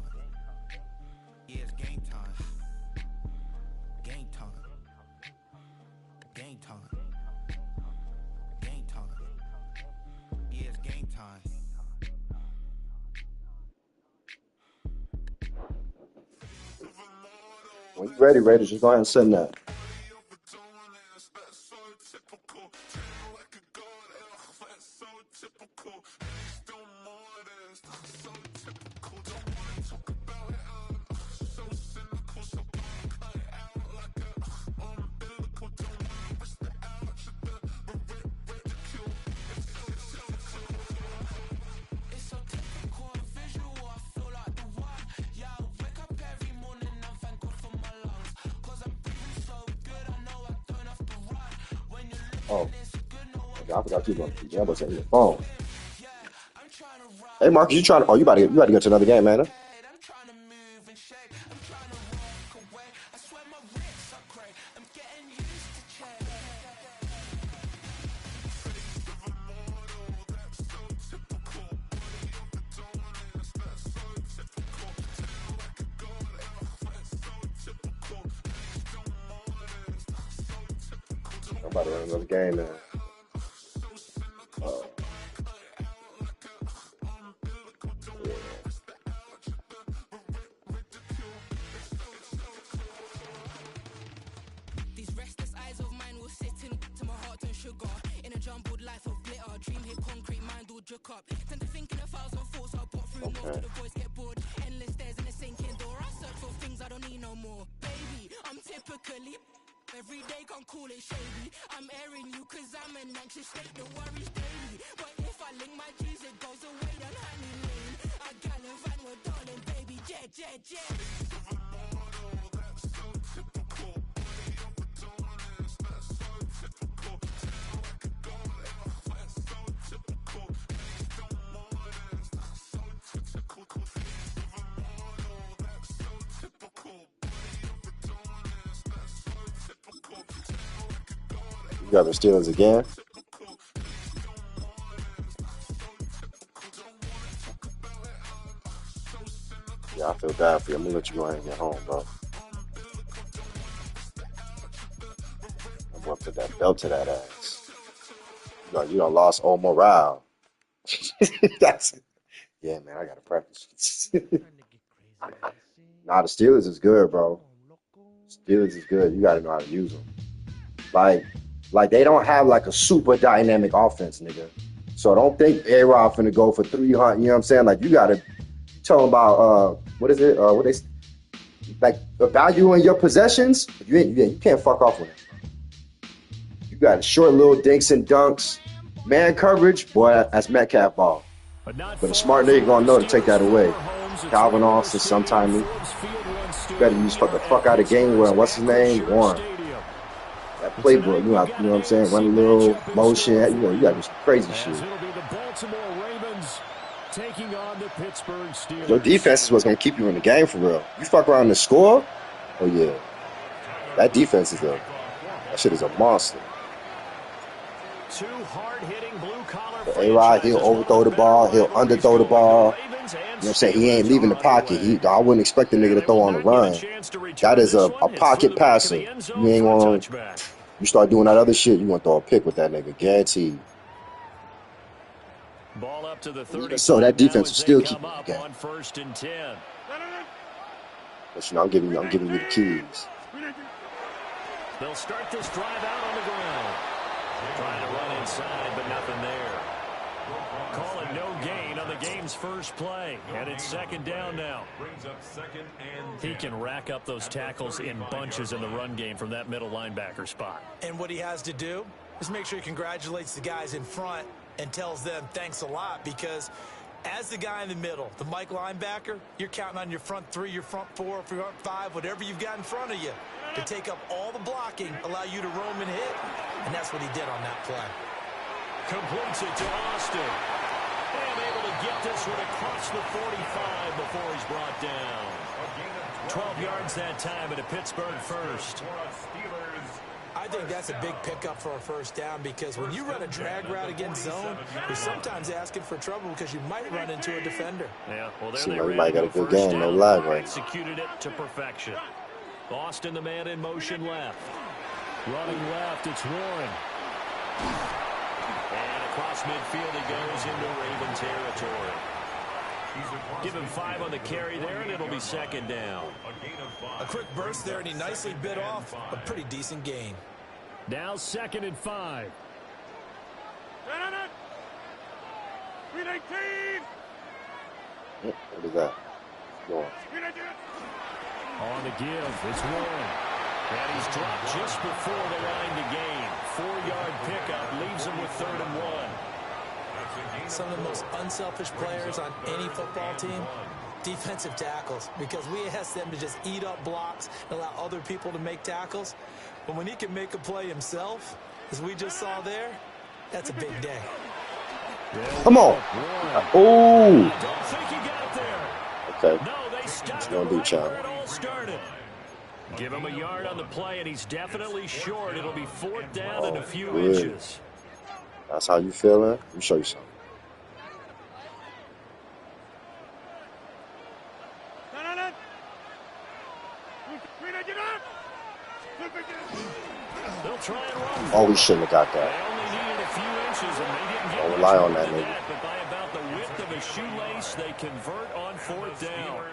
Yeah, it's game time. Game time. Game time. Game time. Yeah, it's game time. When you ready, Raiders, just go ahead and send that. Oh, I forgot you going to gamble on your phone. Hey, Marcus, you trying to? Oh, you about to go to another game, man? Huh? about to run another game now. These restless eyes of mine will sit in to my heart and sugar. In a jumbled life of glitter, dream hit concrete, mind will jerk up. Tend to think in 1,000 thoughts, I'll pop through most of the voice, get bored. Endless stairs in a sinking door. I search for things I don't need no more. Baby, I'm typically every day can't call it shady. I'm airing you cause I'm an anxious state, the worries daily. But if I link my G's, it goes away down honey lane. I gallivant with darling, baby, jet, jet, jet. You got the Steelers again? Yeah, I feel bad for you. I'm gonna let you go ahead and get home, bro. I'm gonna put that belt to that ass. You done lost all morale. That's yeah, man. I gotta practice. Nah, the Steelers is good, bro. Steelers is good. You gotta know how to use them. Like they don't have like a super dynamic offense, nigga. So don't think A-Rod finna go for 300. You know what I'm saying? Like you gotta tell them about what is it? What they like evaluating your possessions. You can't fuck off with it. You got short little dinks and dunks, man coverage, boy. That's Metcalf ball. But a smart nigga gonna know to take that away. Calvin Austin, sometime you better use the fuck out of game where what's his name? Warren. That playbook, you know what I'm saying? Run a little motion, you got to do some crazy shit. Your defense is what's gonna keep you in the game for real. You fuck around the score, oh yeah. That defense is that shit is a monster. Two hard-hitting blue-collar A-Rod, he'll overthrow the ball, he'll underthrow the ball. You know what I'm saying? He ain't leaving the pocket. I wouldn't expect the nigga to throw on the run. That is a pocket passer. You ain't gonna, you start doing that other shit, you gonna throw a pick with that nigga, guaranteed. Ball up to the 30. So that defense will still keep you in the game. On 1st and 10. But I'm giving you the keys. They'll start this drive out on the ground. Trying to run inside, but nothing there. Calling no gain on the game's first play. And it's 2nd down now. He can rack up those tackles in bunches in the run game from that middle linebacker spot. And what he has to do is make sure he congratulates the guys in front and tells them thanks a lot, because as the guy in the middle, the Mike linebacker, you're counting on your front 3, your front 4, your front 5, whatever you've got in front of you to take up all the blocking, allow you to roam and hit. And that's what he did on that play. Completes it to Austin. And able to get this one across the 45 before he's brought down. 12 yards that time at a Pittsburgh first. I think that's a big pickup for a first down, because when you run a drag route against zone, you're sometimes asking for trouble because you might run into a defender. Yeah, well, there they might got a good game, no lag right now. Executed it to perfection. Austin, the man in motion left. Running left, it's Warren. And across midfield he goes into Raven territory. Give him 5 on the carry there, and it'll be 2nd down. A quick burst there, and he nicely bit off a pretty decent gain. Now 2nd and 5. What is that? Go on. On the give, it's Warren. And he's dropped just before the line to gain. 4-yard pickup leaves him with 3rd and 1. Some of the most unselfish players on any football team, defensive tackles, because we ask them to just eat up blocks and allow other people to make tackles. But when he can make a play himself, as we just saw there, that's a big day. Come on. Oh. Don't think he got there. Okay. No, they stopped gonna do, child. where it all started. Give him a yard on the play, and he's definitely short. It'll be 4th down and a few inches. That's how you feeling? Let me show you something. They'll try and run. Oh he shouldn't have got that. They only needed a few inches, and they didn't get Don't much rely more on that, than nigga. that. But by about the width of a shoelace, they convert on 4th down.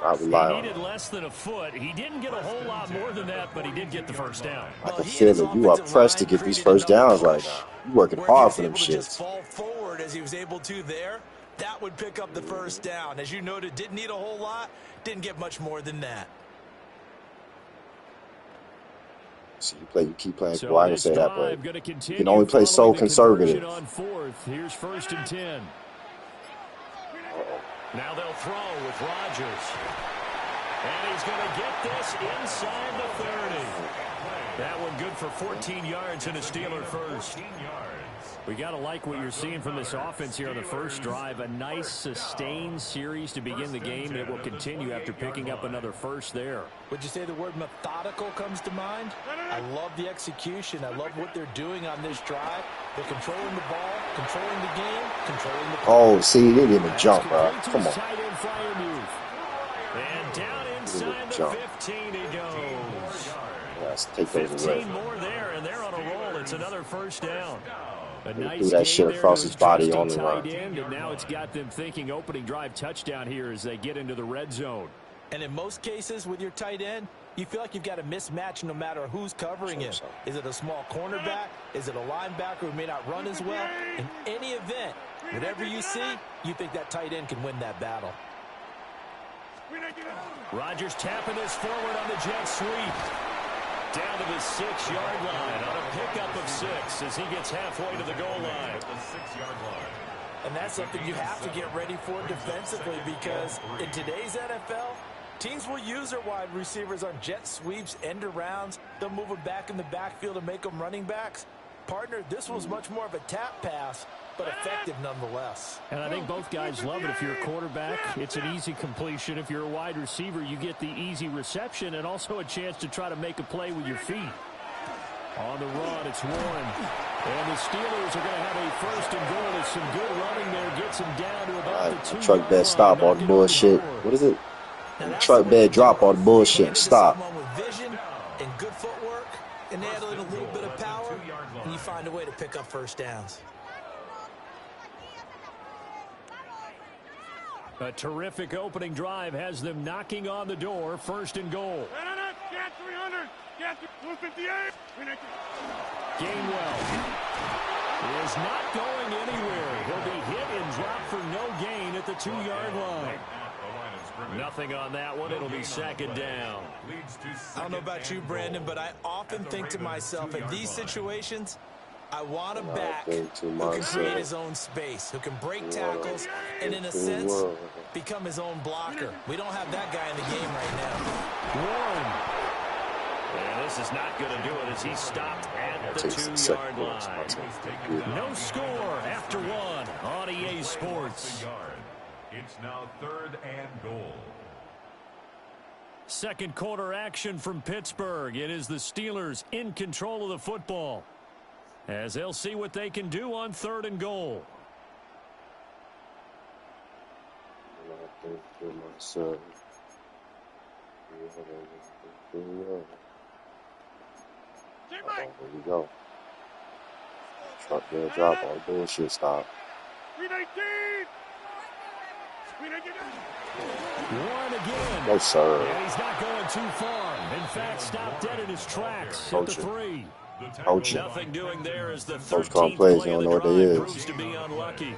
I rely He on needed him. less than a foot. He didn't get a whole lot more than that, but he did get the first down. I can feel it. You are pressed to get these first downs right now. You working hard for them shits. Fall forward as he was able to there. That would pick up the first down. As you noted, didn't need a whole lot. Didn't get much more than that. So you keep playing. So Well, I didn't say that, but you can only play so conservative. On 4th. Here's 1st and 10. Now they'll throw with Rodgers. And he's going to get this inside the 30. That one good for 14 yards and a Steeler first. We got to like what you're seeing from this offense here on the first drive. A nice sustained series to begin the game. It will continue after picking up another first there. Would you say the word methodical comes to mind? I love the execution. I love what they're doing on this drive. They're controlling the ball, controlling the game, controlling the ball. Oh, see, he didn't even jump, bro. Come on. And down inside the 15 he goes. Let's take those 15 more there, and they're on a roll. It's another first down. A nice threw that shit across his body on the run. And now it's got them thinking opening drive touchdown here as they get into the red zone. And in most cases with your tight end, you feel like you've got a mismatch no matter who's covering him. Is it a small cornerback? Is it a linebacker who may not run as well? In any event, whatever you see, you think that tight end can win that battle. Rodgers tapping this forward on the jet sweep. Down to the 6-yard line on a pickup of 6 as he gets halfway to the goal line. The 6-yard line. And that's something you have to get ready for defensively because in today's NFL, teams will use their wide receivers on jet sweeps, end arounds. They'll move them back in the backfield and make them running backs. Partner, this was much more of a tap pass, but effective nonetheless. And I think both guys love it. If you're a quarterback, it's an easy completion. If you're a wide receiver, you get the easy reception and also a chance to try to make a play with your feet. On the run, it's Warren. And the Steelers are going to have a first and goal. There's some good running there. Gets him down to about the 2-yard line. Truck bed stop all the bullshit. What is it? Truck bed drop all the bullshit and stop. With vision and good footwork and add in a little bit of power, and you find a way to pick up first downs. A terrific opening drive has them knocking on the door. First and goal. Gainwell is not going anywhere. He'll be hit and dropped for no gain at the 2-yard line. Nothing on that one. It'll be 2nd down. I don't know about you, Brandon, but I often think to myself, in these situations, I want a back who can create his own space, who can break tackles, and in a sense, become his own blocker. We don't have that guy in the game right now. Warren. And this is not going to do it as he's stopped at the 2-yard line. No score after 1 on EA Sports. It's now 3rd and goal. Second quarter action from Pittsburgh. It is the Steelers in control of the football as they'll see what they can do on 3rd and goal. There you go. Truck there, drop all the bullshit stop. Warren again. No, sir. And he's not going too far. In fact, stopped dead in his tracks at the 3. Nothing doing there as the Coach calling 13th plays, play you of don't the know what they drive is. proves to be unlucky.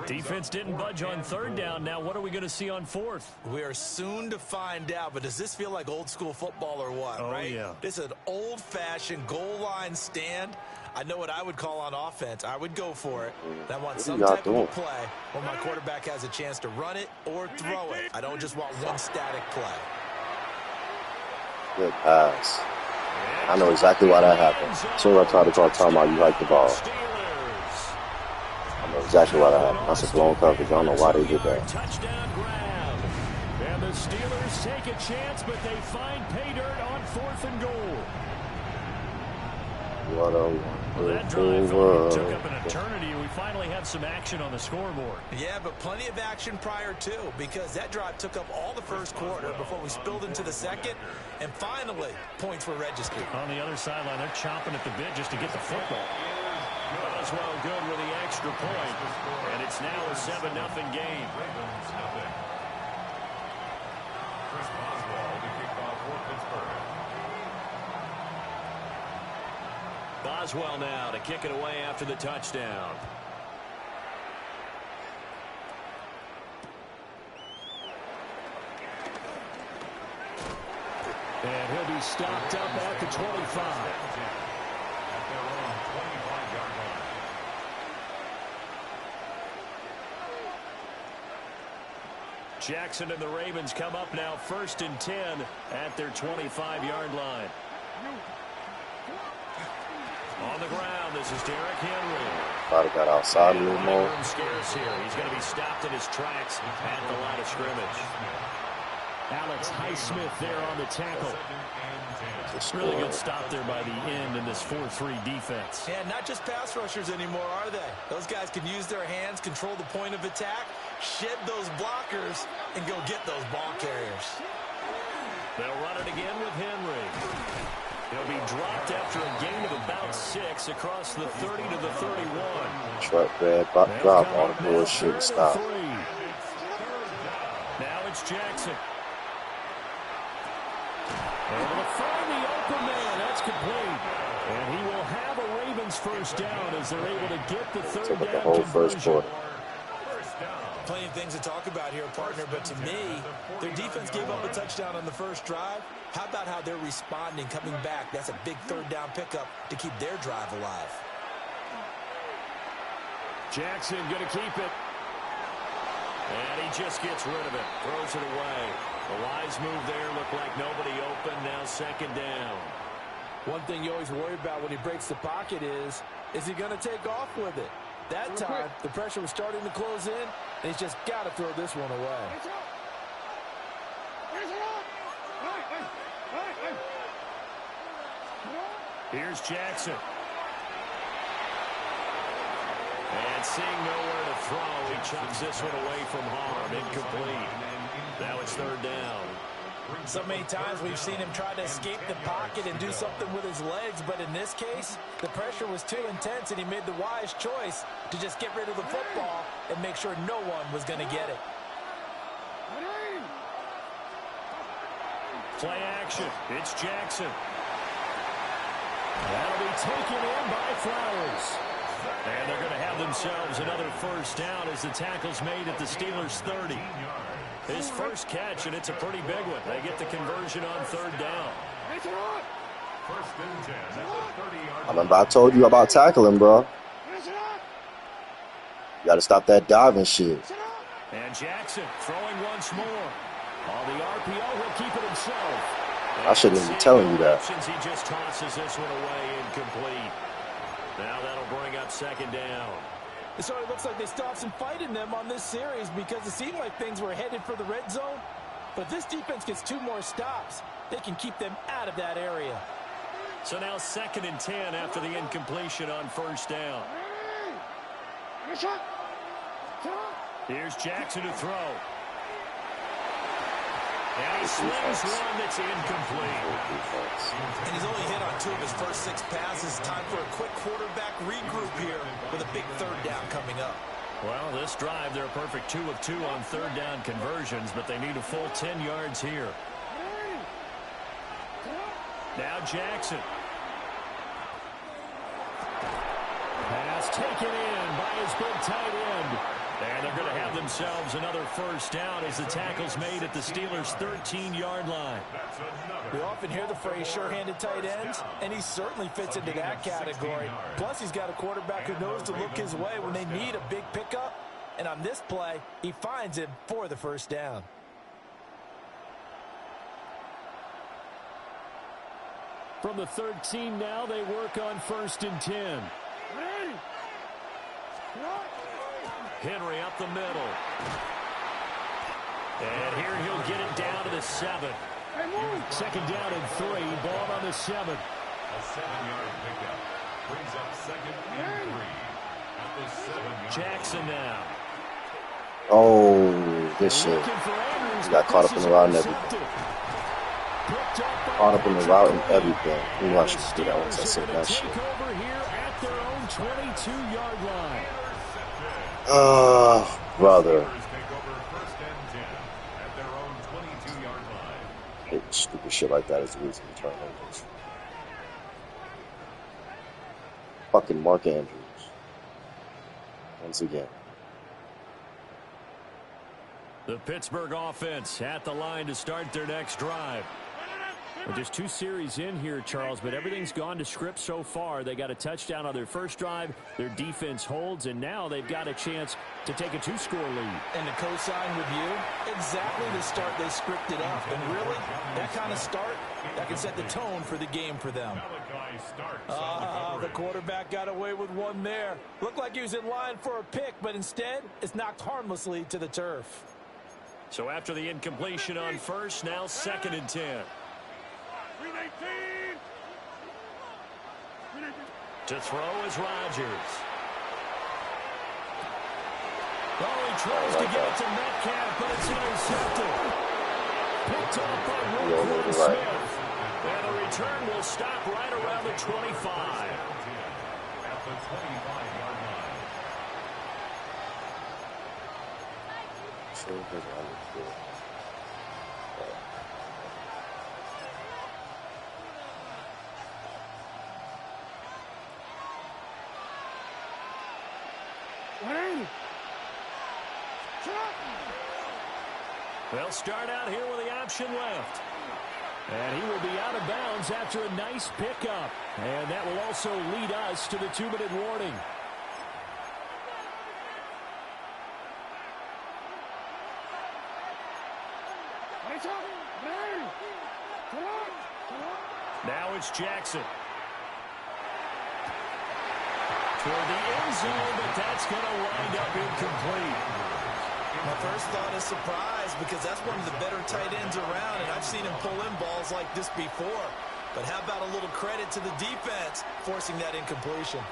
Defense didn't budge on 3rd down. Now what are we going to see on 4th? We are soon to find out, but does this feel like old school football or what, right? Yeah. This is an old-fashioned goal line stand. I know what I would call on offense. I would go for it. And I want some type of a play where my quarterback has a chance to run it or throw it. I don't just want one static play. Good pass. I know exactly why that happened. As soon as I tried to call timeout, you like the ball. I know exactly why that happened. That's a blown coverage. I don't know why they did that. Touchdown grab. And the Steelers take a chance, but they find pay dirt on 4th and goal. What a one. Well, that drive took up an eternity. We finally have some action on the scoreboard. Yeah, but plenty of action prior to, because that drive took up all the first quarter before we spilled into the second, and finally, points were registered. On the other sideline, they're chomping at the bit just to get the football. Boswell good with the extra point, and it's now a 7-0 game. Chris Boswell to kick off for Pittsburgh. Boswell now to kick it away after the touchdown. And he'll be stopped up at the 25. Jackson and the Ravens come up now 1st and 10 at their 25-yard line. On the ground, this is Derrick Henry. Probably got outside a little more. Scarce here. He's going to be stopped in his tracks at the line of scrimmage. Alex Highsmith there on the tackle. Really good stop there by the end in this 4-3 defense. Yeah, not just pass rushers anymore, are they? Those guys can use their hands, control the point of attack, shed those blockers, and go get those ball carriers. They'll run it again with Henry. He'll be dropped after a gain of about 6 across the 30 to the 31. Truck bad, drop on the bullshit, stop. Now it's Jackson. Able to find the open man. That's complete. And he will have a Ravens first down as they're able to get the third down the whole first quarter. Plenty of things to talk about here, partner, but to me, their defense gave up a touchdown on the first drive. How about how they're responding, coming back? That's a big third down pickup to keep their drive alive. Jackson going to keep it. And he just gets rid of it, throws it away. A wise move there, looked like nobody open, now 2nd down. One thing you always worry about when he breaks the pocket is he going to take off with it? That time, the pressure was starting to close in, and he's just got to throw this one away. Here's Jackson. And seeing nowhere to throw, he chucks this one away from harm. Incomplete. Now it's 3rd down. So many times we've seen him try to escape the pocket and do something with his legs, but in this case, the pressure was too intense, and he made the wise choice to just get rid of the football and make sure no one was going to get it. Play action. It's Jackson. That'll be taken in by Flowers. And they're going to have themselves another first down as the tackle's made at the Steelers' 30. His first catch, and it's a pretty big one. They get the conversion on 3rd down. I remember I told you about tackling, bro. You got to stop that diving shit. And Jackson throwing once more. On the RPO, he'll keep it himself. I shouldn't even be telling you that. He just tosses this one away, incomplete. Now that'll bring up 2nd down. It sort of looks like they stopped some fight in them on this series because it seemed like things were headed for the red zone. But if this defense gets 2 more stops, they can keep them out of that area. So now 2nd and 10 after the incompletion on 1st down. Here's Jackson to throw. And he slings one that's incomplete. And he's only hit on 2 of his first 6 passes. Time for a quick quarterback regroup here with a big 3rd down coming up. Well, this drive, they're a perfect 2 of 2 on 3rd down conversions, but they need a full 10 yards here. Now Jackson. Pass taken in by his big tight end. And they're going to have themselves another first down as the tackle's made at the Steelers' 13-yard line. We often hear the phrase sure-handed tight ends, and he certainly fits into that category. Plus, he's got a quarterback who knows to look his way when they need a big pickup. And on this play, he finds him for the first down. From the 13 now, they work on 1st and 10. Henry up the middle. And here he'll get it down to the 7. 2nd down and 3. Ball on the 7. A 7-yard pickup. Brings up 2nd and 3 at the 7-yard Jackson now. Oh, this shit. He got caught up in the route and everything. Caught up in the route and everything. You know I should do that once I see that shit. Over here at their own 22-yard line. Brother. Take over 1st and 10 at their own 22-yard line. I hate stupid shit like that is the reason we turnovers. Fucking Mark Andrews. Once again. The Pittsburgh offense at the line to start their next drive. Well, just 2 series in here, Charles, but everything's gone to script so far. They got a touchdown on their first drive. Their defense holds, and now they've got a chance to take a 2-score lead. And to co-sign with you, exactly the start they scripted up. And really, that kind of start, that can set the tone for the game for them. The quarterback got away with one there. Looked like he was in line for a pick, but instead, it's knocked harmlessly to the turf. So after the incompletion on first, now 2nd and 10. To throw is Rodgers. Oh, he tries to get it to Metcalf, but it's intercepted. Picked up by Roquan Smith. And the return will stop right around the 25. At the 25-yard line. They'll start out here with the option left. And he will be out of bounds after a nice pickup. And that will also lead us to the 2-minute warning. Now it's Jackson. Toward the end zone, but that's going to wind up incomplete. My first thought is surprise because that's one of the better tight ends around, and I've seen him pull in balls like this before. But how about a little credit to the defense forcing that incompletion?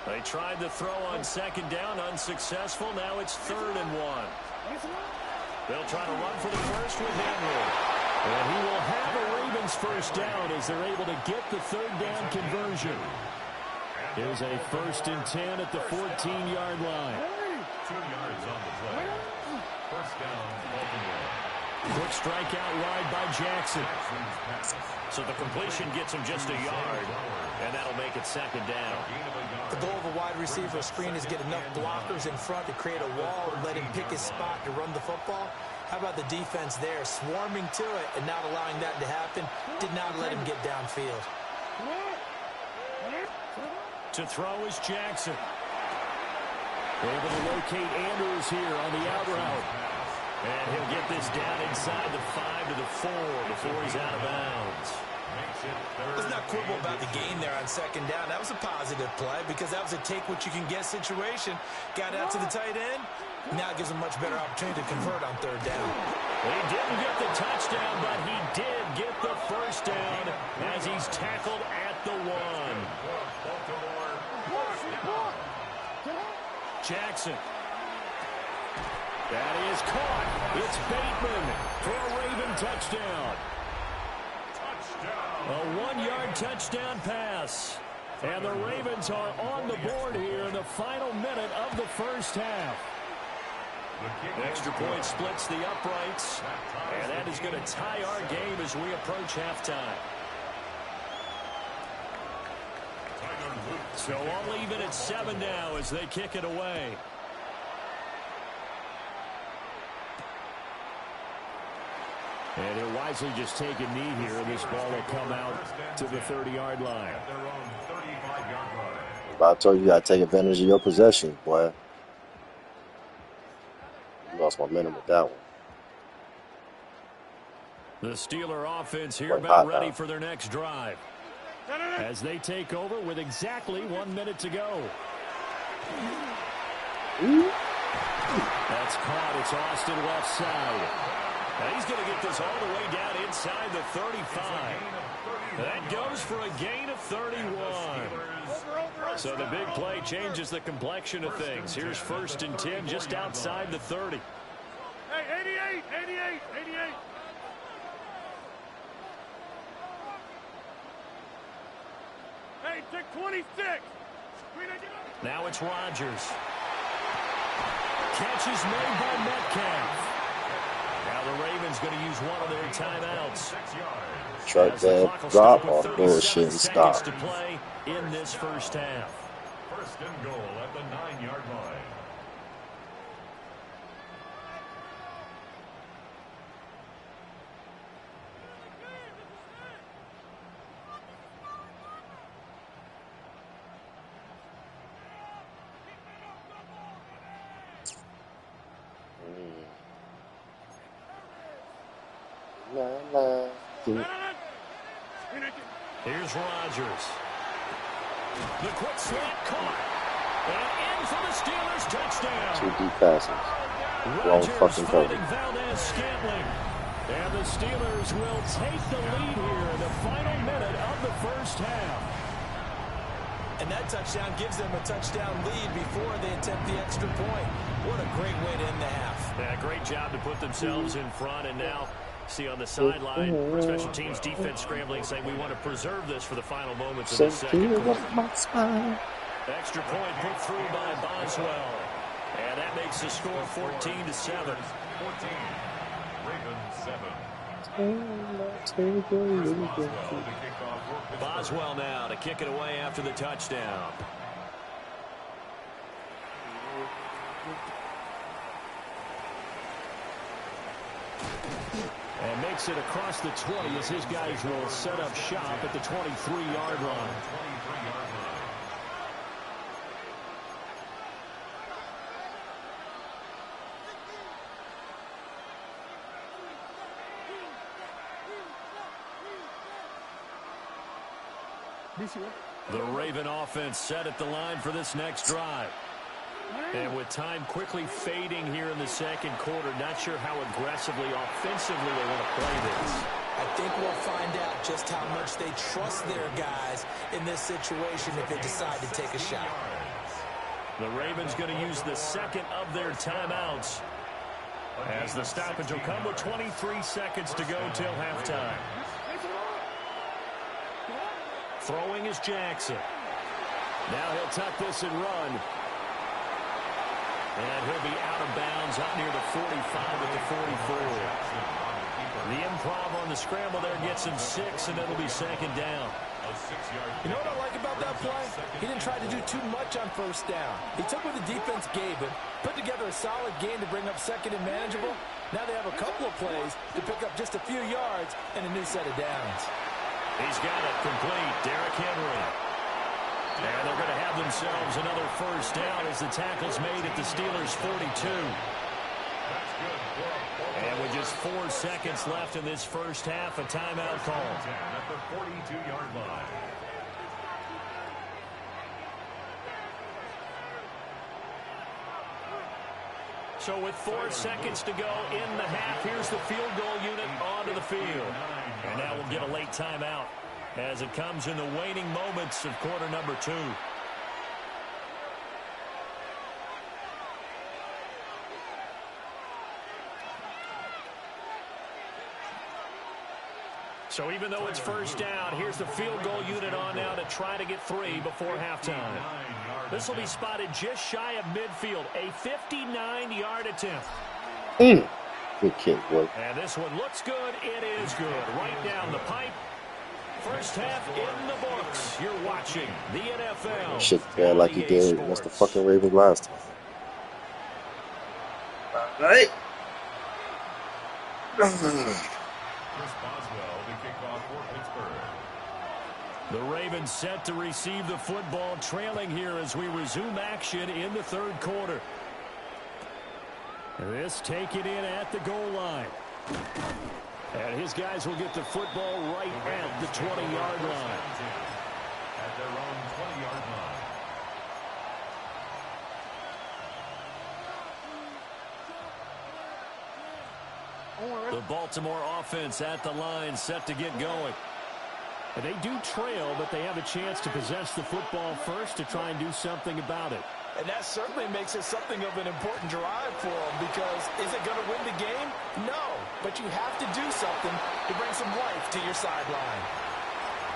They tried to throw on 2nd down, unsuccessful. Now it's 3rd and 1. They'll try to run for the first with Henry. And he will have a Ravens first down as they're able to get the 3rd down conversion. Here's a 1st and 10 at the 14-yard line. 2 yards on the play. First down, Baltimore. Quick strike out wide by Jackson. So the completion gets him just a yard, and that'll make it 2nd down. The goal of a wide receiver screen is get enough blockers in front to create a wall and let him pick his spot to run the football. How about the defense there, swarming to it and not allowing that to happen? Did not let him get downfield. To throw is Jackson. Able to locate Andrews here on the out route. And he'll get this down inside the 5 to the 4 before he's out of bounds. Let's not quibble about the gain there on 2nd down. That was a positive play because that was a take-what-you-can-get situation. Got out to the tight end. Now it gives him much better opportunity to convert on 3rd down. He didn't get the touchdown, but he did get the first down as he's tackled at the 1. Jackson. That is caught. It's Bateman for a Raven touchdown. A 1-yard touchdown pass. And the Ravens are on the board here in the final minute of the first half. Extra point splits the uprights. And that is going to tie our game as we approach halftime. So all even at 7 now as they kick it away. And he'll wisely just take a knee here, and this ball will come out to the 30-yard line. I told you, you got to take advantage of your possession, boy. You lost momentum with that one. The Steeler offense here about ready for their next drive. As they take over with exactly 1 minute to go. That's caught. It's Austin left side. And he's going to get this all the way down inside the 35. That goes for a gain of 31. So the big play changes the complexion of things. Here's 1st and 10 just outside the 30. Hey, 88. Hey, take 26. Now it's Rodgers. Catch is made by Metcalf. Now the Ravens going to use one of their timeouts. Track that drop or bullshit stop. To play in this first half. 1st and goal at the 9-yard line. Here's Rodgers. The quick slant caught. And in for the Steelers touchdown. 2 deep passes. Wrong fucking cover. Valdez-Scantling. And the Steelers will take the lead here in the final minute of the first half. And that touchdown gives them a touchdown lead before they attempt the extra point. What a great way to end the half. Yeah, great job to put themselves in front, and now see on the sideline, special teams defense scrambling, saying we want to preserve this for the final moments of the second quarter. Extra point put through by Boswell. And that makes the score 14-7. 14. Ravens 7. Boswell now to kick it away after the touchdown. And makes it across the 20 as his guys will set up shop at the 23-yard line. The Raven offense set at the line for this next drive. And with time quickly fading here in the second quarter, not sure how aggressively, offensively they want to play this. I think we'll find out just how much they trust their guys in this situation if they decide to take a shot. The Ravens going to use the second of their timeouts, as the stoppage will come with 23 seconds to go till halftime. Throwing is Jackson. Now he'll tuck this and run. And he'll be out of bounds up near the 45 at the 44. The improv on the scramble there gets him 6, and it'll be second down. You know what I like about that play? He didn't try to do too much on first down. He took what the defense gave him, put together a solid game to bring up second and manageable. Now they have a couple of plays to pick up just a few yards and a new set of downs. He's got it complete. Derrick Henry. And they're going to have themselves another first down as the tackle's made at the Steelers' 42. And with just 4 seconds left in this first half, a timeout call. At the 42-yard line. So with 4 seconds to go in the half, here's the field goal unit onto the field. And now we'll get a late timeout as it comes in the waning moments of quarter number 2. So even though it's first down, here's the field goal unit on now to try to get 3 before halftime. This will be spotted just shy of midfield, a 59-yard attempt. Good kick, boy. And this one looks good. It is good. Right down the pipe. First half in the books. You're watching the NFL. Shit bad like he did against the fucking Ravens last time. All right. The Ravens set to receive the football, trailing here as we resume action in the third quarter. This take it in at the goal line. And his guys will get the football right at the 20-yard line. At their own 20-yard line. The Baltimore offense at the line, set to get going. They do trail, but they have a chance to possess the football first to try and do something about it. And that certainly makes it something of an important drive for them, because is it going to win the game? No, but you have to do something to bring some life to your sideline.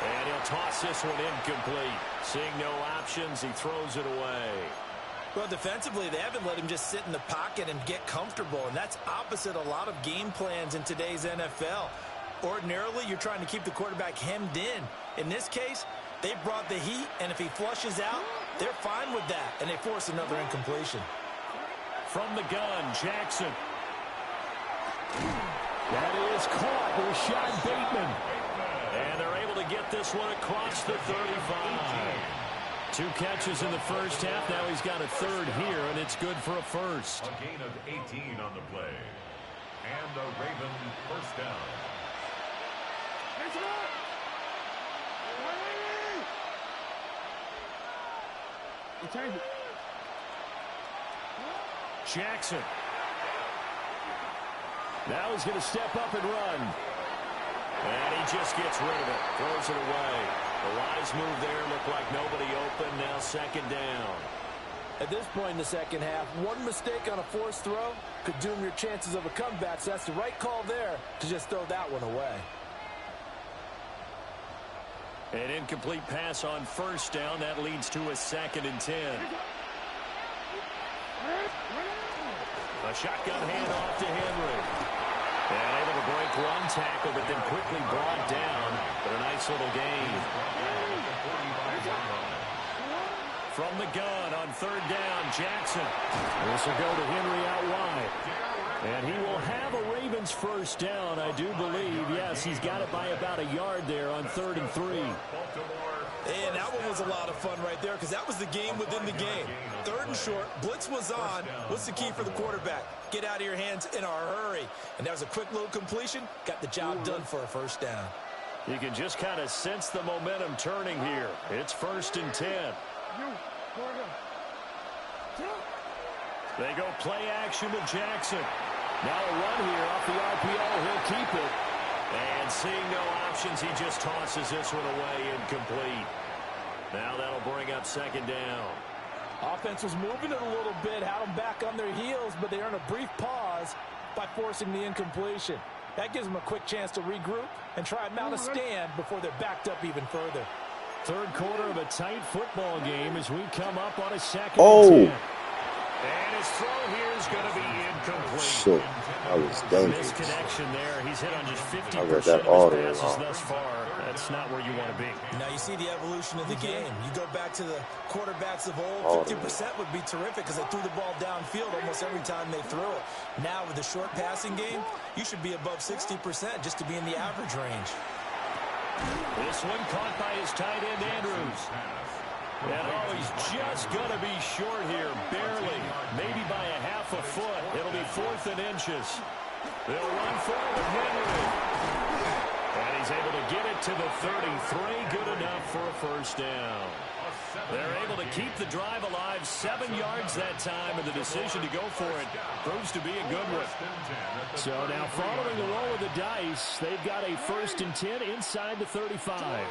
And he'll toss this one incomplete. Seeing no options, he throws it away. Well, defensively, they haven't let him just sit in the pocket and get comfortable, and that's opposite a lot of game plans in today's NFL. Ordinarily, you're trying to keep the quarterback hemmed in. In this case, they brought the heat, and if he flushes out, they're fine with that, and they force another incompletion. From the gun, Jackson. That is caught. Rashad Bateman. And they're able to get this one across the 35. 2 catches in the first half. Now he's got a third here, and it's good for a first. A gain of 18 on the play. And a Raven first down. Jackson. Now he's going to step up and run. And he just gets rid of it. Throws it away. The wise move there. Looked like nobody open. Now second down. At this point in the second half, one mistake on a forced throw could doom your chances of a comeback. So that's the right call there to just throw that one away. An incomplete pass on first down. That leads to a 2nd and 10. A shotgun handoff to Henry. And able to break one tackle, but then quickly brought down. But a nice little gain. From the gun on third down, Jackson. This will go to Henry out wide. And he will have a Ravens first down, I do believe. Yes, he's got it by about a yard there on 3rd and 3. And that one was a lot of fun right there, because that was the game within the game. 3rd and short, blitz was on. What's the key for the quarterback? Get out of your hands in a hurry. And that was a quick little completion. Got the job done for a first down. You can just kind of sense the momentum turning here. It's 1st and 10. They go play action to Jackson. Now a run here off the RPO. He'll keep it. And seeing no options, he just tosses this one away incomplete. Now that'll bring up second down. Offense was moving it a little bit, had them back on their heels, but they earned a brief pause by forcing the incompletion. That gives them a quick chance to regroup and try and mount a stand before they're backed up even further. Third quarter of a tight football game as we come up on a 2nd Oh! and 10. And his throw here is going to be incomplete. Shit, that was dangerous. Misconnection there. He's hit on just 50% I read that all of the way his passes wrong. thus far. That's not where you want to be. Now you see the evolution of the game. You go back to the quarterbacks of old, 50% would be terrific because they threw the ball downfield almost every time they threw it. Now with the short passing game, you should be above 60% just to be in the average range. This one caught by his tight end, Andrews. And he's just going to be short here, barely, maybe by a half a foot. It'll be 4th and inches. They'll run forward with Henry. And he's able to get it to the 33, good enough for a first down. They're able to keep the drive alive, 7 yards that time, and the decision to go for it proves to be a good one. So now following the roll of the dice, they've got a 1st and 10 inside the 35.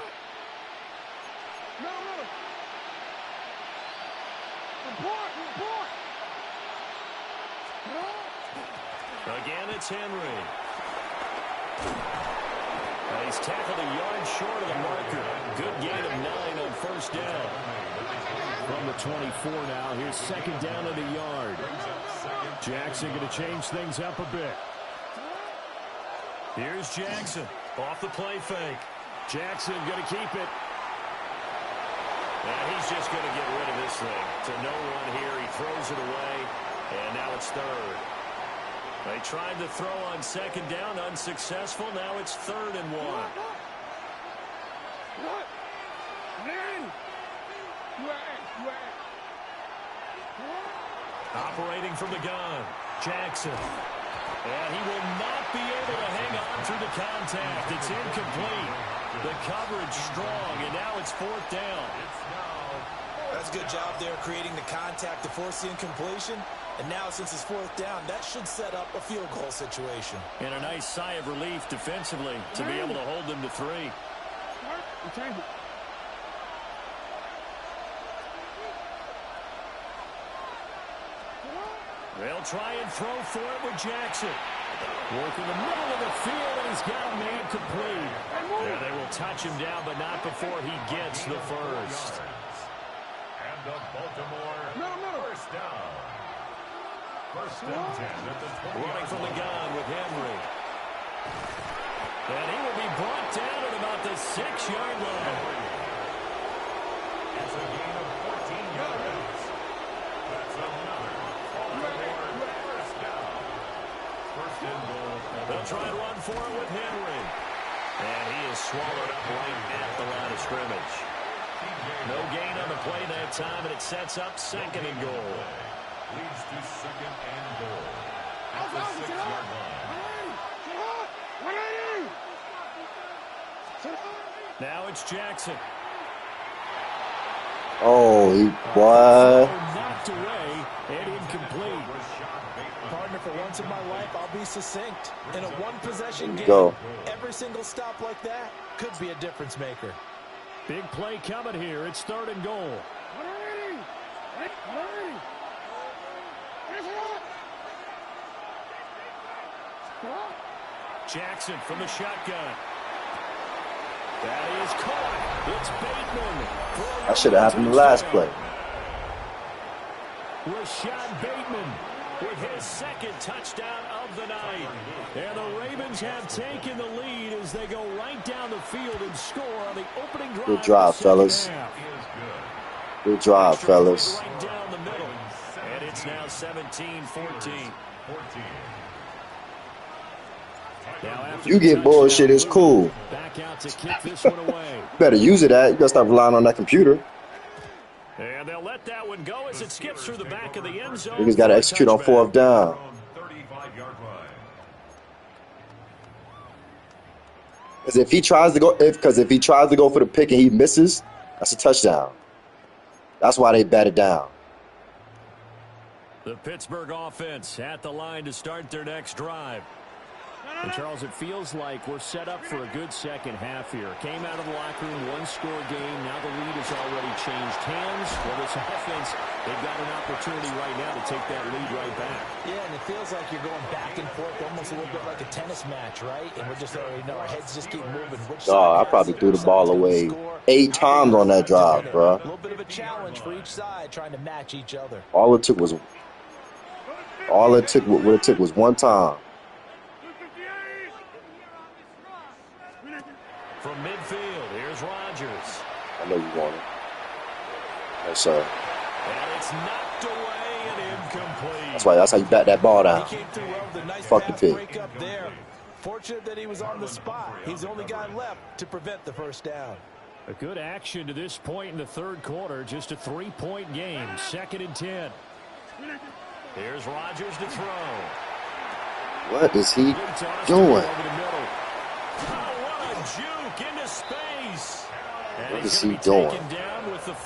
Again, it's Henry. He's tackled a yard short of the marker. Good gain of 9 on first down. From the 24 now, here's 2nd down and a yard. Jackson going to change things up a bit. Here's Jackson off the play fake. Jackson going to keep it. And he's just going to get rid of this thing. To no one here. He throws it away. And now it's 3rd. They tried to throw on 2nd down. Unsuccessful. Now it's 3rd and 1. Operating from the gun. Jackson. And he will not be able to hang on through the contact. It's incomplete. The coverage strong, and now it's 4th down. That's a good job there creating the contact to force the incompletion. And now, since it's 4th down, that should set up a field goal situation. And a nice sigh of relief defensively to be able to hold them to 3. They'll try and throw for it with Jackson. Work in the middle of the field, and he's got a man complete. Yeah, they will touch him down, but not before he gets the first. And the Baltimore first down. First and 10 at the 20. Running from the gun with Henry. And he will be brought down at about the 6-yard line. It's a gain of 14 yards. That's another Baltimore first down. First and goal. They'll try and run for it with Henry. And he is swallowed up right at the line of scrimmage. No gain on the play that time, and it sets up 2nd and goal. Leads to 2nd and goal at the 6-yard line. Now it's Jackson. Oh, he what? Knocked away and incomplete. Partner, for once in my life, I'll be succinct. In a one-possession game, Go. every single stop like that could be a difference maker. Big play coming here. It's 3rd and goal. Jackson from the shotgun. That is caught. It's Bateman. That should have happened in the last play. Rashad Bateman with his 2nd touchdown of the night. And the Ravens have taken the lead as they go right down the field and score on the opening drive. Good drive, fellas. Good drive, fellas. Right down the middle. And it's now 17-14. You get bullshit, it's cool. Back out to kick this one away. Better use it at. You gotta stop relying on that computer. And they'll let that one go as it skips through the back of the end zone. Niggas gotta execute on 4th down. Because if he tries to go for the pick and he misses, that's a touchdown. That's why they bat it down. The Pittsburgh offense at the line to start their next drive. And Charles, it feels like we're set up for a good second half here. Came out of the locker room, 1-score game. Now the lead has already changed hands. For this offense, they've got an opportunity right now to take that lead right back. Yeah, and it feels like you're going back and forth, almost a little bit like a tennis match, right? And we're just already know our heads just keep moving. I probably threw the ball away 8 times on that drive, bro. A little bit of a challenge for each side, trying to match each other. All it took was one time. From midfield, here's Rodgers. I know you want it. Yes, sir. And it's knocked away and incomplete. That's how you bat that ball down. He came through well with a nice Fuck the pass pick. break up there. Fortunate that he was on the spot. He's the only guy left to prevent the first down. A good action to this point in the 3rd quarter. Just a 3-point game. 2nd and 10. Here's Rodgers to throw. What is he doing? Juke into space. What is he doing?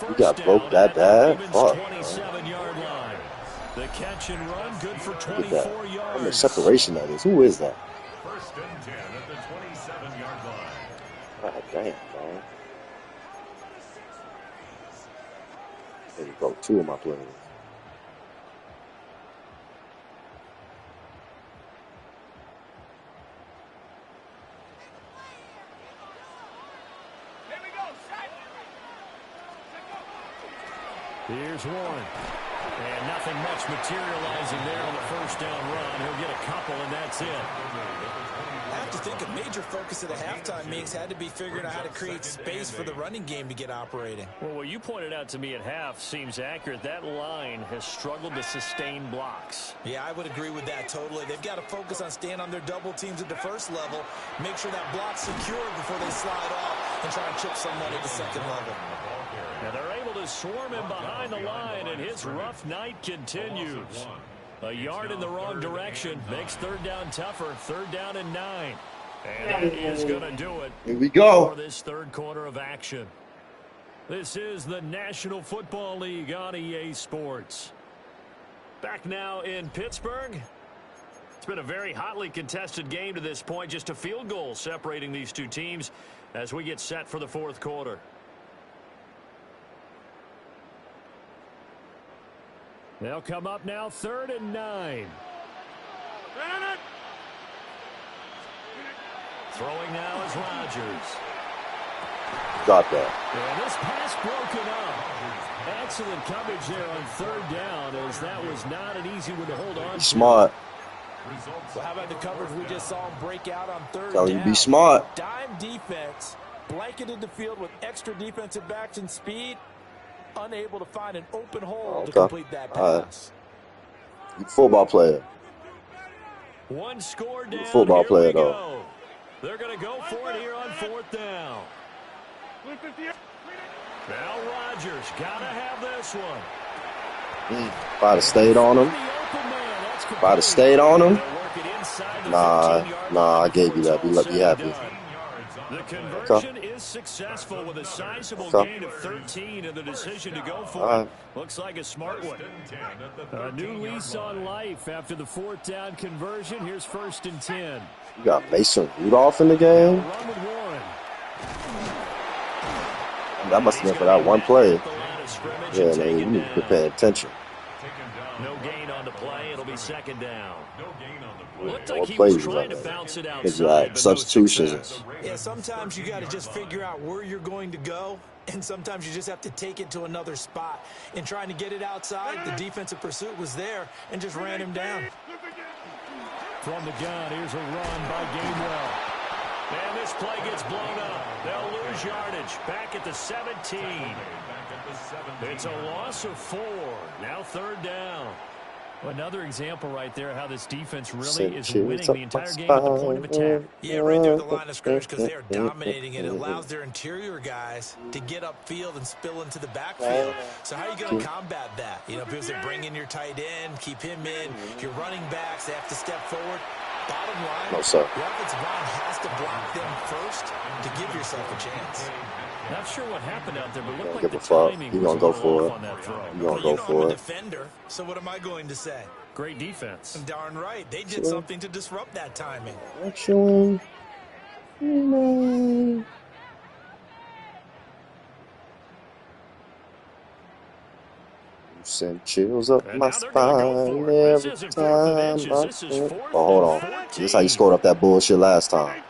He got broke that bad? Fuck. 27-yard line. The catch and run good for 24 Look at that. yards. How much separation that is? Who is that? First and 10 at the 27-yard line. God damn, man. He broke 2 of my players. Here's Warren. And nothing much materializing there on the first down run. He'll get a couple, and that's it. I have to think a major focus of the halftime meetings had to be figuring out how to create space for the running game to get operating. Well, what you pointed out to me at half seems accurate. That line has struggled to sustain blocks. Yeah, I would agree with that totally. They've got to focus on staying on their double teams at the first level, make sure that block's secure before they slide off and try and chip someone at the second level. Now they're able to swarm him behind the line, and his rough night continues. A yard in the wrong direction makes 3rd down tougher. 3rd down and 9. And that is going to do it. Here we go. For this 3rd quarter of action. This is the National Football League on EA Sports. Back now in Pittsburgh. It's been a very hotly contested game to this point. Just a field goal separating these two teams as we get set for the fourth quarter. They'll come up now 3rd and 9. Throwing now is Rodgers. Got that. And this pass broken up. Excellent coverage there on 3rd down, as that was not an easy one to hold on to. Smart. Well, how about the coverage we just saw him break out on 3rd Tell down? you be smart. Dime defense, blanketed the field with extra defensive backs and speed, unable to find an open hole to complete that pass. Football player. One score down. Football player, though. They're going to go for it here on 4th down. Now Rodgers got to have this one. If I'd have stayed on him. If I'd have stayed on him. Nah, I gave you that. Be happy. The conversion is successful with a sizable gain of 13 and the decision to go for it. Looks like a smart one. A new lease on life after the 4th down conversion. Here's 1st and 10. You got Mason Rudolph in the game? Run with Warren. That must have been for that one play. Yeah, man, you need to pay attention. No gain on the play. It'll be 2nd down. Looked like he was trying to bounce it outside. Substitutions. Yeah, sometimes you got to just figure out where you're going to go, and sometimes you just have to take it to another spot. In trying to get it outside, the defensive pursuit was there and just ran him down. From the gun, here's a run by Gainwell. And this play gets blown up. They'll lose yardage. Back at the 17. It's a loss of 4. Now 3rd down. Another example right there how this defense really is winning the entire game at the point of attack. Yeah, right there at the line of scrimmage because they're dominating it. It allows their interior guys to get upfield and spill into the backfield. So how are you going to combat that? You know, because they bring in your tight end, keep him in. Your running backs, they have to step forward. Bottom line, no, sir. The offensive line has to block them first to give yourself a chance. Not sure what happened out there, but looked like give the a fuck. timing You was gonna go a for little it. off on that throw. You gonna go for I'm a it. defender, so what am I going to say? Great defense. Darn right. They did something to disrupt that timing. Actually, send chills up my spine every time. Hold on. This is how you scored up that bullshit last time.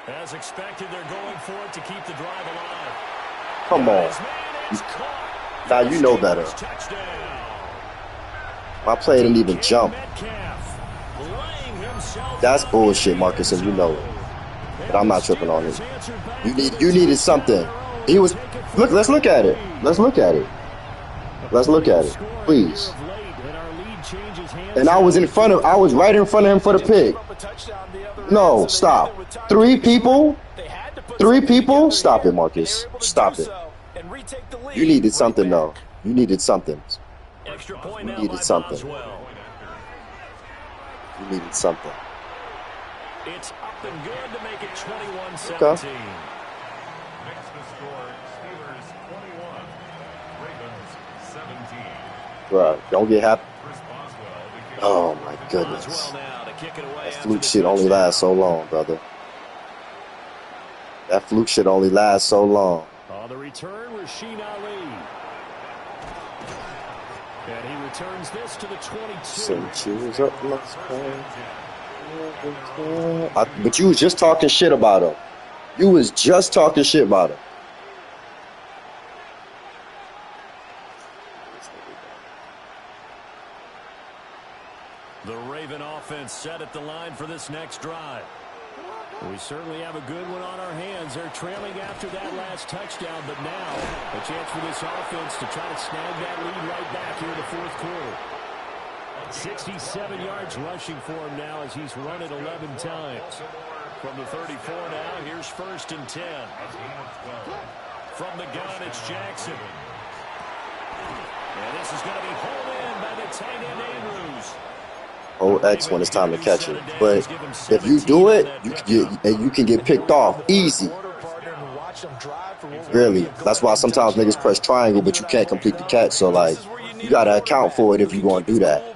As expected, they're going for it to keep the drive alive. Come on. Now you know better. My play didn't even jump. That's bullshit, Marcus, and you know it. But I'm not tripping on it. You needed something. He was look. Let's look at it. Let's look at it. Let's look at it, please. And I was right in front of him for the pick. No, stop. 3 people? 3 people? Stop it, Marcus. Stop it. You needed something, though. You needed something. You needed something. You needed something. It's up and good to make it 21-17. Okay. Right, don't get happy. Oh my goodness. That fluke shit only lasts so long, brother. That fluke shit only lasts so long. On the return, Rasheen Ali. And he returns this to the 22. Send chills up my spine. But you was just talking shit about him. You was just talking shit about him. The Raven offense set at the line for this next drive. We certainly have a good one on our hands. They're trailing after that last touchdown, but now a chance for this offense to try to snag that lead right back here in the fourth quarter. 67 yards rushing for him now as he's run it 11 times. From the 34 now, here's 1st and 10. From the gun, it's Jackson. And this is going to be hauled in by the tight end Andrews. X when it's time to catch it. But if you do it, you can get picked off easy. Really. That's why sometimes niggas press triangle, but you can't complete the catch. So, like, you got to account for it if you're going to do that.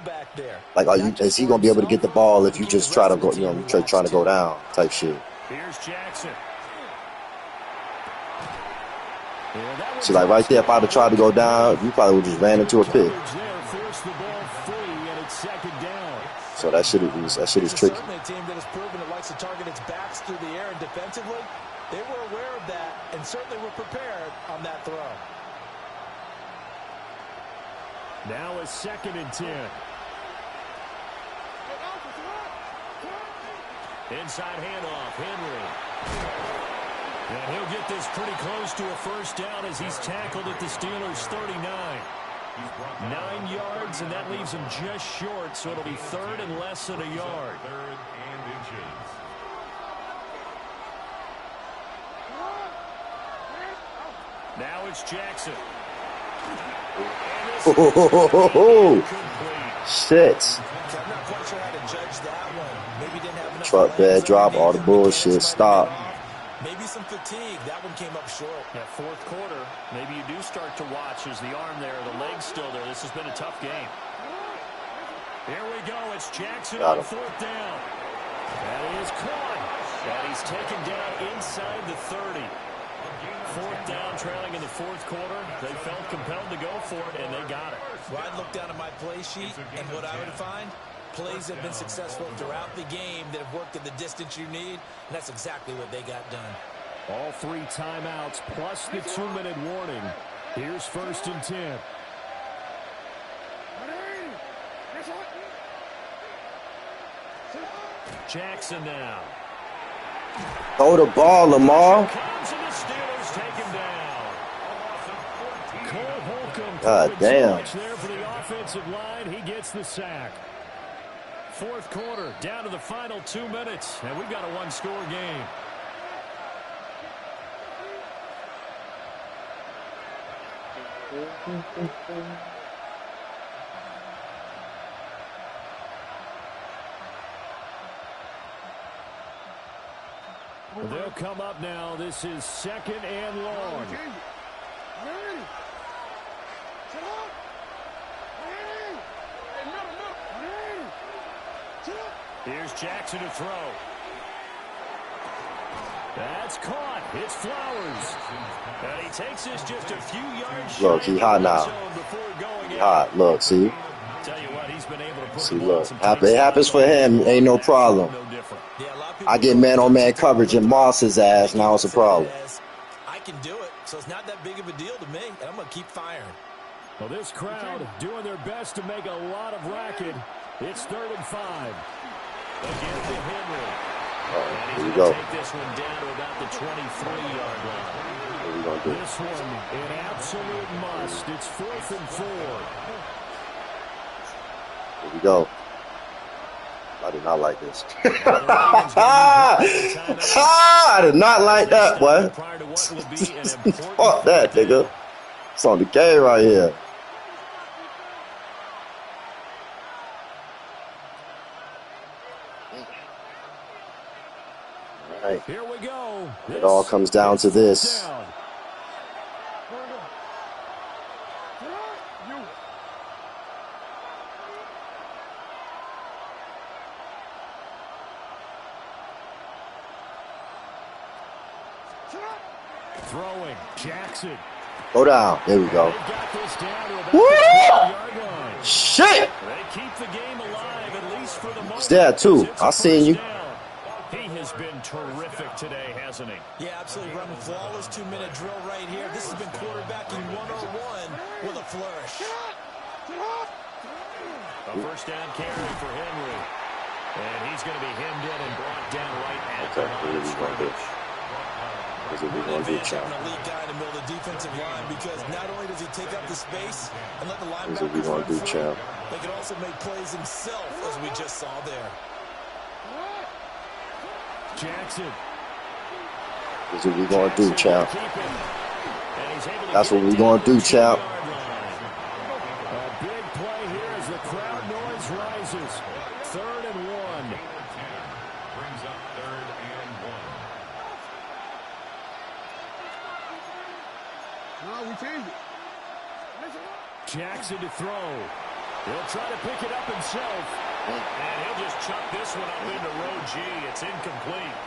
Like, is he going to be able to get the ball if you just try to go, you know, trying to go down type shit. Here's Jackson. See, like right there, if I'd have tried to go down, you probably would just ran into a pit. So that shit is tricky. Certainly a team that has proven it likes to target its backs through the air and defensively. They were aware of that and certainly were prepared on that throw. Now a 2nd and 10. Inside handoff, Henry. And he'll get this pretty close to a first down as he's tackled at the Steelers' 39. 9 yards, and that leaves him just short, so it'll be 3rd and less than a yard. 3rd and inches. Now it's Jackson. Shit. I'm not quite sure how to judge that one. Maybe didn't have enough Truck bed drop, all the bullshit. Stop. Maybe some fatigue. That one came up short. Yeah, 4th quarter. Maybe you do start to watch as the arm there, the leg's still there. This has been a tough game. Here we go. It's Jackson on 4th down. That is caught. And he's taken down inside the 30. 4th down, trailing in the 4th quarter. They felt compelled to go for it, and they got it. Well, I'd look down at my play sheet, and what I would find, plays have been successful throughout the game that have worked at the distance you need, and that's exactly what they got done. All 3 timeouts plus the 2-minute warning. Here's 1st and 10. Jackson now. Throw the ball, Lamar. God damn. There for the offensive line. He gets the sack. 4th quarter, down to the final 2 minutes, and we've got a 1-score game. They'll come up now. This is 2nd and long. Here's Jackson to throw. That's caught. It's Flowers. And he takes this just a few yards. Look, he hot now. He hot. Look, see? Tell you what, he's been able to put see, look. It happens for him. Ain't no problem. I get man-on-man coverage and Moss his ass. Now it's a problem. I can do it, so it's not that big of a deal to me, and I'm going to keep firing. Well, this crowd doing their best to make a lot of racket. It's 3rd and 5. Again to Henry. Here we go. Take this one down to about the 23-yard line. What are we going to do? This one, an absolute must. It's 4th and 4. Here we go. I did not like this. I did not like that, boy. Fuck that, nigga. It's on the game right here. All right. Here we go. It all comes down to this. Throwing, Jackson. Go down. There we go. Woo! Shit! They keep the game alive, at least for the moment. He's there too. I seen you. He has been terrific today, hasn't he? Yeah, absolutely. Running flawless 2-minute drill right here. This has been quarterbacking 101 with a flourish. A first down carry for Henry. And he's going to be hemmed in and brought down right at the line of scrimmage. That's what we're going to do, champ. An elite guy in the middle of the defensive line because not only does he take up the space and let the That's what we're linebackers going run to do, free, champ. they can also make plays himself, as we just saw there. Jackson. That's what we're going to do, champ. That's what we're going to do, champ. A big play here as the crowd noise rises. 3rd and 1. Brings up 3rd and 1. Jackson to throw. He'll try to pick it up himself. And he'll just chuck this one up into row G. It's incomplete.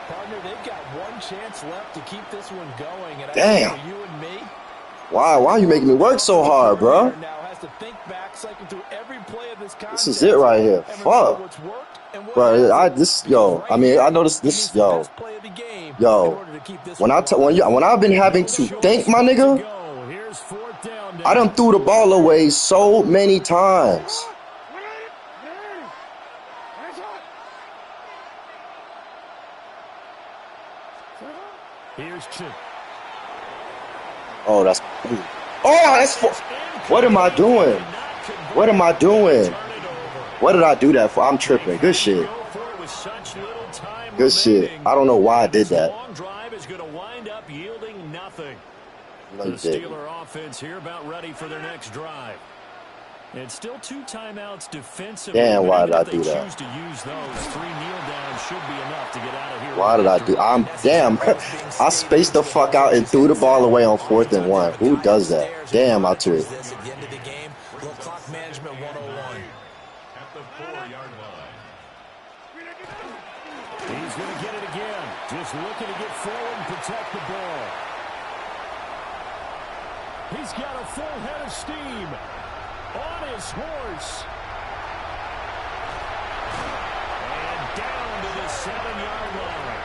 Partner, they've got one chance left to keep this one going. And Damn. I think for you and me, Why are you making me work so hard, bro? now has to think back, cycle through every play of this contest. This is it right here. Fuck. Bro, I know this yo. When I've been having to think, my nigga, I done threw the ball away so many times. Here's Chip. Oh, that's what am I doing? What am I doing? What did I do that for? I'm tripping. Good shit. Good shit. I don't know why I did that. Long drive is going to wind up yielding nothing. No, The you didn't. Steeler offense here about ready for their next drive. And still 2 timeouts defensively. Damn, why but did even I if do they that? choose to use those, 3 kneel downs should be enough to get out of here. Why did I do? I'm damn. I spaced the fuck out and threw the ball away on 4th and 1. Who does that? Damn, I tweet. This at the end of the game, little clock management 101. At the 4-yard line. He's going to get it again. Just looking to get forward and protect the ball. He's got a full head of steam on his horse. And down to the 7-yard line.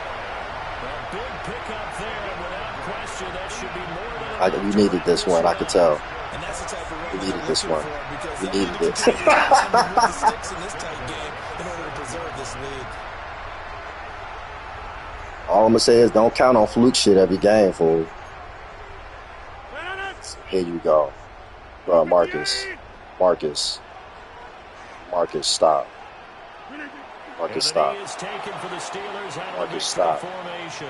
A big pickup there, and without question, that should be more than We needed this one. I could tell. And that's the type of run We needed you're this looking one. for, because We they needed need it. to continue to continue with the sticks in this tight game in order to preserve this lead. All I'm gonna say is don't count on fluke shit every game, fool. Here you go. Marcus, stop. Marcus, stop. Marcus, stop.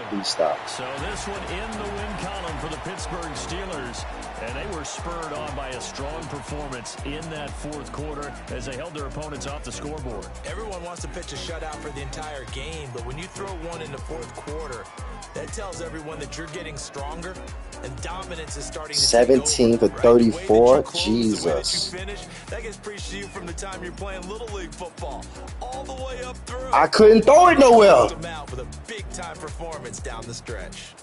Please stop. So this one in the win column for the Pittsburgh Steelers. And they were spurred on by a strong performance in that 4th quarter as they held their opponents off the scoreboard. Everyone wants to pitch a shutout for the entire game, but when you throw one in the 4th quarter, that tells everyone that you're getting stronger and dominance is starting to 17 for take over, 34. Right? Jesus. The way that you finish, that gets preached to you from the time you're playing Little League football all the way up through. I couldn't throw it nowhere. Out with a big-time performance down the stretch.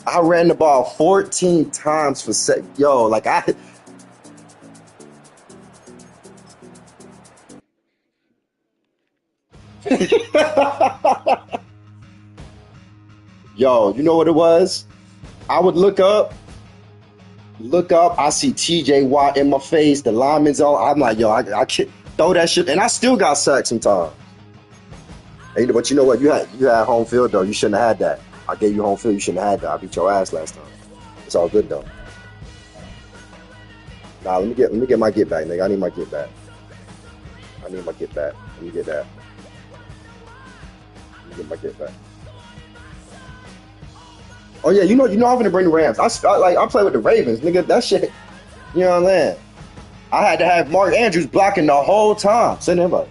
I ran the ball 14 times for yo, like I. Yo, you know what it was? I would look up, I see TJ Watt in my face, the lineman's on. I'm like, yo, I can't throw that shit, and I still got sacked sometimes. Hey, but you know what? You had home field though. You shouldn't have had that. I gave you home field. You shouldn't have had that. I beat your ass last time. It's all good though. Nah, let me get my get back, nigga. I need my get back. Let me get that. Let me get my get back. Oh yeah, you know I'm gonna bring the Rams. I play with the Ravens, nigga. That shit. You know what I'm saying? I had to have Mark Andrews blocking the whole time. Send him up.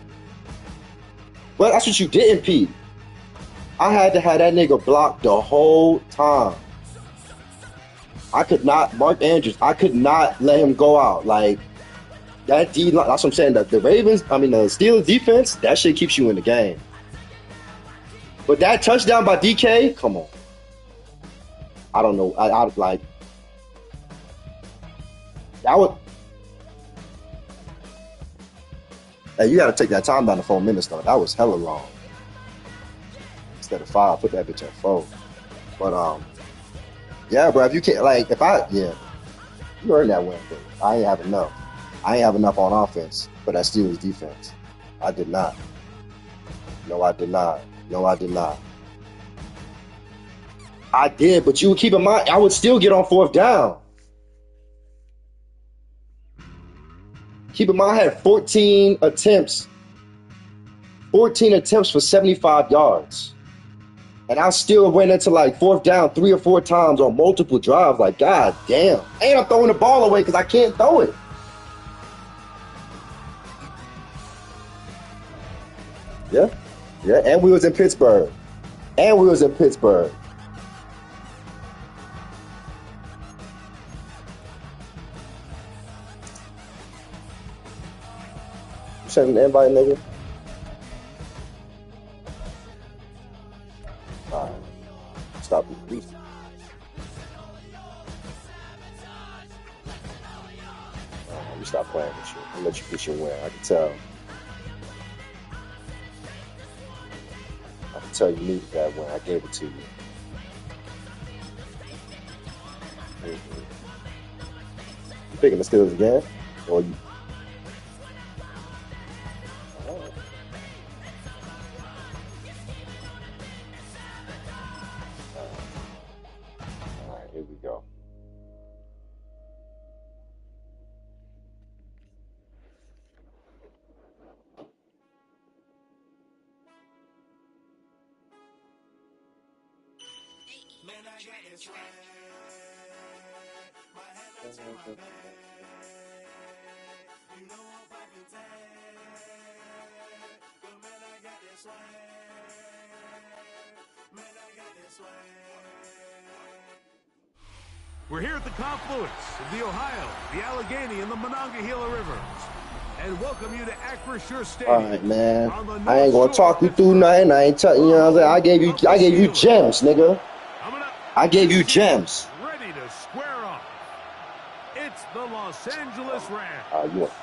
Well, that's what you didn't, Pete. I had to have that nigga block the whole time. Mark Andrews, I could not let him go out. Like, that D, that's what I'm saying. The Steelers defense, that shit keeps you in the game. But that touchdown by DK, come on. I don't know. I like, that would. Hey, you got to take that time down to 4 minutes, though. That was hella long. Instead of 5, put that bitch at 4. But, yeah, bro, if you can't, like, you earned that win, but I ain't have enough. I ain't have enough on offense for that Steelers defense. I did not. No, I did not. I did, but you would keep in mind, I would still get on 4th down. Keep in mind, I had 14 attempts for 75 yards. And I still went into like 4th down 3 or 4 times on multiple drives. Like, god damn. And I'm throwing the ball away because I can't throw it. Yeah. Yeah, and we was in Pittsburgh. And we was in Pittsburgh. You sending an invite, nigga? All right. Stop the beef. You stop playing with you. I'll let you get your win. I can tell. I can tell you needed that win. I gave it to you. Mm-hmm. You picking the Steelers again? Or you? All right, here we go. We're here at the confluence of the Ohio, the Allegheny, and the Monongahela Rivers, and welcome you to Acrisure Stadium. All right, man. I ain't gonna talk you through nothing. I ain't telling you know what I'm saying. I gave you gems, nigga. I gave you gems. Ready to square off. It's the Los Angeles Rams. You want?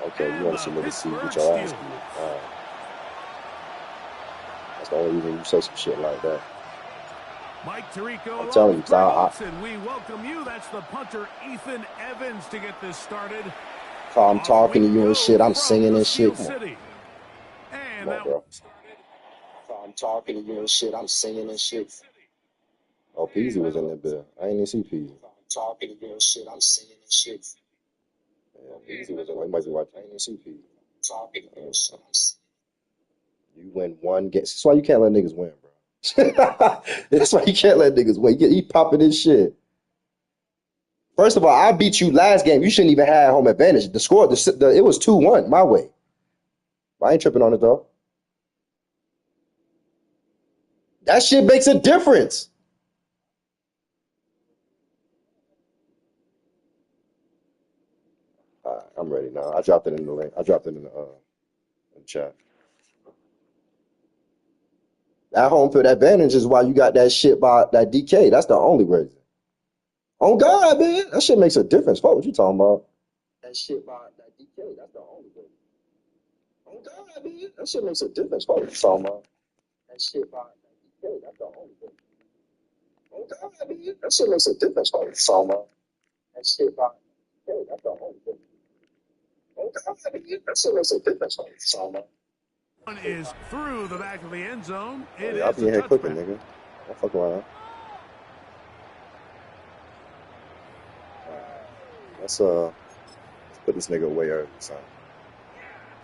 Okay, you want to see niggas see what your ass do. All right. That's the only reason you say some shit like that. Mike Tirico, I'm telling you, we welcome you. That's the punter Ethan Evans to get this started. I'm talking to you and shit. I'm singing and shit. Come on, bro. I'm talking to you and shit. I'm singing and shit. Oh, Peasy was in that bill. I ain't even see Peasy. I'm talking to you and shit. I'm singing and shit. Yeah, Peasy was in. He might be watching. I ain't even see Peasy. Talking to you and shit. You win one game. That's why you can't let niggas win, bro. That's why you can't let niggas win. He popping his shit. First of all, I beat you last game. You shouldn't even have home advantage. The score, it was 2-1 my way. I ain't tripping on it though. That shit makes a difference. All right, I'm ready now. I dropped it in the link. I dropped it in the chat. That home field advantage is why you got that shit by that DK. That's the only reason. Oh God, man, that shit makes a difference. Fuck what you talking about? That shit by that DK. That's the only reason. Oh God, man, that shit makes a difference. Fuck what you talking about? That shit by that DK. That's the only reason. Oh God, man, that shit makes a difference. Fuck what you talking about? That shit by that DK. That's the only reason. Oh God, man, that shit makes a difference. Fuck what you talking about? One is through the back of the end zone. I'll be in here cooking, nigga. Don't fuck around. Let's put this nigga away early, son.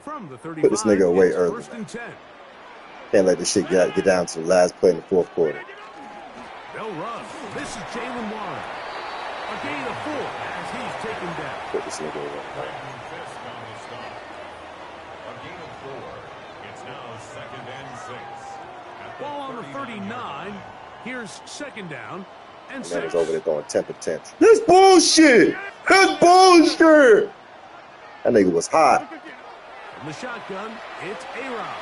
From the 35, put this nigga away early. First and 10. Can't let this shit get down to the last play in the fourth quarter. They'll run. This is Jalen Warren. A gain of 4 as he's taken down. Put this nigga away. Ball on the 39. Here's second down and 6. Man is over there throwing temper tantrums. This bullshit. That's bullshit. That nigga was hot. From the shotgun, it's A-Rod.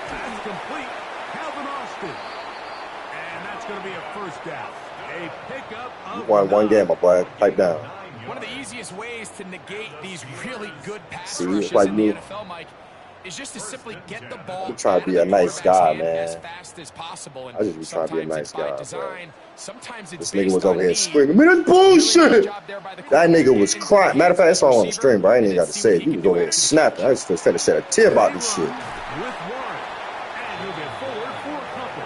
That's complete. Calvin Austin. And that's going to be a first down. A pickup of You won one game, my boy. Pipe down. One of the easiest ways to negate these really good pass See, rushes like in me. the NFL, Mike, is just to simply get the ball I'm trying to be a nice guy, man. as fast as possible. And I just be trying to be a nice guy, design, sometimes it's this nigga was over here screaming, man, that's bullshit. That nigga was crying. Matter of fact, that's all on the stream, but I ain't even got to say it. He was over here snapping. I just finna say a tear about this shit. with Warren. And he'll get forward for a couple.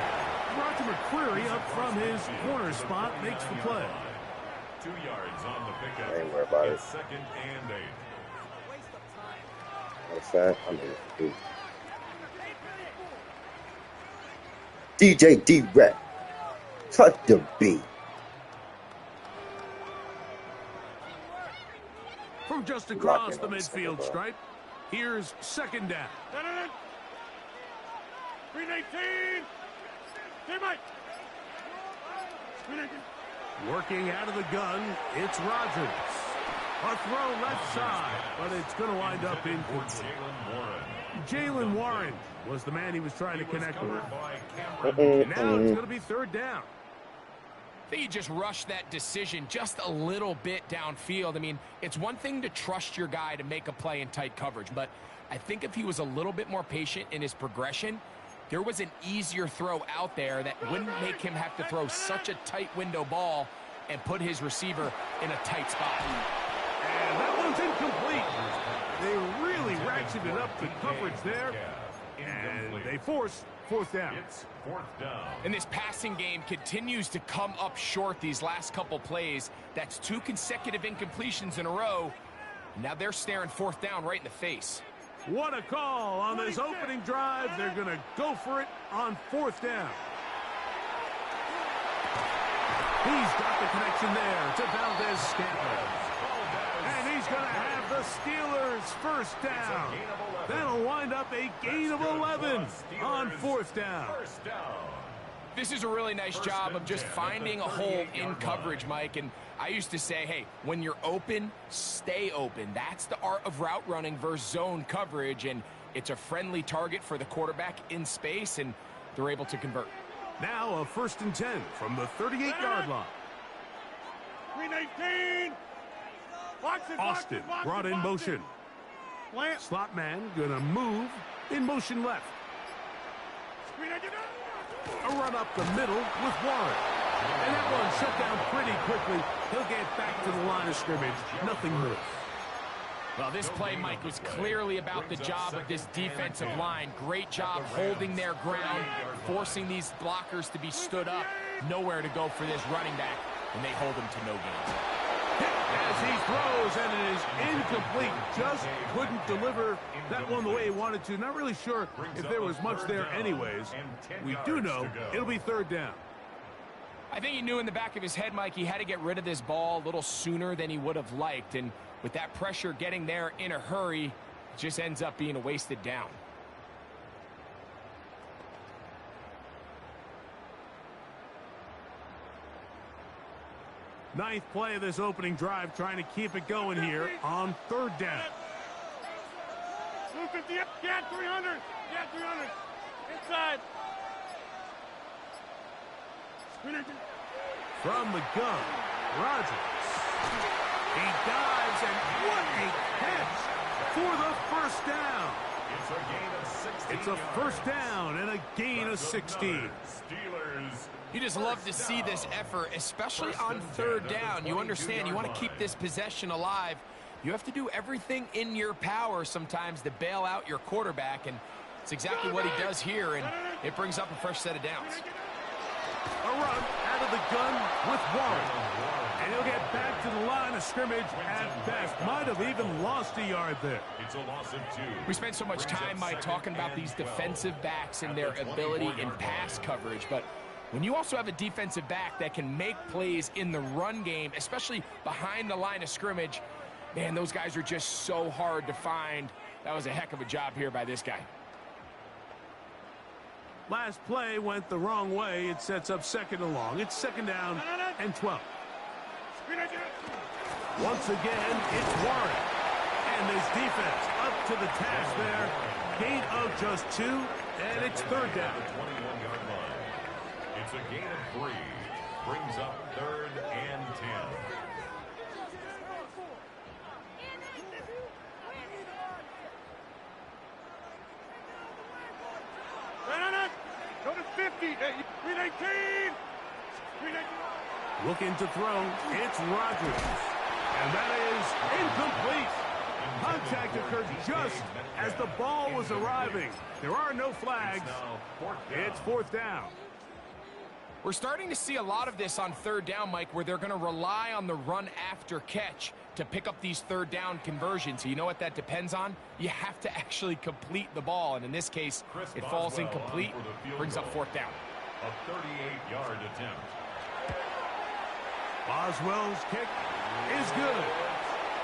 Roger McCreary up from his corner spot makes the play. 2 yards on the pickup. I ain't worried about it. Second and 8. Matter of fact, I'm here. DJ D-Rap. Cut the beat. From just across the midfield stripe, here's second down. Screen 18. Hey, Mike. Screen 18. Working out of the gun, it's Rodgers. A throw left side, but it's going to wind up incomplete. Jalen Warren was the man he was trying to connect with. And now it's going to be third down. I think he just rushed that decision just a little bit downfield. I mean, it's one thing to trust your guy to make a play in tight coverage, but I think if he was a little bit more patient in his progression, there was an easier throw out there that wouldn't make him have to throw such a tight window ball and put his receiver in a tight spot. And that one's incomplete. They really ratcheted up the coverage there, and they force fourth down. And this passing game continues to come up short these last couple plays. That's 2 consecutive incompletions in a row. Now they're staring fourth down right in the face. What a call on this opening drive. They're going to go for it on fourth down. He's got the connection there to Valdez-Scantling. And he's going to have the Steelers first down. That'll wind up a gain of 11 on fourth down. This is a really nice job of just finding a hole in coverage, Mike. And I used to say, hey, when you're open, stay open. That's the art of route running versus zone coverage. And it's a friendly target for the quarterback in space, and they're able to convert. Now a 1st and 10 from the 38-yard line. Screen 18. Austin brought in motion. Slot man gonna move in motion left. A run up the middle with Warren. And that one shut down pretty quickly. He'll get back to the line of scrimmage. Nothing more. Well, this play, Mike, was clearly about the job of this defensive line. Great job holding their ground, forcing these blockers to be stood up. Nowhere to go for this running back, and they hold him to no gain. As he throws, and it is incomplete. Just couldn't deliver that one the way he wanted to. Not really sure if there was much there anyways. We do know it'll be third down. I think he knew in the back of his head, Mike, he had to get rid of this ball a little sooner than he would have liked. And with that pressure getting there in a hurry, it just ends up being a wasted down. Ninth play of this opening drive, trying to keep it going here on third down. 250, yeah, 300. Yeah, 300. Inside. From the gun, Rodgers. He dives, and what a catch for the first down. It's a gain of 16. It's a first down and a gain of 16. Steelers. You just love to see this effort, especially on third down. You understand, you want to keep this possession alive. You have to do everything in your power sometimes to bail out your quarterback, and it's exactly what he does here, and it brings up a fresh set of downs. A run out of the gun with Warren. And he'll get back to the line of scrimmage at best. Might have even lost a yard there. It's a loss of 2. We spent so much time, Mike, talking about these defensive backs and their ability in pass coverage, but when you also have a defensive back that can make plays in the run game, especially behind the line of scrimmage, man, those guys are just so hard to find. That was a heck of a job here by this guy. Last play went the wrong way. It sets up second and long. It's second down and 12. Once again, it's Warren. And this defense up to the task there. Gain of just 2, and it's third down. 21-yard line. It's a gain of 3. Brings up 3rd and 10. Go to 50. 319. Looking to throw. It's Rodgers. And that is incomplete. Contact occurred just as the ball was arriving. There are no flags. It's fourth down. We're starting to see a lot of this on third down, Mike, where they're going to rely on the run after catch to pick up these third down conversions. So you know what that depends on? You have to actually complete the ball. And in this case, it falls incomplete, brings up fourth down. A 38-yard attempt. Boswell's kick is good.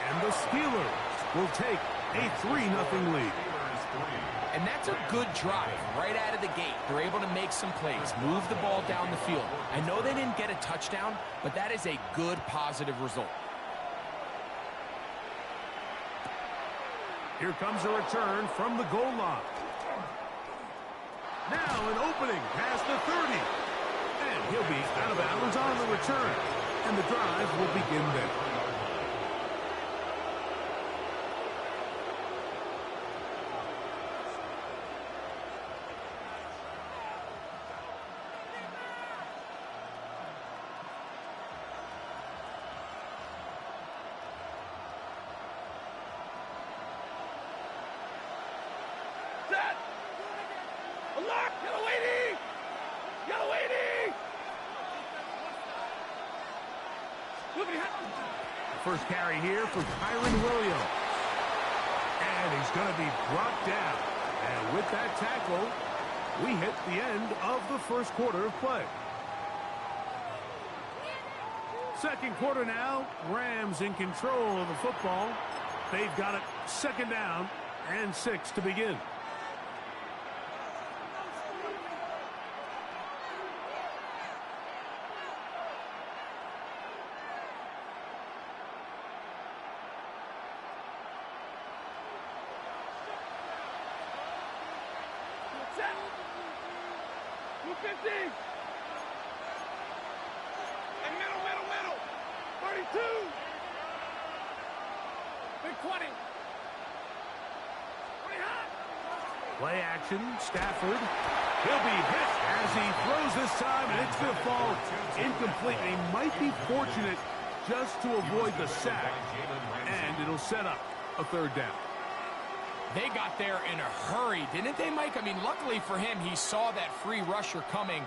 And the Steelers will take a 3-0 lead. And that's a good drive right out of the gate. They're able to make some plays, move the ball down the field. I know they didn't get a touchdown, but that is a good, positive result. Here comes a return from the goal line. Now an opening past the 30. And he'll be out of bounds on the return. And the drive will begin there. First carry here for Kyron Williams. And he's going to be brought down. And with that tackle, we hit the end of the first quarter of play. Second quarter now, Rams in control of the football. They've got it second down and 6 to begin. Play action, Stafford. He'll be hit as he throws this time, and it's going to fall incomplete. He might be fortunate just to avoid the sack, and it'll set up a third down. They got there in a hurry, didn't they, Mike? I mean, luckily for him, he saw that free rusher coming,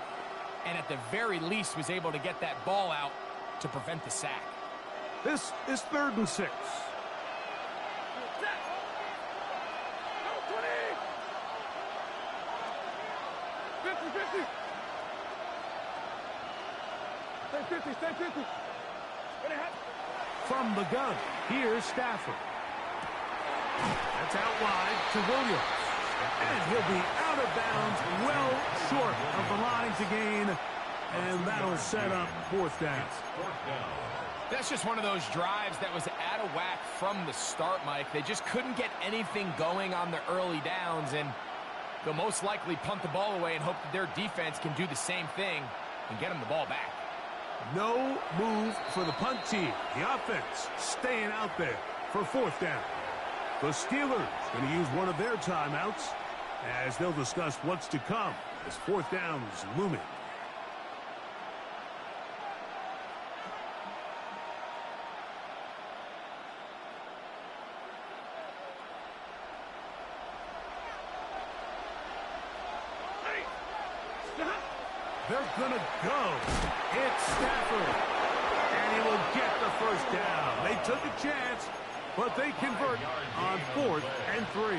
and at the very least was able to get that ball out to prevent the sack. This is 3rd and 6. 50, stay 50. From the gun, here's Stafford. That's out wide to Williams. And he'll be out of bounds, well short of the line to gain. And that'll set up 4th down. That's just one of those drives that was out of whack from the start, Mike. They just couldn't get anything going on the early downs, and they'll most likely punt the ball away and hope that their defense can do the same thing and get them the ball back. No move for the punt team. The offense staying out there for 4th down. The Steelers going to use one of their timeouts as they'll discuss what's to come as 4th down is looming. They're going to go. It's Stafford. And he will get the first down. They took a chance, but they convert on 4th and 3.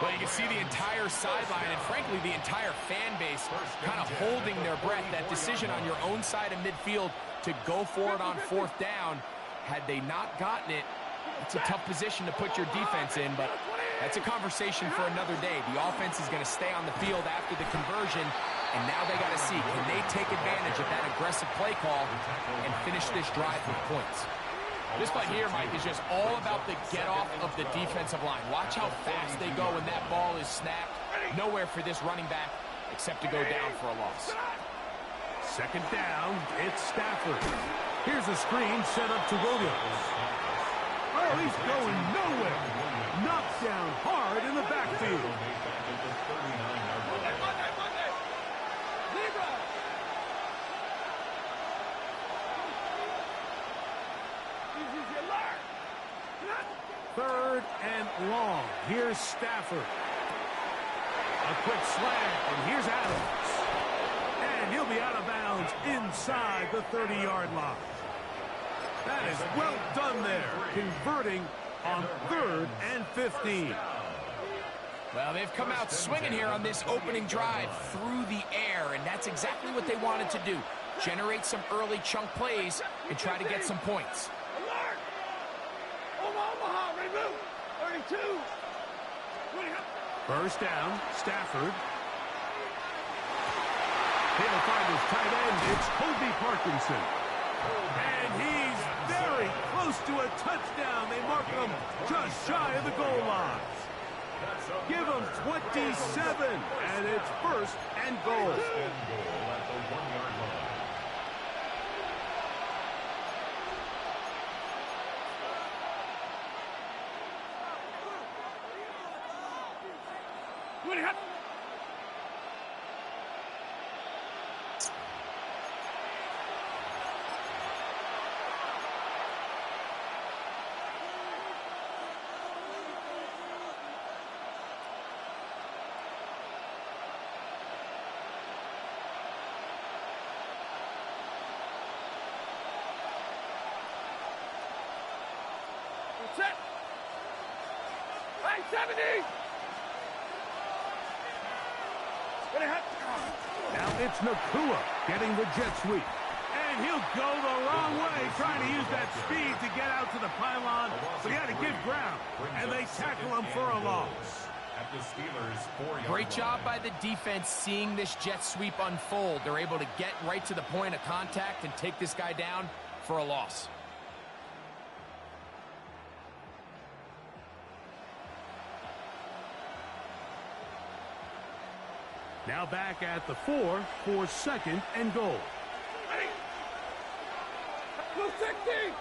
Well, you can see the entire sideline and, frankly, the entire fan base kind of holding their breath. That decision on your own side of midfield to go for it on 4th down, had they not gotten it, it's a tough position to put your defense in, but that's a conversation for another day. The offense is going to stay on the field after the conversion, and now they got to see, can they take advantage of that aggressive play call and finish this drive with points? This play here, Mike, is just all about the get-off of the defensive line. Watch how fast they go when that ball is snapped. Nowhere for this running back except to go down for a loss. Second down, it's Stafford. Here's a screen set up to Williams. Oh, he's going nowhere. Knocked down hard in the backfield. Third and long. Here's Stafford. A quick slant, and here's Adams. And he'll be out of bounds inside the 30-yard line. That is well done there, converting on 3rd and 15. Well, they've come out swinging here on this opening drive through the air, and that's exactly what they wanted to do. Generate some early chunk plays and try to get some points. Omaha, remove. 32. First down, Stafford. He'll find his tight end. It's Kobe Parkinson. And he's very close to a touchdown. They mark him just shy of the goal line. Give him 27, and it's first and goal. First and goal at the 1-yard line. Set. Hey, 70. Now it's Nakua getting the jet sweep. And he'll go the wrong way, trying to use that speed to get out to the pylon, but he had to give ground, and they tackle him for a loss. At the Steelers' 4-yard Great job by the defense seeing this jet sweep unfold. They're able to get right to the point of contact and take this guy down for a loss. Now back at the 4 for second and goal. Hey. 260.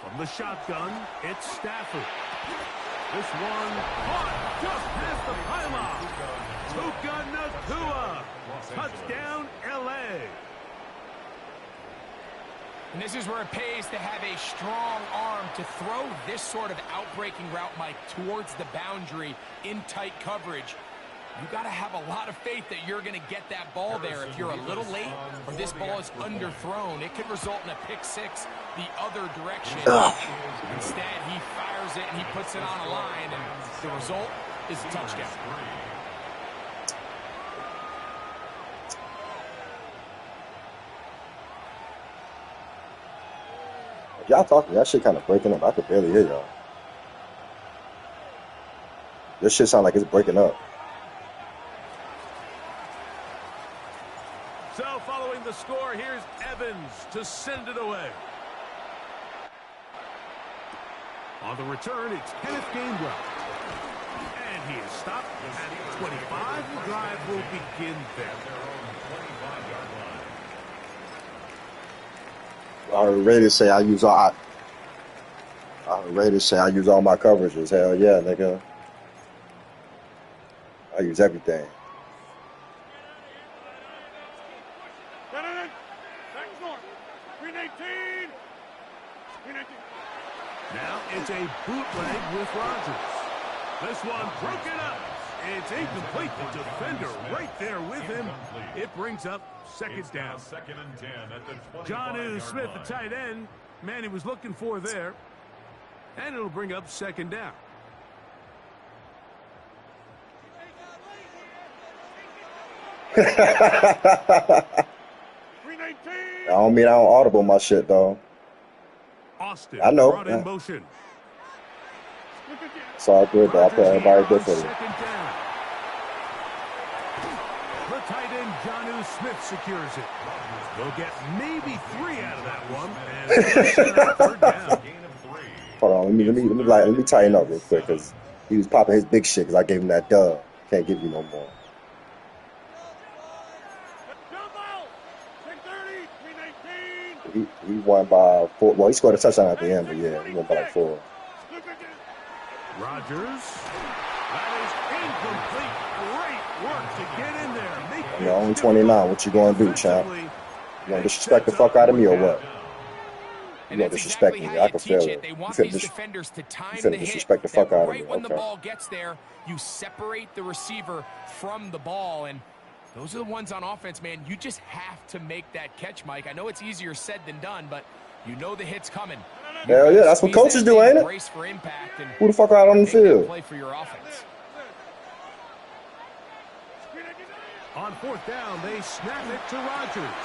From the shotgun, it's Stafford. This one caught just past the pylon. Tuka Nakua. Touchdown, L.A. And this is where it pays to have a strong arm to throw this sort of outbreaking route, Mike, towards the boundary in tight coverage. You got to have a lot of faith that you're going to get that ball there. If you're a little late or this ball is underthrown, it could result in a pick six the other direction. Instead, he fires it and he puts it on a line, and the result is a touchdown. Y'all talking, that shit kind of breaking up. I could barely hear y'all. This shit sound like it's breaking up. So following the score, here's Evans to send it away. On the return, it's Kenneth Gainwell. And he is stopped at 25. The drive will begin there. I heard Raiders say I use all my coverages. Hell yeah, nigga. I use everything. Now it's a bootleg with Rodgers. This one broken up. It's incomplete. The defender right there with him. It brings up second down. Second and 10 at the Jonnu Smith, the tight end. Man he was looking for there. And it'll bring up second down. I don't mean I don't audible my shit though. Austin I know. brought in motion. It's all good though. I put everybody differently. The tight end Jonnu Smith secures it. They'll get maybe 3 out of that one. And third down. Hold on, let me tighten up real quick because he was popping his big shit because I gave him that dub. Can't give you no more. He won by 4. Well, he scored a touchdown at the end, but yeah, he won by like 4. Rodgers. That is incomplete. Great work to get in there. You're only 29. What you gonna do, champ? You gonna disrespect the fuck out of me or what? You gonna disrespect me? I can feel it. You finna disrespect the fuck out of me. Right when the Okay. ball gets there, you separate the receiver from the ball, and those are the ones on offense, man. You just have to make that catch, Mike. I know it's easier said than done, but you know the hit's coming. Hell yeah, that's what coaches do, ain't it? Brace for impact and Who the fuck out on the field? play for your offense. On fourth down, they snap it to Rodgers.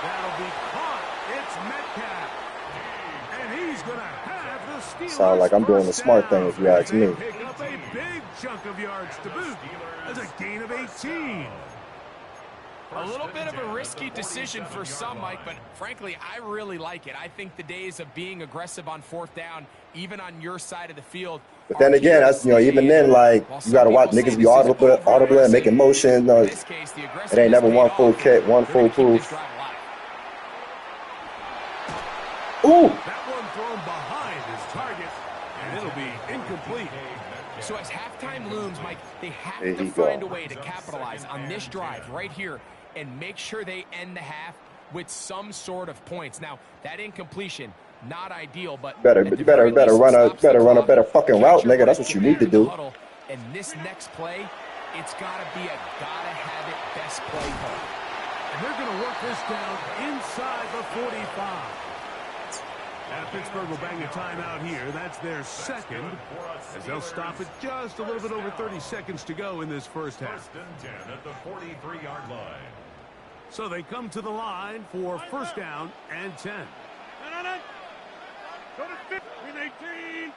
That'll be caught. It's Metcalf. And he's going to have Sound like I'm doing the smart thing if you ask me. Pick up a big chunk of yards to boot. That's a gain of 18. A little bit of a risky decision for some, Mike, but frankly, I really like it. I think the days of being aggressive on 4th down, even on your side of the field. But then again, that's, even then, like, you got to watch niggas be audible and making motion. It ain't never one full kick, one full proof. Ooh! That one thrown behind his target, and it'll be incomplete. So as halftime looms, Mike, they have to find a way to capitalize on this drive right here and make sure they end the half with some sort of points. Now, that incompletion, not ideal, but you better run a better fucking route, nigga. That's what you need to do. And this next play, it's gotta be a gotta-have it best play call. And they're gonna work this down inside the 45. And Pittsburgh will bang a timeout here. That's their second, as they'll stop it just a little bit over 30 seconds to go in this first half. 1st and 10 at the 43-yard line. So they come to the line for 1st down and 10. Go to 15-18.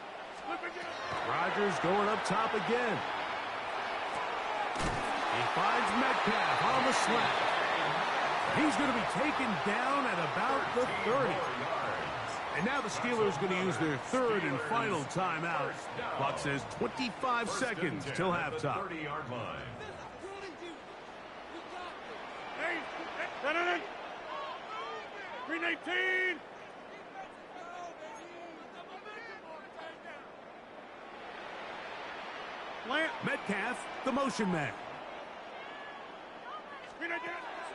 Rodgers going up top again. He finds Metcalf on the slap. He's going to be taken down at about the 30. And now the Steelers going to use their 3rd and final timeout. Clock says 25 seconds till halftime. 30-yard line. Hey, 3-18. Metcalf, the motion man.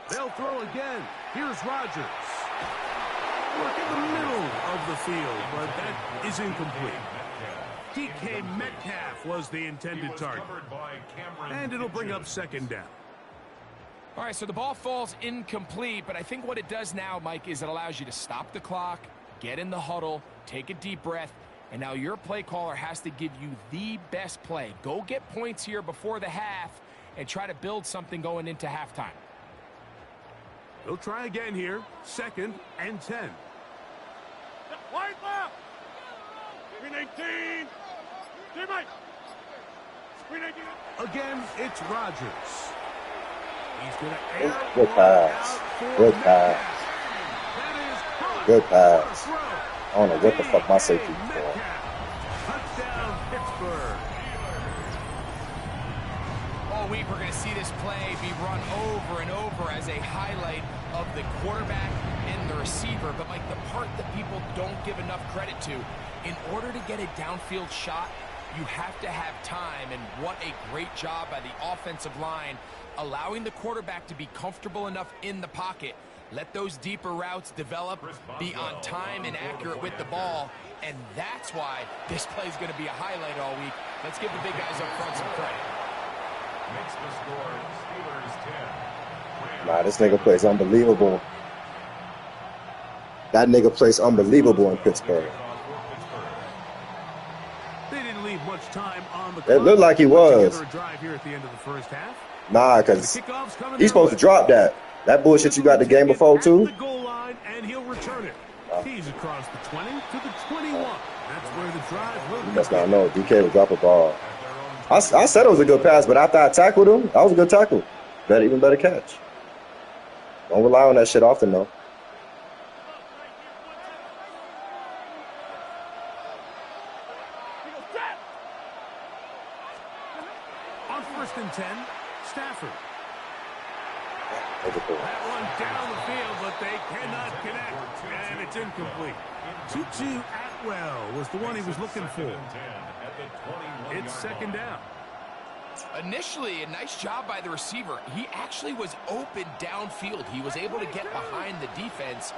They'll throw again. Here's Rodgers. Work in the middle of the field, but that is incomplete. DK Metcalf was the intended target. And it'll bring up 2nd down. All right, so the ball falls incomplete, but I think what it does now, Mike, is it allows you to stop the clock, get in the huddle, take a deep breath, and now your play caller has to give you the best play. Go get points here before the half and try to build something going into halftime. They'll try again here. 2nd and 10. Wide left. 3-18. Again, it's Rodgers. He's going to air. Good pass. Good pass. Good pass. I don't know what the fuck my safety is for. Touchdown, Pittsburgh. All week we're going to see this play be run over and over as a highlight of the quarterback and the receiver. But like the part that people don't give enough credit to, in order to get a downfield shot, you have to have time. And what a great job by the offensive line, allowing the quarterback to be comfortable enough in the pocket. Let those deeper routes develop, be on time and accurate with the ball, and that's why this play is going to be a highlight all week. Let's give the big guys up front some credit. Makes the score Steelers 10. Nah, this nigga plays unbelievable. That nigga plays unbelievable in Pittsburgh. They didn't leave much time on the clock. It looked like he was. A drive here at the end of the first half. Nah, because he's supposed to drop that. That bullshit you got the game before, too. The goal line, and he'll return it. He's across the 20 to the 21. That's where the drive will be. You must not know. DK would drop a ball. I said it was a good pass, but after I tackled him, that was a good tackle. Even better catch. Don't rely on that shit often, though. On 1st and 10, Stafford. That one down the field, but they cannot connect, and it's incomplete. Tutu Atwell was the one he was looking for. It's 2nd down. Initially, a nice job by the receiver. He actually was open downfield. He was able to get behind the defense,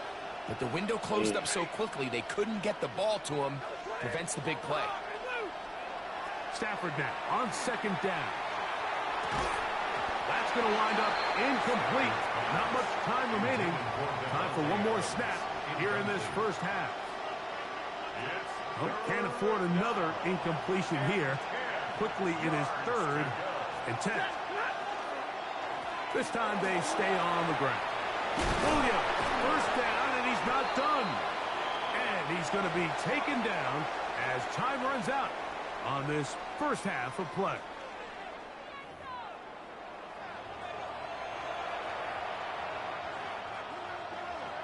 but the window closed up so quickly they couldn't get the ball to him. Prevents the big play. Stafford now on 2nd down. That's going to wind up incomplete. Not much time remaining. Time for one more snap here in this first half. Oh, can't afford another incompletion here. Quickly it is 3rd and 10. This time they stay on the ground. Julio, 1st down, and he's not done. And he's going to be taken down as time runs out on this first half of play.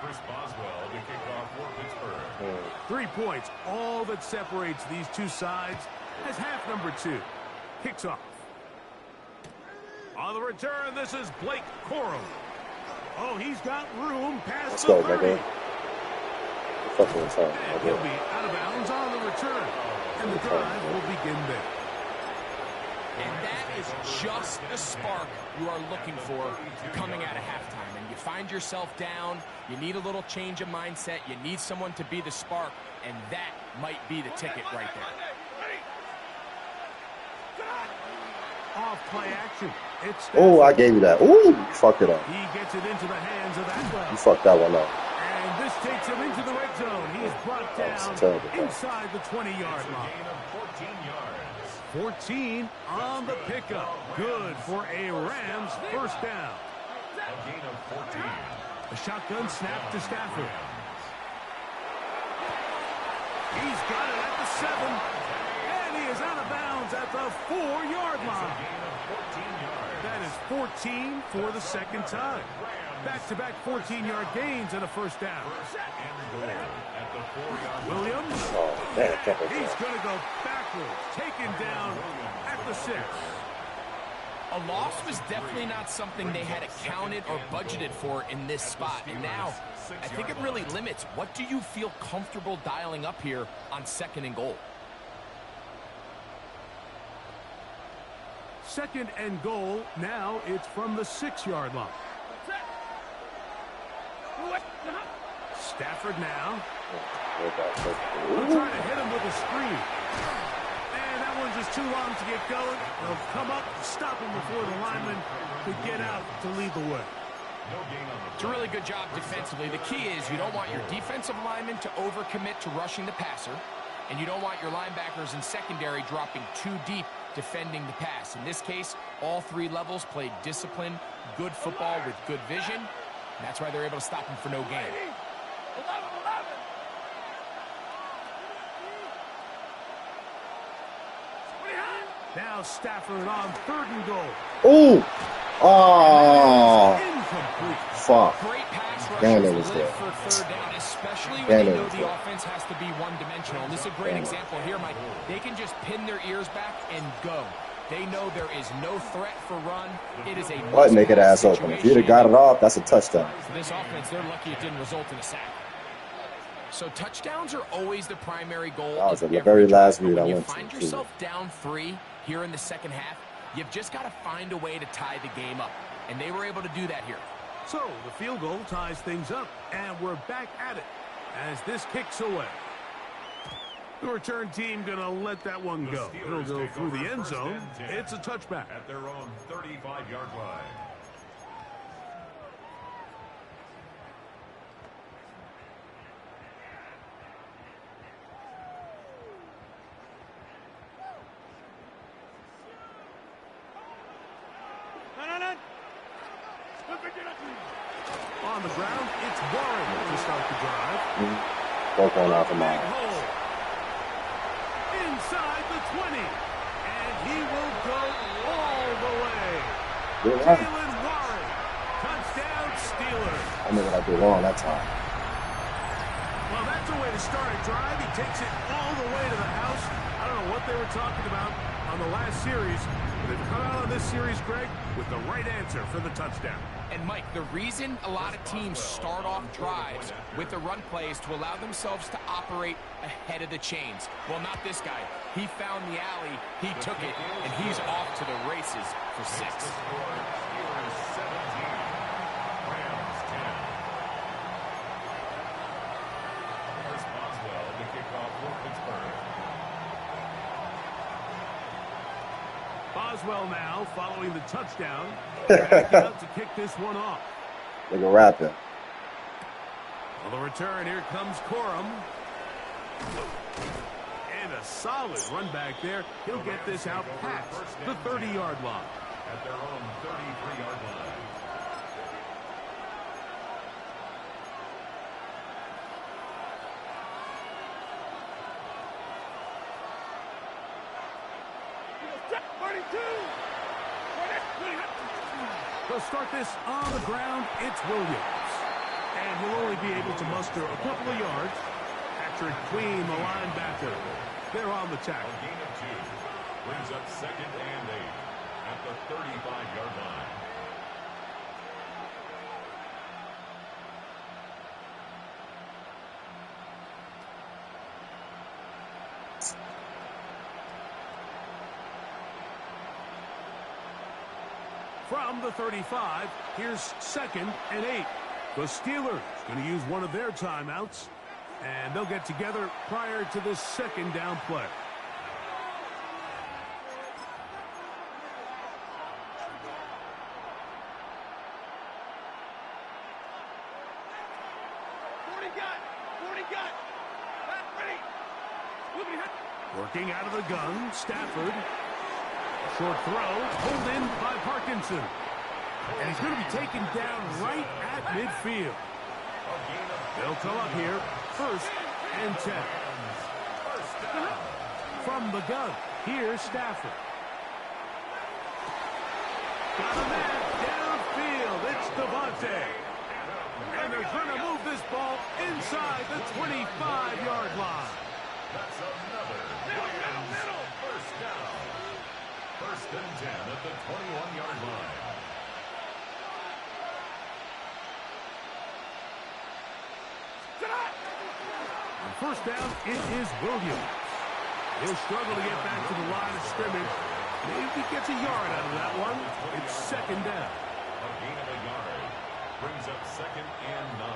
Chris Boswell to kick off for Pittsburgh. 3 points, all that separates these two sides as half number 2 kicks off. On the return, this is Blake Corum. Oh, he's got room past the 30. And he'll be out of bounds on the return. And the drive will begin there. And that is just the spark you are looking for coming out of halftime. And you find yourself down, you need a little change of mindset, you need someone to be the spark, and that might be the ticket right there. Off play action. Oh, I gave you that. Ooh, you fucked it up. He gets it into the hands of Atwell. You fucked that one up. And this takes him into the red zone. He's brought down inside the 20-yard line. 14 on the pickup. Good for a Rams first down. A gain of 14. A shotgun snap to Stafford. He's got it at the 7. And he is out of bounds at the 4-yard line. That is 14 for the second time. Back-to-back 14-yard gains and a first down. Williams. He's going to go backwards. Taken down at the 6. A loss was definitely not something they had accounted or budgeted for in this spot. And now, I think it really limits. What do you feel comfortable dialing up here on 2nd and goal? 2nd and goal. Now it's from the 6-yard line. Stafford now. They'll try to hit him with a screen. And that one's just too long to get going. They'll come up, stop him before the lineman could get out to lead the way. It's a really good job defensively. The key is you don't want your defensive lineman to overcommit to rushing the passer, and you don't want your linebackers in secondary dropping too deep defending the pass. In this case, all 3 levels played disciplined, good football with good vision. And that's why they're able to stop him for no gain. Now Stafford on 3rd and goal. Ooh! Oh! Fuck. Great pass Damn, it rushers was live there. for 3rd down, especially when Damn, they it know was the there. offense has to be one-dimensional. And this is a great Damn. example here, Mike. They can just pin their ears back and go. They know there is no threat for run. It is a What make it ass open? If you'd have got it off, that's a touchdown. For this offense, they're lucky it didn't result in a sack. So touchdowns are always the primary goal. That was of the every very drive. last But read when I you went to. find yourself down 3 here in the second half, you've just got to find a way to tie the game up. And they were able to do that here. So the field goal ties things up, and we're back at it as this kicks away. The return team going to let that one go. It'll go through the end zone. It's a touchback. At their own 35-yard line. On the ground, it's Warren to start the drive. Both going off of mine. Inside the 20. And he will go all the way. Good one. Jaylen Warren. Touchdown Steelers. I knew what I did wrong that time. Well, that's a way to start a drive. He takes it all the way to the house. I don't know what they were talking about on the last series, but they've come out on this series, Greg, with the right answer for the touchdown. And, Mike, the reason a lot of teams start off drives with the run play is to allow themselves to operate ahead of the chains. Well, not this guy. He found the alley, he took it, and he's off to the races for 6. Boswell now following the touchdown. Back out to kick this one off. Nigga rapping. On the return, here comes Corum. And a solid run back there. He'll get this out past the 30-yard line. At their own 33-yard line. They'll start this on the ground. It's Williams. And he'll only be able to muster a couple of yards. Patrick Queen, the linebacker. They're on the tackle. A gain of 2 brings up 2nd and 8 at the 35-yard line. From the 35, here's 2nd and 8. The Steelers going to use one of their timeouts, and they'll get together prior to this 2nd down play. Working out of the gun, Stafford. Short throw, pulled in by Parkinson. And he's going to be taken down right at midfield. They'll come up here, 1st and 10. From the gun, here's Stafford. Got a man downfield. It's Devontae. And they're going to move this ball inside the 25-yard line. That's another first down. 1st and 10 at the 21-yard line. On 1st down, it is Williams. He'll struggle to get back to the line of scrimmage. Maybe he gets a yard out of that one. It's 2nd down. A gain of a yard brings up 2nd and 9.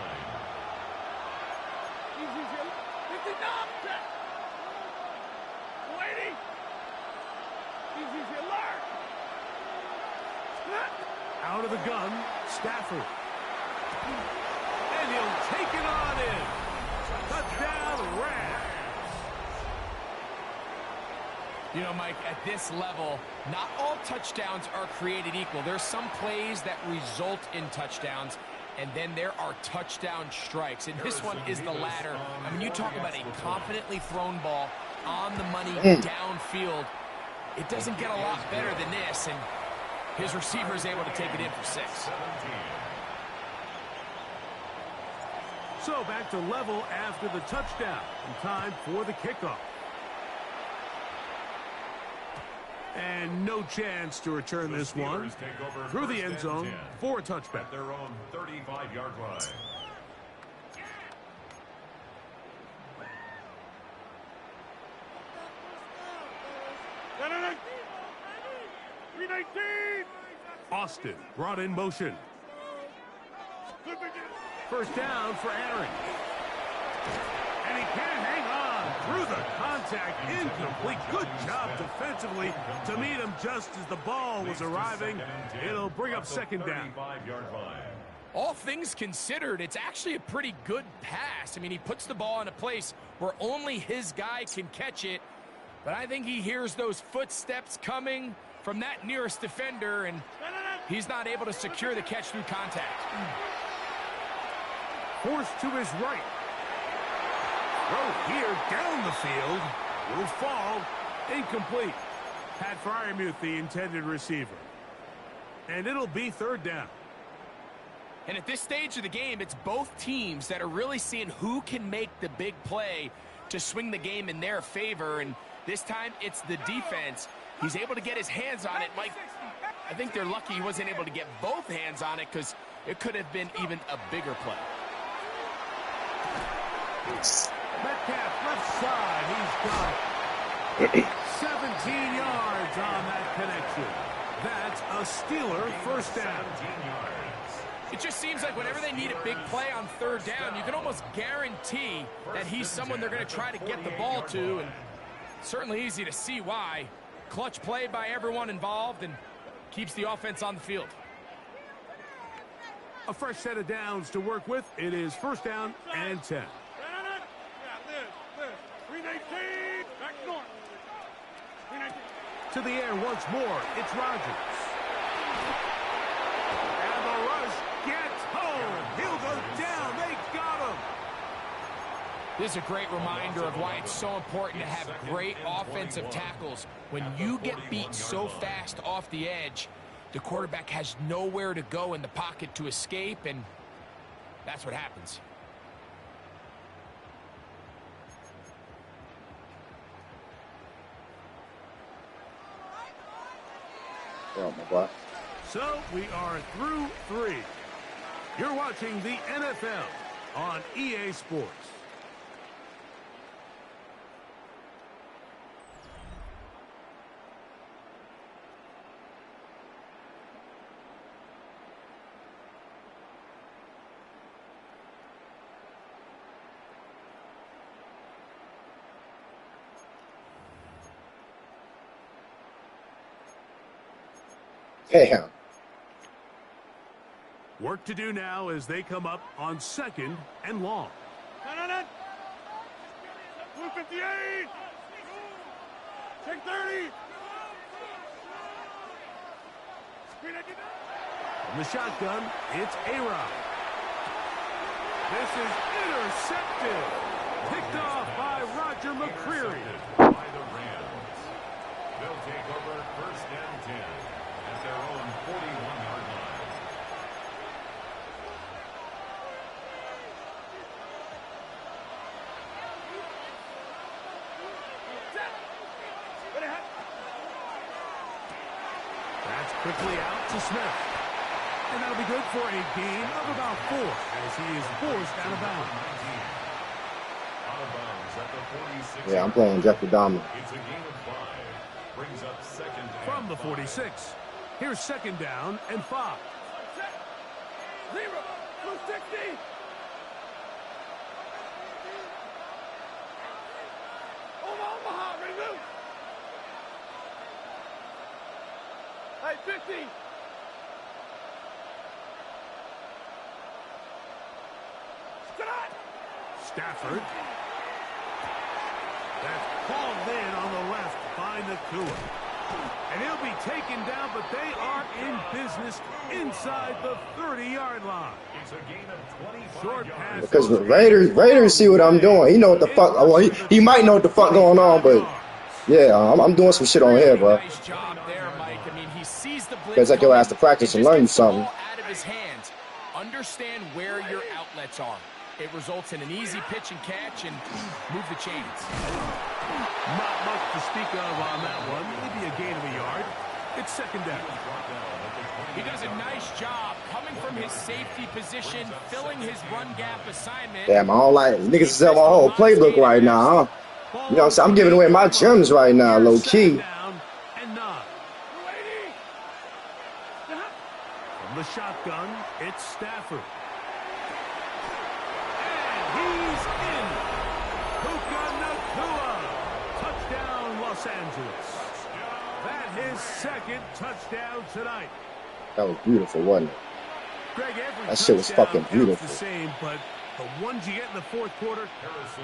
Out of the gun, Stafford. And he'll take it on in. Touchdown, Rams. You know, Mike, at this level, not all touchdowns are created equal. There's some plays that result in touchdowns, and then there are touchdown strikes. And this one is the latter. I mean, you talk about a confidently thrown ball on the money downfield. It doesn't get a lot better than this, and his receiver is able to take it in for 6. So back to level after the touchdown. And time for the kickoff. And no chance to return this one through the end zone for a touchback. At their own 35-yard line. Austin brought in motion. 1st down for Aaron. And he can't hang on through the contact. Incomplete. Good job defensively to meet him just as the ball was arriving. It'll bring up 2nd down. All things considered, it's actually a pretty good pass. I mean, he puts the ball in a place where only his guy can catch it. But I think he hears those footsteps coming from that nearest defender, and he's not able to secure the catch through contact. Forced to his right. Throw here down the field. Will fall. Incomplete. Pat Freiermuth, the intended receiver. And it'll be 3rd down. And at this stage of the game, it's both teams that are really seeing who can make the big play to swing the game in their favor. And this time, it's the defense. He's able to get his hands on it. Mike, I think they're lucky he wasn't able to get both hands on it because it could have been even a bigger play. Metcalf left side. He's got it. 17 yards on that connection. That's a Steeler 1st down. It just seems like whenever they need a big play on 3rd down, you can almost guarantee that he's someone they're going to try to get the ball to, and certainly easy to see why. Clutch play by everyone involved and keeps the offense on the field. A fresh set of downs to work with. It is 1st down and 10. To the air once more. It's Rodgers. And the rush gets home. He'll go down. They got him. This is a great reminder of why it's so important to have great offensive tackles. When you get beat so fast off the edge, the quarterback has nowhere to go in the pocket to escape, and that's what happens. Oh, my boy. So we are through 3. You're watching the NFL on EA Sports. Damn. Work to do now as they come up on 2nd and long. Blue 58. Check 30. From the shotgun, it's A-Rod. This is intercepted. Picked off by Roger McCreary. By the Rams. They'll take over 1st and 10 at their own 41-yard line. That's quickly out to Smith. And that'll be good for a gain of about 4 as he is forced out of bounds. Yeah, I'm playing Jeffrey Dahmer. It's a gain of 5. Brings up 2nd from the 46. Here's 2nd down and 5. 0, 260. Omaha, remove. Hey, 50. Stafford. That's called in on the left by Nakua. And he'll be taken down, but they are in business inside the 30-yard line. It's a gain of 25 Short pass. Because the Raiders see what I'm doing. He know what the fuck. Well, he might know what the fuck going on, but yeah, I'm doing some shit on here, bro. Nice job there, Mike. I mean, he sees the blitz. Guys like your ass to practice and learn you something. Out of his hands. Understand where your outlets are. It results in an easy pitch and catch and move the chains. Not much to speak of on that one. Maybe a gain of a yard. It's 2nd down. He does a nice job coming from his safety position, filling his run gap assignment. Damn, I don't like niggas sell my whole playbook right now, huh? You know what I'm saying? I'm giving away my gems right now, low key. From the shotgun, it's Stafford. He's in. Puka Nakua. Touchdown, Los Angeles. That his 2nd touchdown tonight. That was beautiful, wasn't it? Greg, that shit was fucking beautiful. The same, but the ones you get in the 4th quarter,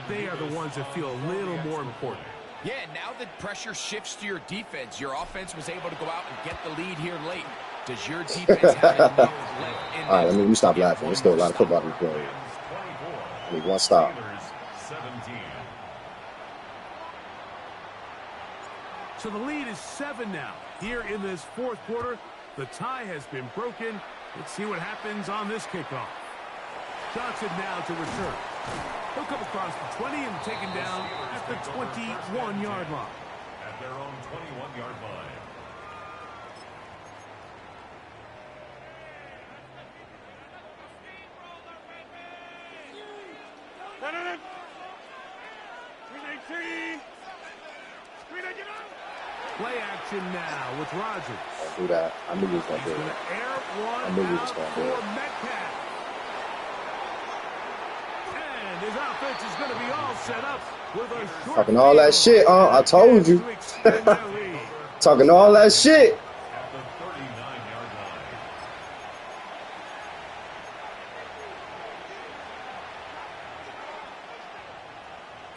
they are the ones that feel a little more important. Yeah, now that pressure shifts to your defense, your offense was able to go out and get the lead here late. Does your defense have enough left in? All right, let me stop laughing. There's still a lot of football to be played. I need one stop. So the lead is 7 now. Here in this 4th quarter, the tie has been broken. Let's see what happens on this kickoff. Johnson now to return. He'll come across the 20 and taken down at the 21-yard line. At their own 21-yard line. Play action now with Rodgers. Don't do that. I knew he was going to do it. I knew he was going to do it. Metcalf. And his offense is going to be all set up with a short talking all that shit, I told you. Talking all that shit.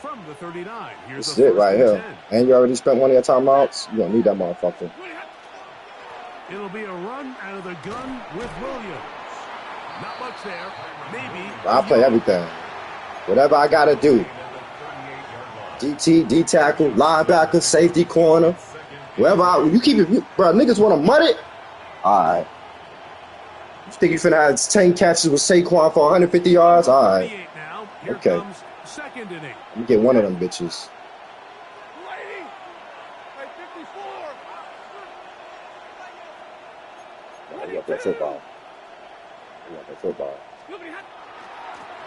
From the 39, here's this is it right here. And you already spent one of your timeouts. You don't need that motherfucker. It'll be a run out of the gun with Williams. Not much there. Maybe. I'll play everything. Whatever I got to do. DT, D tackle, linebacker, safety, corner. Wherever you keep it, bro. Niggas want to mud it. All right. You think you finna have 10 catches with Saquon for 150 yards? All right. Okay. Let me get one of them bitches. You got that football. You got that football.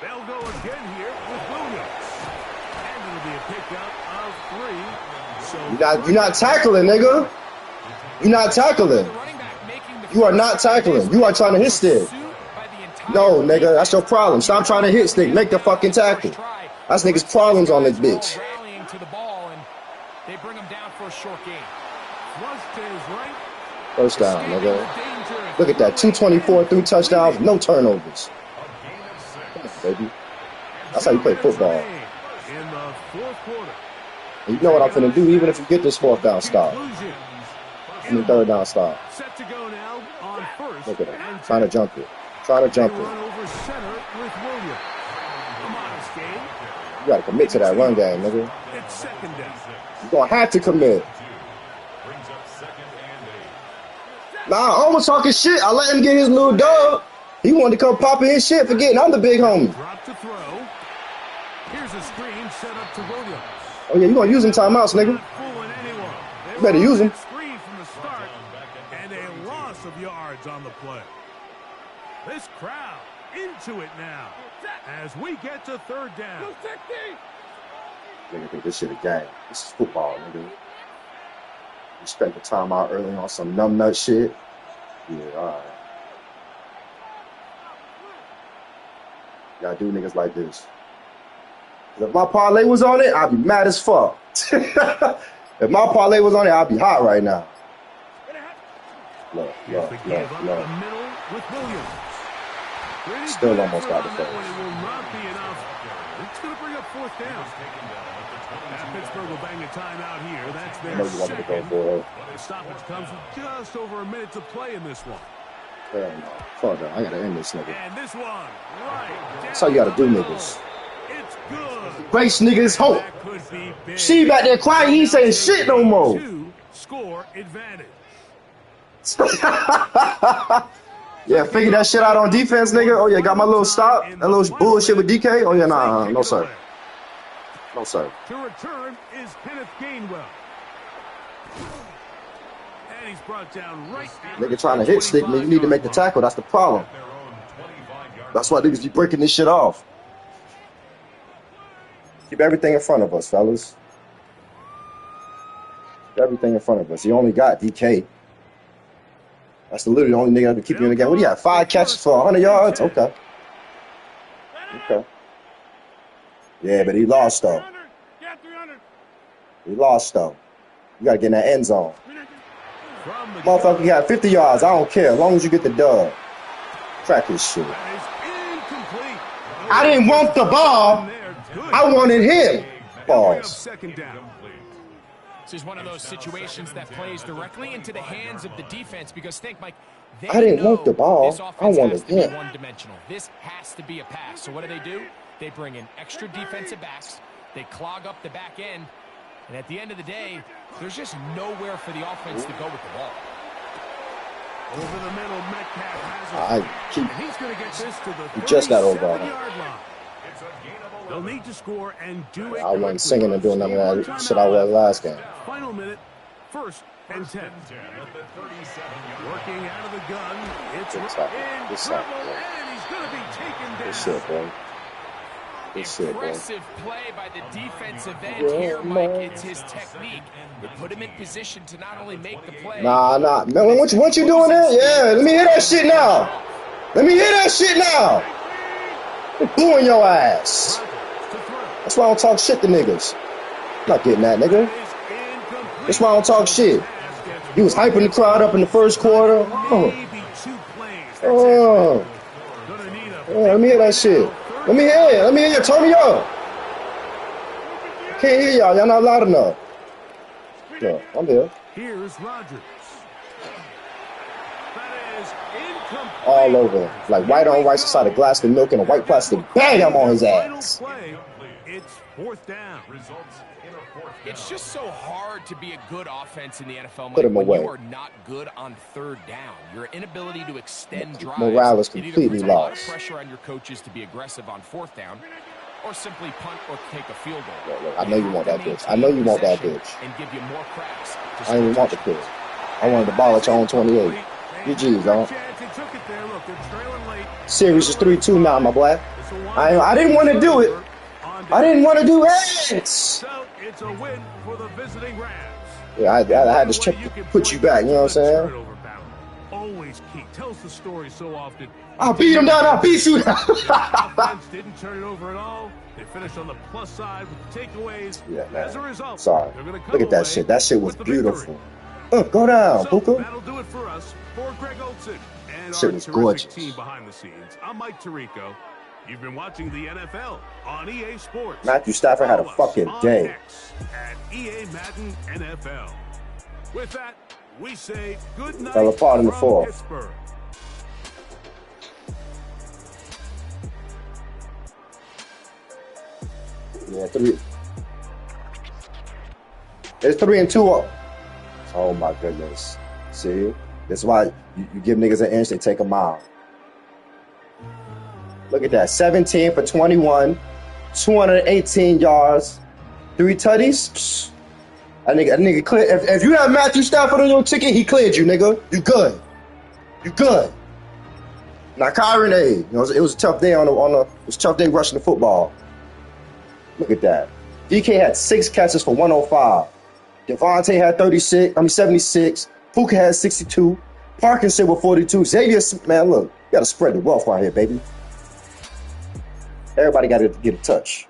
They'll go again here with Williams. And it'll be a pickup of 3. So you're not tackling, nigga. You're not tackling. You are not tackling. You are trying to hit stick. No, nigga, that's your problem. Stop trying to hit stick. Make the fucking tackle. That's niggas' problems on this bitch. They bring him down for a short game. First down, nigga. Look at that. 224, 3 touchdowns, no turnovers. Come on, baby. That's how you play football. In the 4th quarter. And you know what I'm finna do, even if you get this 4th down stop. I mean 3rd down stop. Set to go now on 1st. Look at him. Trying to jump it. Trying to jump it. Run over center with Williams. You gotta commit to that run game, nigga. It's 2nd down. You're gonna have to commit. Nah, I'm talking shit. I let him get his little dub. He wanted to come popping his shit, forgetting I'm the big homie. Drop to throw. Here's a screen set up to Williams. Oh yeah, you gonna use them timeouts, nigga. You better use them. Screen from the start, and a loss of yards on the play. This crowd into it now as we get to 3rd down. Nigga think this shit a game. This is football, nigga. You spent the time out early on some numbnut shit. Yeah, alright. Gotta do niggas like this. If my parlay was on it, I'd be mad as fuck. If my parlay was on it, I'd be hot right now. Look. Still almost got the first. It's going to bring up 4th down. Pittsburgh will bang a timeout here. That's their I know you want me to go for it. The stoppage comes with just over a minute to play in this one. Hell no. Fuck that. I gotta end this nigga. And this one, right. That's how you gotta do niggas. It's good. Grace niggas hope. She back there crying, he ain't saying shit no more. 2 score advantage. Yeah, figure that shit out on defense, nigga. Oh yeah, got my little stop. That little bullshit with DK. Oh yeah, nah, no sir. No sir. To return is Kenneth Gainwell. And he's brought down right. Nigga trying to hit stick me. You need to make the tackle. That's the problem. That's why niggas be breaking this shit off. Keep everything in front of us, fellas. Keep everything in front of us. You only got DK. That's literally the only nigga that can keep you in the game. What do you have? 5 catches for 100 yards? Okay. Okay. Yeah, but he lost, though. He lost, though. You got to get in that end zone. Motherfucker, you got 50 yards. I don't care. As long as you get the dub. Track this shit. I didn't want the ball. I wanted him. Balls. This is one of those situations that plays directly into the hands of the defense because think, Mike, I didn't want the ball. I wanted him. One-dimensional. This has to be a pass. So what do? They bring in extra defensive backs. They clog up the back end. And at the end of the day, there's just nowhere for the offense to go with the ball. Over the middle, Metcalf has it. I keep. He's going to get this to the Just that over. 37-yard line. They'll need to score and do it. I wasn't singing and doing none of that shit I was last game. Final minute, 1st and 10. Working out of the gun. It's in trouble, and he's going to be taken down. Good shit, boy. Good shit, boy. Impressive play by the defensive end here, Mike. It's his technique. It put him in position to not only make the play. Nah. Man, what you doing there? Yeah, let me hear that shit now. Let me hear that shit now. I'm booing your ass. That's why I don't talk shit to niggas. I'm not getting that, nigga. That's why I don't talk shit. He was hyping the crowd up in the 1st quarter. Let me hear that shit. Let me hear it. Let me hear you. Turn me up. I can't hear y'all. Y'all not loud enough. Yeah, I'm here. Here's Rodgers. That is incomplete. All over. Like white on right side of glass with milk and a white plastic bag. I'm on his ass. It's 4th down. Results in a 4th down. It's just so hard to be a good offense in the NFL, Put Mike, him when away. you are not good on 3rd down. Your inability to extend drives. Morale is It either completely puts a lot of lost. pressure on your coaches to be aggressive on 4th down, or simply punt or take a field goal. Look, I know you want that bitch. I know you want that bitch. And give you more cracks. I didn't even want the pitch. I wanted the ball at your own 28. GG's, dog. Series is 3-2 now, my boy. I didn't want to do it. I didn't want to do it. So it's a win for the visiting Rams. Yeah, I had to put you back. You know what I'm saying? Always key. Tells the story so often. I beat him down. I beat you down. Offense didn't turn it over at all. They finished on the plus side with takeaways. Yeah, man. As a result, sorry. Look at that shit. That shit was beautiful. Go down, Puka. That'll do it for us. For Greg Olson and shit our was terrific gorgeous. team behind the scenes, I'm Mike Tirico. You've been watching the NFL on EA Sports. Matthew Stafford had a fucking day. At EA Madden NFL. With that, we say good night Fell apart in the from fourth. Pittsburgh. Yeah, 3. It's 3-2. Oh my goodness. See? That's why you give niggas an inch, they take a mile. Look at that. 17 for 21, 218 yards, 3 tutties. Psst. That nigga clear. If you have Matthew Stafford on your ticket, he cleared you, nigga. You good. You good. Now Kyron, it was a tough day it was a tough day rushing the football. Look at that. DK had 6 catches for 105. Devontae had 76. Puka had 62. Parkinson with 42. Xavier, man, look, you gotta spread the wealth out here, baby. Everybody gotta get a touch.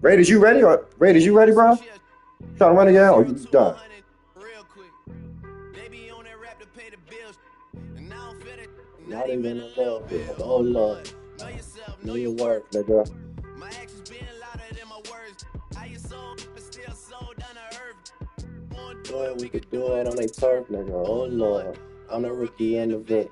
Raiders, you ready? Raiders, you ready, bro? Trying to run again, or you done? Now they gonna love it. Oh Lord, know your worth, nigga. Boy, we could do it on a turf, nigga. Oh Lord, I'm the rookie and the vet.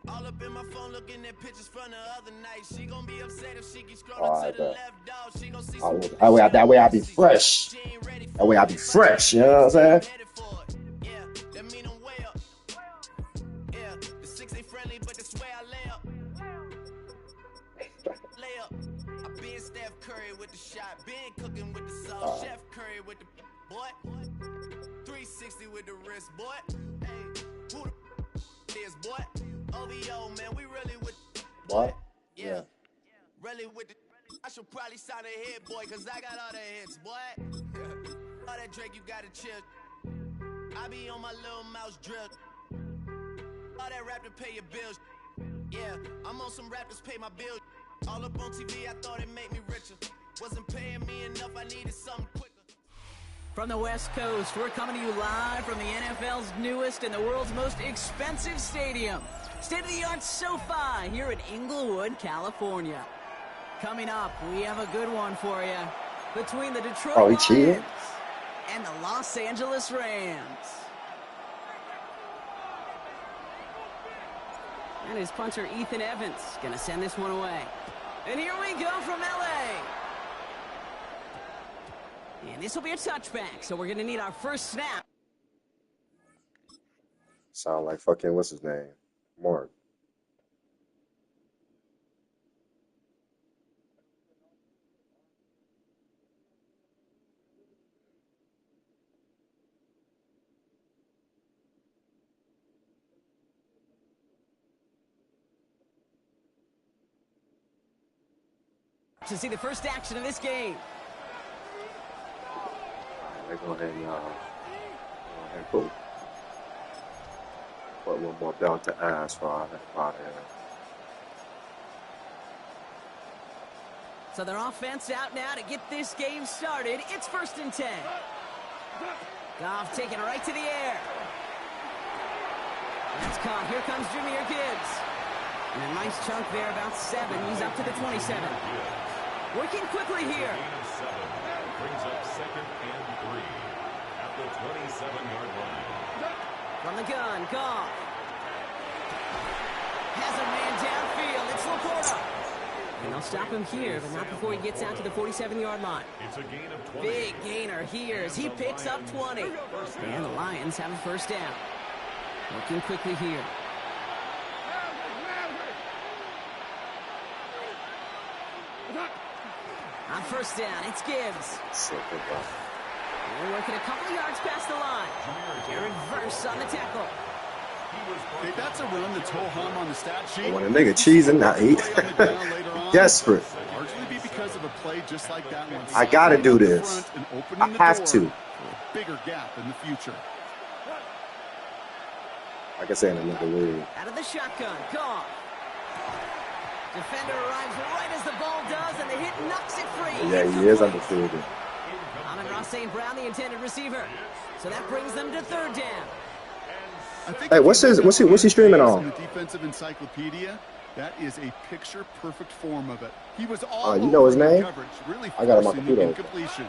All up in my phone looking at pictures from the other night. She gonna be upset if she keeps All scrolling right, to the left, dog. She gonna see that way I be fresh. That way I be fresh, you know what I'm saying? Yeah, that mean I'm way up. Yeah, the 6 ain't friendly, but that's where I lay up. Lay up. I been Steph Curry with the shot, been cooking with the sauce. Chef Curry with the boy. 360 with the wrist, boy. Hey, who the is, boy? OVO, man, we really with what? Yeah. Really with the I should probably sign a hit, boy, cause I got all the hits, boy. All that Drake, you gotta chill. I be on my little mouse drip. All that rap to pay your bills. Yeah, I'm on some rappers pay my bills. All up on TV, I thought it made me richer. Wasn't paying me enough, I needed something quicker. From the West Coast, we're coming to you live from the NFL's newest and the world's most expensive stadium. State-of-the-art SoFi here in Inglewood, California. Coming up, we have a good one for you. Between the Detroit Lions and the Los Angeles Rams. And his punter, Ethan Evans, gonna send this one away. And here we go from LA. And this will be a touchback, so we're gonna need our first snap. Sound like fucking, what's his name? Mark. To see the first action of this game. They're going ahead and put one more belt to ass for our here. So their offense out now to get this game started. It's 1st and 10. Goff taking it right to the air. That's caught. Here comes Jahmyr Gibbs. And a nice chunk there, about 7. He's up to the 27. Working quickly here. Brings up 2nd and 3 at the 27-yard line. From the gun, Goff. Has a man downfield. It's Laporta. And they'll stop him here, but not before he gets out to the 47-yard line. It's a gain of 20. Big gainer here as he picks up 20. And the Lions have a first down. Working quickly here. On first down, it's Gibbs. They're working a couple yards past the line. Jared Verse on the tackle. Hey, that's a run that's ho-hum on the stat sheet. I want a nigga cheese and not eat. Desperate. Largely be because of a play just like that one. I gotta do this. I have to. Bigger gap in the future. Like I said, in another league. Out of the shotgun, Goff. Defender arrives right as the ball does, and the hit knocks it free. Yeah, he is undefeated. Amon-Ra St. Brown, the intended receiver. So that brings them to third down. Hey, what's he streaming on? The defensive encyclopedia. That is a picture-perfect form of it. He was all you know his name? Coverage, really I got him on forcing computer. the incompletion.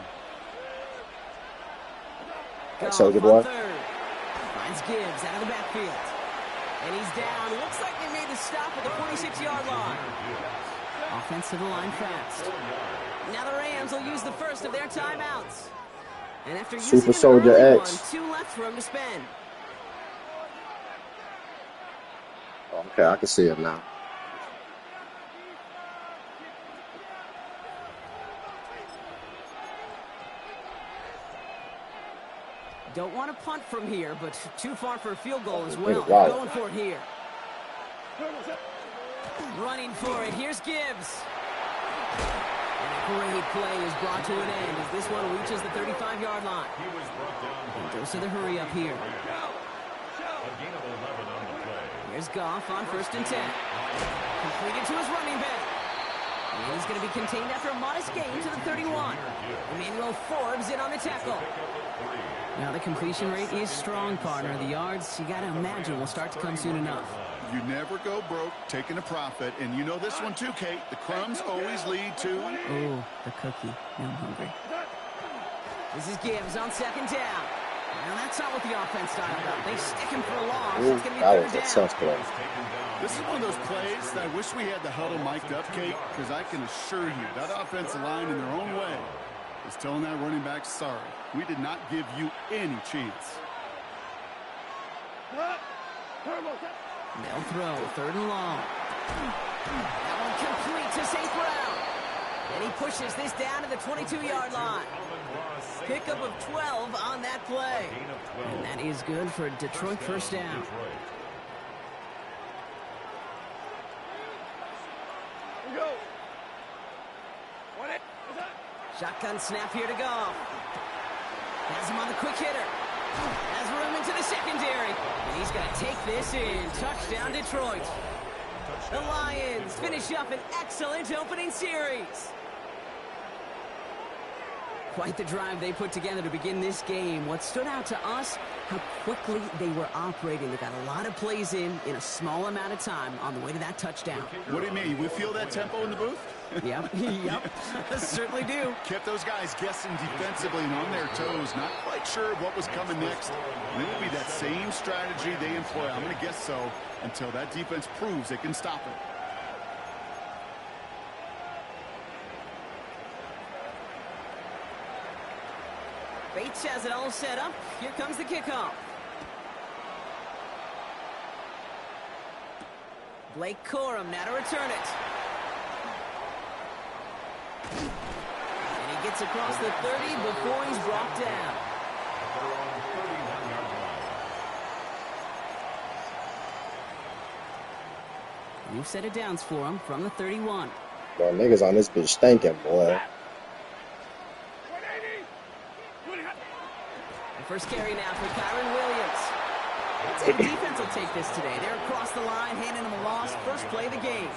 Soldier boy. Finds Gibbs out of the backfield. And he's down. Looks like they made the stop at the 46-yard line. Offensive line fast. Now the Rams will use the first of their timeouts. And after Super using Soldier an early X. one, 2 left for him to spend. Okay, I can see it now. Don't want to punt from here, but too far for a field goal as well. Right. Going for it here. Running for it. Here's Gibbs. And a great play is brought to an end as this one reaches the 35-yard line. And goes to the hurry up here. Here's Goff on 1st and 10. Completed to his running back. And he's going to be contained after a modest gain to the 31. Emmanuel Forbes in on the tackle. Now the completion rate is strong, partner. The yards, you got to imagine, will start to come soon enough. You never go broke taking a profit. And you know this one too, Kate. The crumbs always lead to... Oh, the cookie. Now I'm hungry. This is Gibbs on 2nd down. Now that's not what the offense dialed up. They stick him for a loss. It's going to be That 3rd was a down. sense play. This is one of those plays that I wish we had the huddle mic'd up, Kate, because I can assure you that offensive line in their own way is telling that running back, sorry, we did not give you any chance. They'll throw 3rd and long. That one complete to St. Brown. And he pushes this down to the 22-yard line. Pickup of 12 on that play. And that is good for a Detroit first down. Shotgun snap here to go. Has him on the quick hitter. Has room into the secondary. And he's going to take this in. Touchdown, Detroit. The Lions finish up an excellent opening series. Quite the drive they put together to begin this game. What stood out to us, how quickly they were operating. They got a lot of plays in a small amount of time on the way to that touchdown. What do you mean? We feel that tempo in the booth? Yep, yep, certainly do. Kept those guys guessing defensively and on their toes, not quite sure of what was coming next. And it will be that same strategy they employ, I'm going to guess so, until that defense proves they can stop it. Bates has it all set up. Here comes the kickoff. Blake Corum now to return it. And he gets across the 30 before he's brought down. New set of downs for him from the 31. Boy, niggas on this bitch stinking, boy. First carry now for Kyron Williams. I'd say defense will take this today. They're across the line, handing them a loss. First play of the game.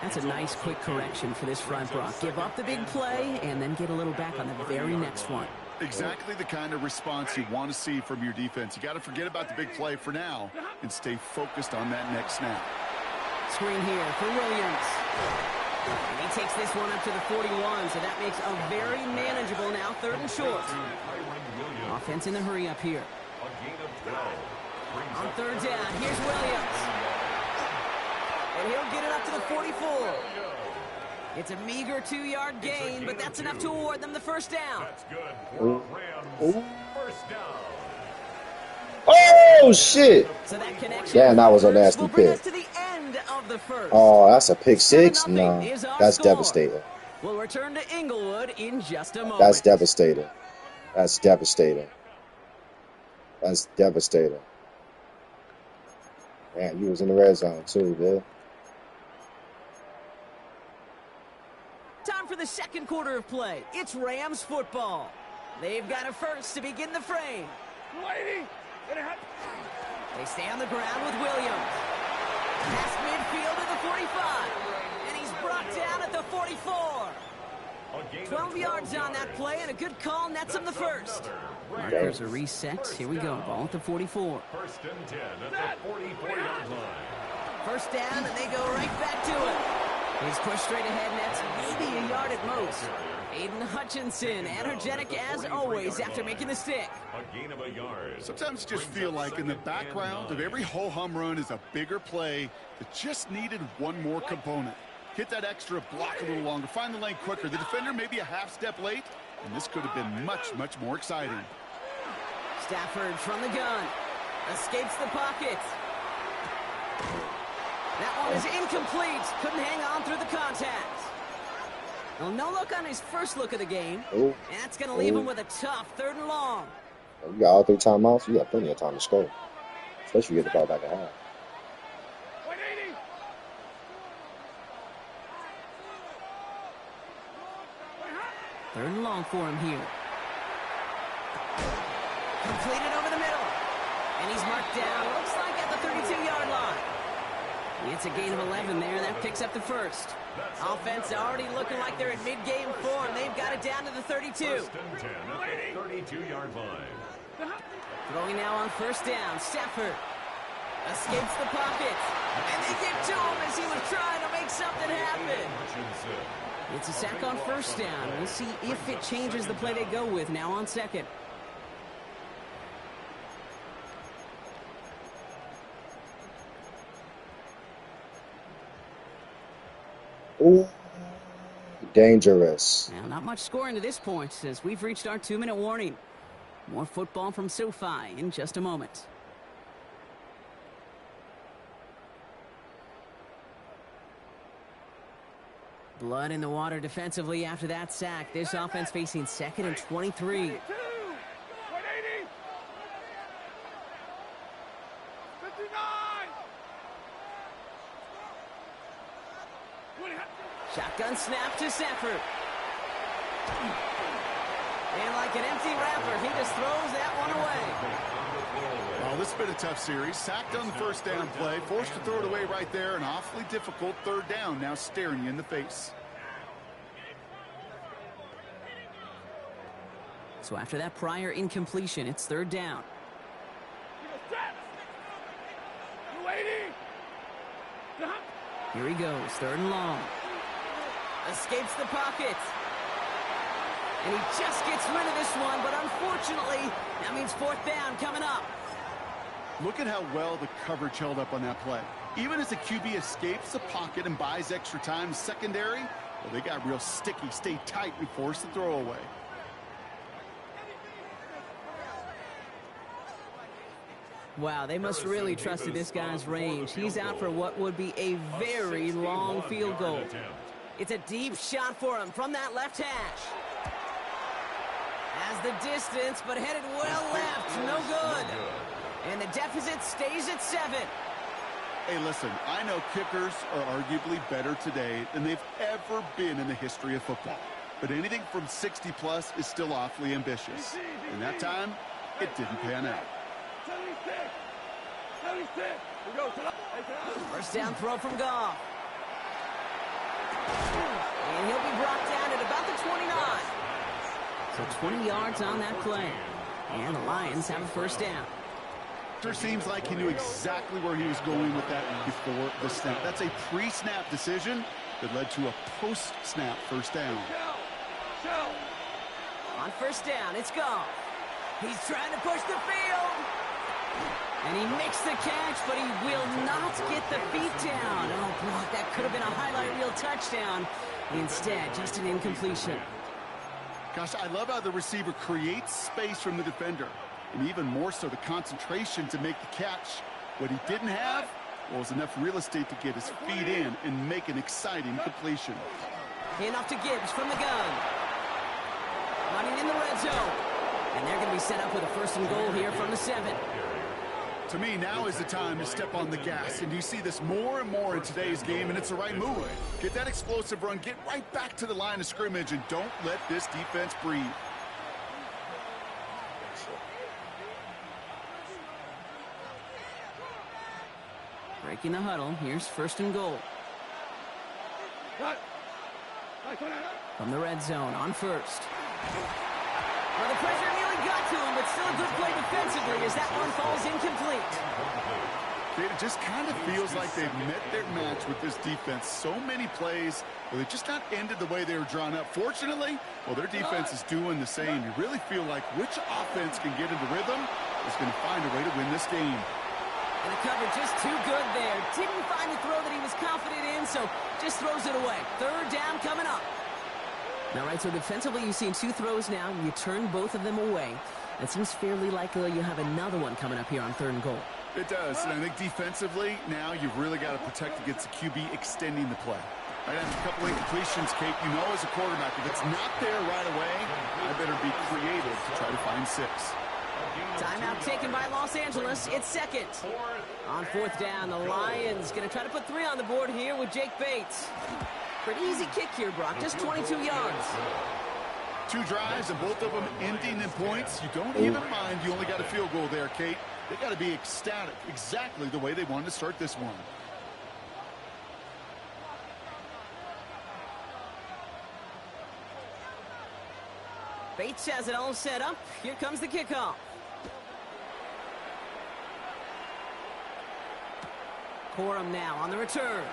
That's a nice quick correction for this front, Brock. Give up the big play and then get a little back on the very next one. Exactly the kind of response you want to see from your defense. You got to forget about the big play for now and stay focused on that next snap. Screen here for Williams. And he takes this one up to the 41, so that makes a very manageable now 3rd and short. Offense in the hurry up here. On 3rd down, here's Williams. And he'll get it up to the 44. It's a meager 2-yard gain, but that's enough to award them the first down. That's good for Rams. First down. Oh, shit. So that connection Damn, that was a nasty will bring pick. us to the end of the first. Oh, that's a pick six? 7-0 No, is our that's score. devastating. We'll return to Inglewood in just a moment. That's devastating. That's devastating. That's devastating. Man, you was in the red zone too, dude. Time for the second quarter of play. It's Rams football. They've got a first to begin the frame. They stay on the ground with Williams. Past midfield at the 45. And he's brought down at the 44. 12 yards on that play, and a good call nets him the first. Markers are reset. Here we go. Ball at the 44. First and 10 at the 44-yard line. First down, and they go right back to it. He's pushed straight ahead, nets maybe a yard at most. Aiden Hutchinson, energetic as always after making the stick. A gain of a yard. Sometimes you just feel like in the background of every ho-hum run is a bigger play that just needed one more component. Hit that extra block a little longer, find the lane quicker. The defender may be a half step late, and this could have been much, much more exciting. Stafford from the gun. Escapes the pocket. That one is incomplete. Couldn't hang on through the contact. Well, no look on his first look of the game. Ooh. And that's going to leave him with a tough 3rd and long. You got all 3 timeouts. You got plenty of time to score. Especially if you get the ball back at half. Third and long for him here. Completed over the middle. And he's marked down, looks like at the 32-yard line. It's a gain of 11 there. That picks up the first. Offense already looking like they're in mid-game form. They've got it down to the 32. First and 10 at the 32-yard line. Throwing now on first down. Stafford escapes the pocket. And they get to him as he was trying to make something happen. It's a sack on first down. We'll see if it changes the play they go with now on second. Ooh, dangerous. Now, not much scoring to this point as we've reached our 2-minute warning. More football from SoFi in just a moment. Blood in the water defensively after that sack. This offense facing 2nd and 23. Shotgun snap to Stafford. And like an empty wrapper, he just throws that one away. Well, this has been a tough series. Sacked on the first down play, forced to throw it away right there. An awfully difficult 3rd down now staring you in the face. So after that prior incompletion, it's 3rd down. Here he goes, 3rd and long. Escapes the pocket. And he just gets rid of this one, but unfortunately, that means 4th down coming up. Look at how well the coverage held up on that play. Even as the QB escapes the pocket and buys extra time secondary, well, they got real sticky, stay tight, and force the throw away. Wow, they must really trusted this guy's range. He's out for what would be a very long field goal. It's a deep shot for him from that left hash. Has the distance, but headed well left. No good. And the deficit stays at 7. Hey, listen, I know kickers are arguably better today than they've ever been in the history of football. But anything from 60-plus is still awfully ambitious. And that time, it didn't pan out. First down throw from Goff. And he'll be brought down at about the 29. So 20 yards on that play. And the Lions have a first down. Sure seems like he knew exactly where he was going with that before the snap. That's a pre-snap decision that led to a post-snap first down. On first down, it's Goff. He's trying to push the field. And he makes the catch, but he will not get the feet down. Oh, Brock, that could have been a highlight reel touchdown. Instead, just an incompletion. Gosh, I love how the receiver creates space from the defender. And even more so, the concentration to make the catch. What he didn't have was enough real estate to get his feet in and make an exciting completion. Handoff to Gibbs from the gun. Running in the red zone. And they're going to be set up with a 1st and goal here from the 7. To me, now is the time to step on the gas, and you see this more and more in today's game, and it's the right move. Get that explosive run, get right back to the line of scrimmage, and don't let this defense breathe. Breaking the huddle, here's 1st and goal. From the red zone, on 1st. Well, the pressure nearly got to him, but still a good play defensively as that one falls incomplete. It just kind of feels like they've met their match with this defense. So many plays, well, they just not ended the way they were drawn up. Fortunately, well, their defense is doing the same. You really feel like which offense can get into rhythm is going to find a way to win this game. And the cover just too good there. Didn't find the throw that he was confident in, so just throws it away. 3rd down coming up. All right, so defensively, you've seen 2 throws now. You turn both of them away. It seems fairly likely you have another one coming up here on 3rd and goal. It does, and I think defensively, now you've really got to protect against the QB extending the play. Right after a couple incompletions, Kate, you know as a quarterback, if it's not there right away, I better be creative to try to find 6. Timeout taken by Los Angeles. It's 2nd. On 4th down, the Lions going to try to put 3 on the board here with Jake Bates. Pretty easy kick here, Brock. Just 22 yards. 2 drives, and both of them ending in points. You don't even mind you only got a field goal there, Kate. They got to be ecstatic, exactly the way they wanted to start this one. Bates has it all set up. Here comes the kickoff. Corum now on the return.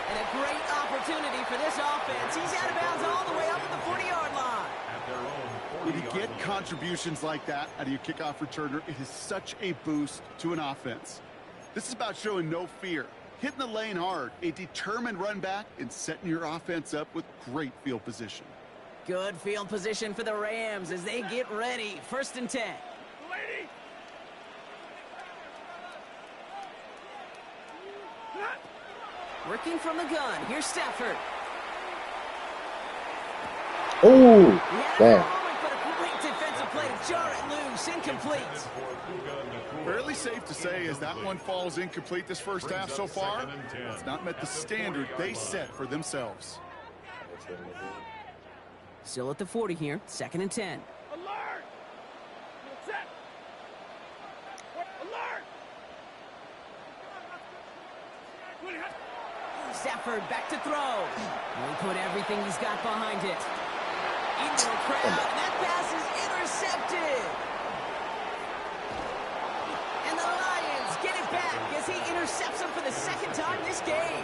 And a great opportunity for this offense. He's out of bounds all the way up at the 40-yard line. When you get contributions like that out of your kickoff returner, it is such a boost to an offense. This is about showing no fear, hitting the lane hard, a determined run back, and setting your offense up with great field position. Good field position for the Rams as they get ready. 1st and 10. Working from the gun. Here's Stafford. Oh, damn. But a great defensive play to jar it loose. Incomplete. Fairly safe to say as that one falls incomplete this first half so far, it's not met the standard they set for themselves. Still at the 40 here. 2nd and 10. Alert! Set! Alert! Stafford back to throw. He put everything he's got behind it. Into the crowd. That pass is intercepted. And the Lions get it back as he intercepts him for the 2nd time this game.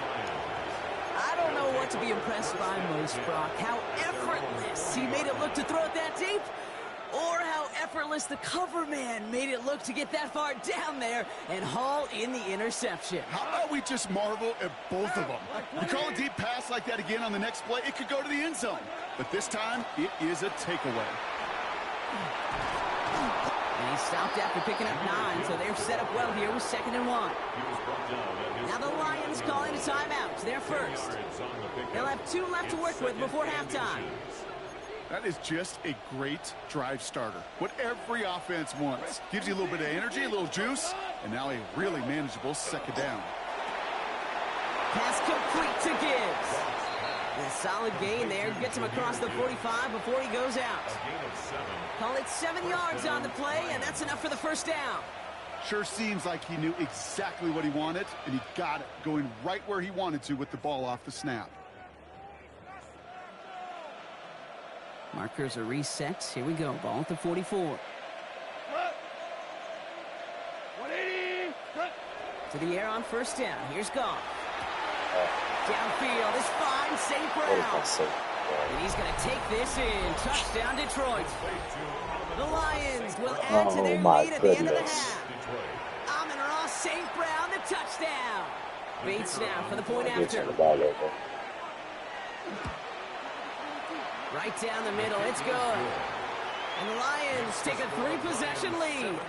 I don't know what to be impressed by most, Brock. How effortless he made it look to throw it that deep, or how effortless the cover man made it look to get that far down there and haul in the interception. How about we just marvel at both of them? You call a deep pass like that again on the next play, it could go to the end zone. But this time, it is a takeaway. And he stopped after picking up 9, so they're set up well here with 2nd and 1. Now the Lions calling a timeout. They're first. They'll have 2 left to work with before halftime. That is just a great drive starter. What every offense wants. Gives you a little bit of energy, a little juice, and now a really manageable 2nd down. Pass complete to Gibbs. And a solid gain there. Gets him across the 45 before he goes out. Call it 7 yards on the play, and that's enough for the 1st down. Sure seems like he knew exactly what he wanted, and he got it, going right where he wanted to with the ball off the snap. Markers are reset. Here we go. Ball at the 44. 180. To the air on 1st down. Here's Goff. Downfield is fine. Safe ground. And he's going to take this in. Touchdown, Detroit. The Lions will add to their lead at the end of the half. Amon-Ra St. Brown, the touchdown. Bates now for the point after. Right down the middle, it's good. And the Lions take a 3-possession lead.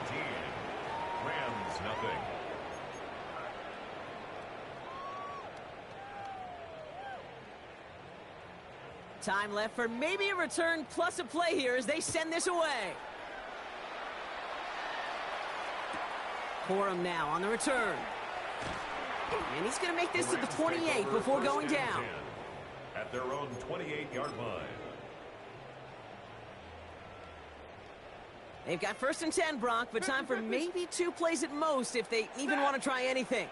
Rams nothing. Time left for maybe a return plus a play here as they send this away. Corum now on the return. And he's going to make this to the 28 before going down. At their own 28-yard line. They've got 1st and 10, Brock, but time for maybe 2 plays at most if they even want to try anything.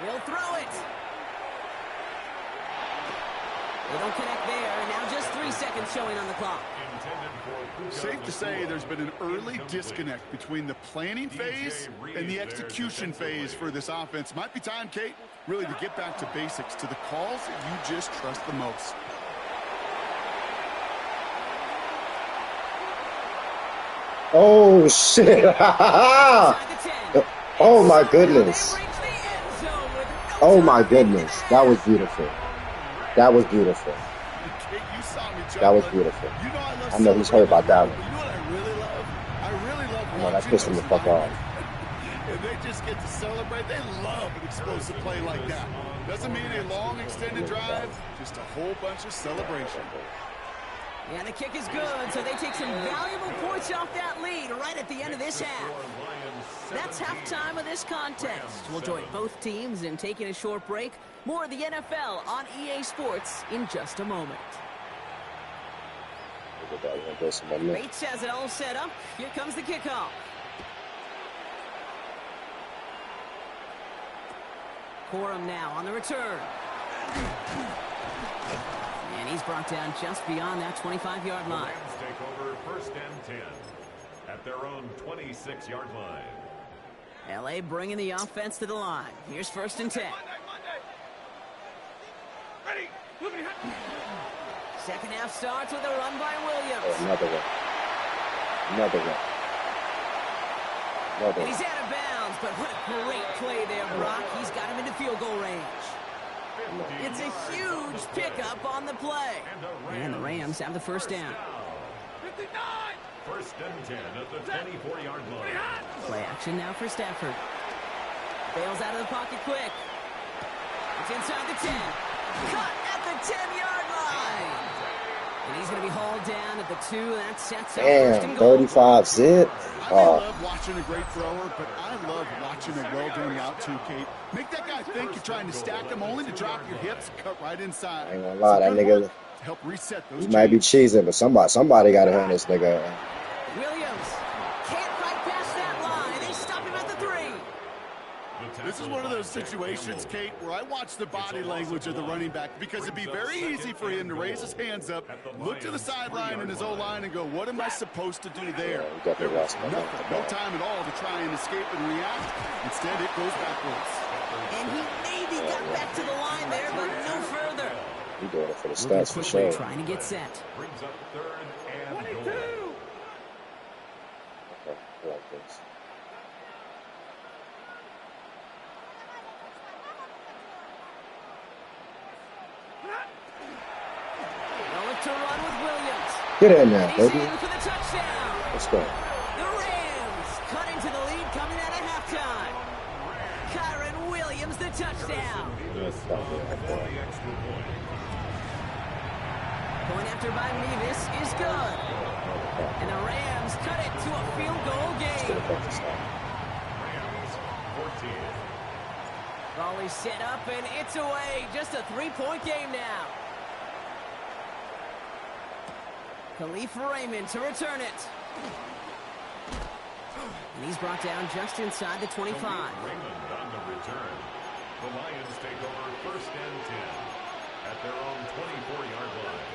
He'll throw it. They don't connect there, and now just 3 seconds showing on the clock. Safe to say there's been an early disconnect between the planning phase and the execution phase for this offense. Might be time, Kate, really to get back to basics, to the calls that you just trust the most. Oh, shit. Oh, my goodness. Oh, my goodness. That was beautiful. That was beautiful. That was beautiful. I know he's hurt about that one. You know what I really love? I really love I know that pissed him the fuck off. And they just get to celebrate. They love an explosive play like that. Doesn't mean a long extended drive, just a whole bunch of celebration. And the kick is good, so they take some valuable points off that lead right at the end of this half. That's halftime of this contest. We'll join both teams in taking a short break. More of the NFL on EA Sports in just a moment. Bates has it all set up. Here comes the kickoff. Corum now on the return. And he's brought down just beyond that 25-yard line. Rams take over 1st and 10 at their own 26-yard line. LA bringing the offense to the line. Here's 1st and 10. Second half starts with a run by Williams. Oh, another one. Another one. Another And one. he's out of bounds, but what a great play there, Brock. He's got him into field goal range. It's a huge pickup on the play. And the Rams have the 1st down. 1st and 10 at the 24-yard line. Play action now for Stafford. Bails out of the pocket quick. It's inside the 10. Cut at the 10-yard line. And he's going to be hauled down at the 2. That sets up 1st and goal. 35 zip. I love watching a great thrower, but I love watching a well-done route too, Kate. Make that guy think you're trying to stack him, only to drop your hips, cut right inside. I ain't gonna lie, that nigga, help reset those he might be cheesing, but somebody got to hand this nigga. Williams can't fight past that line. They stop him at the 3. This is one of those situations, Kate, where I watch the body language of the running back because it'd be very easy for him to raise his hands up, look to the sideline in his O-line and go, what am I supposed to do there? There was no time at all to try and escape and react. Instead, it goes backwards. And he maybe got back to the line there, but no further. He doing it for the stats for sure. Trying to get set. Brings up 3rd and goal. Okay, I like this. To run with Williams. Get in there, He's baby. in for the touchdown. Let's go. The Rams cut into the lead coming out of halftime. Kyron Williams, the touchdown. Point after by Mevis is good. And the Rams cut it to a field goal game. Rams 14. Ball is set up and it's away. Just a 3-point game now. Khalif Raymond to return it. And he's brought down just inside the 25. Raymond on the return. The Lions take over 1st and 10 at their own 24-yard line.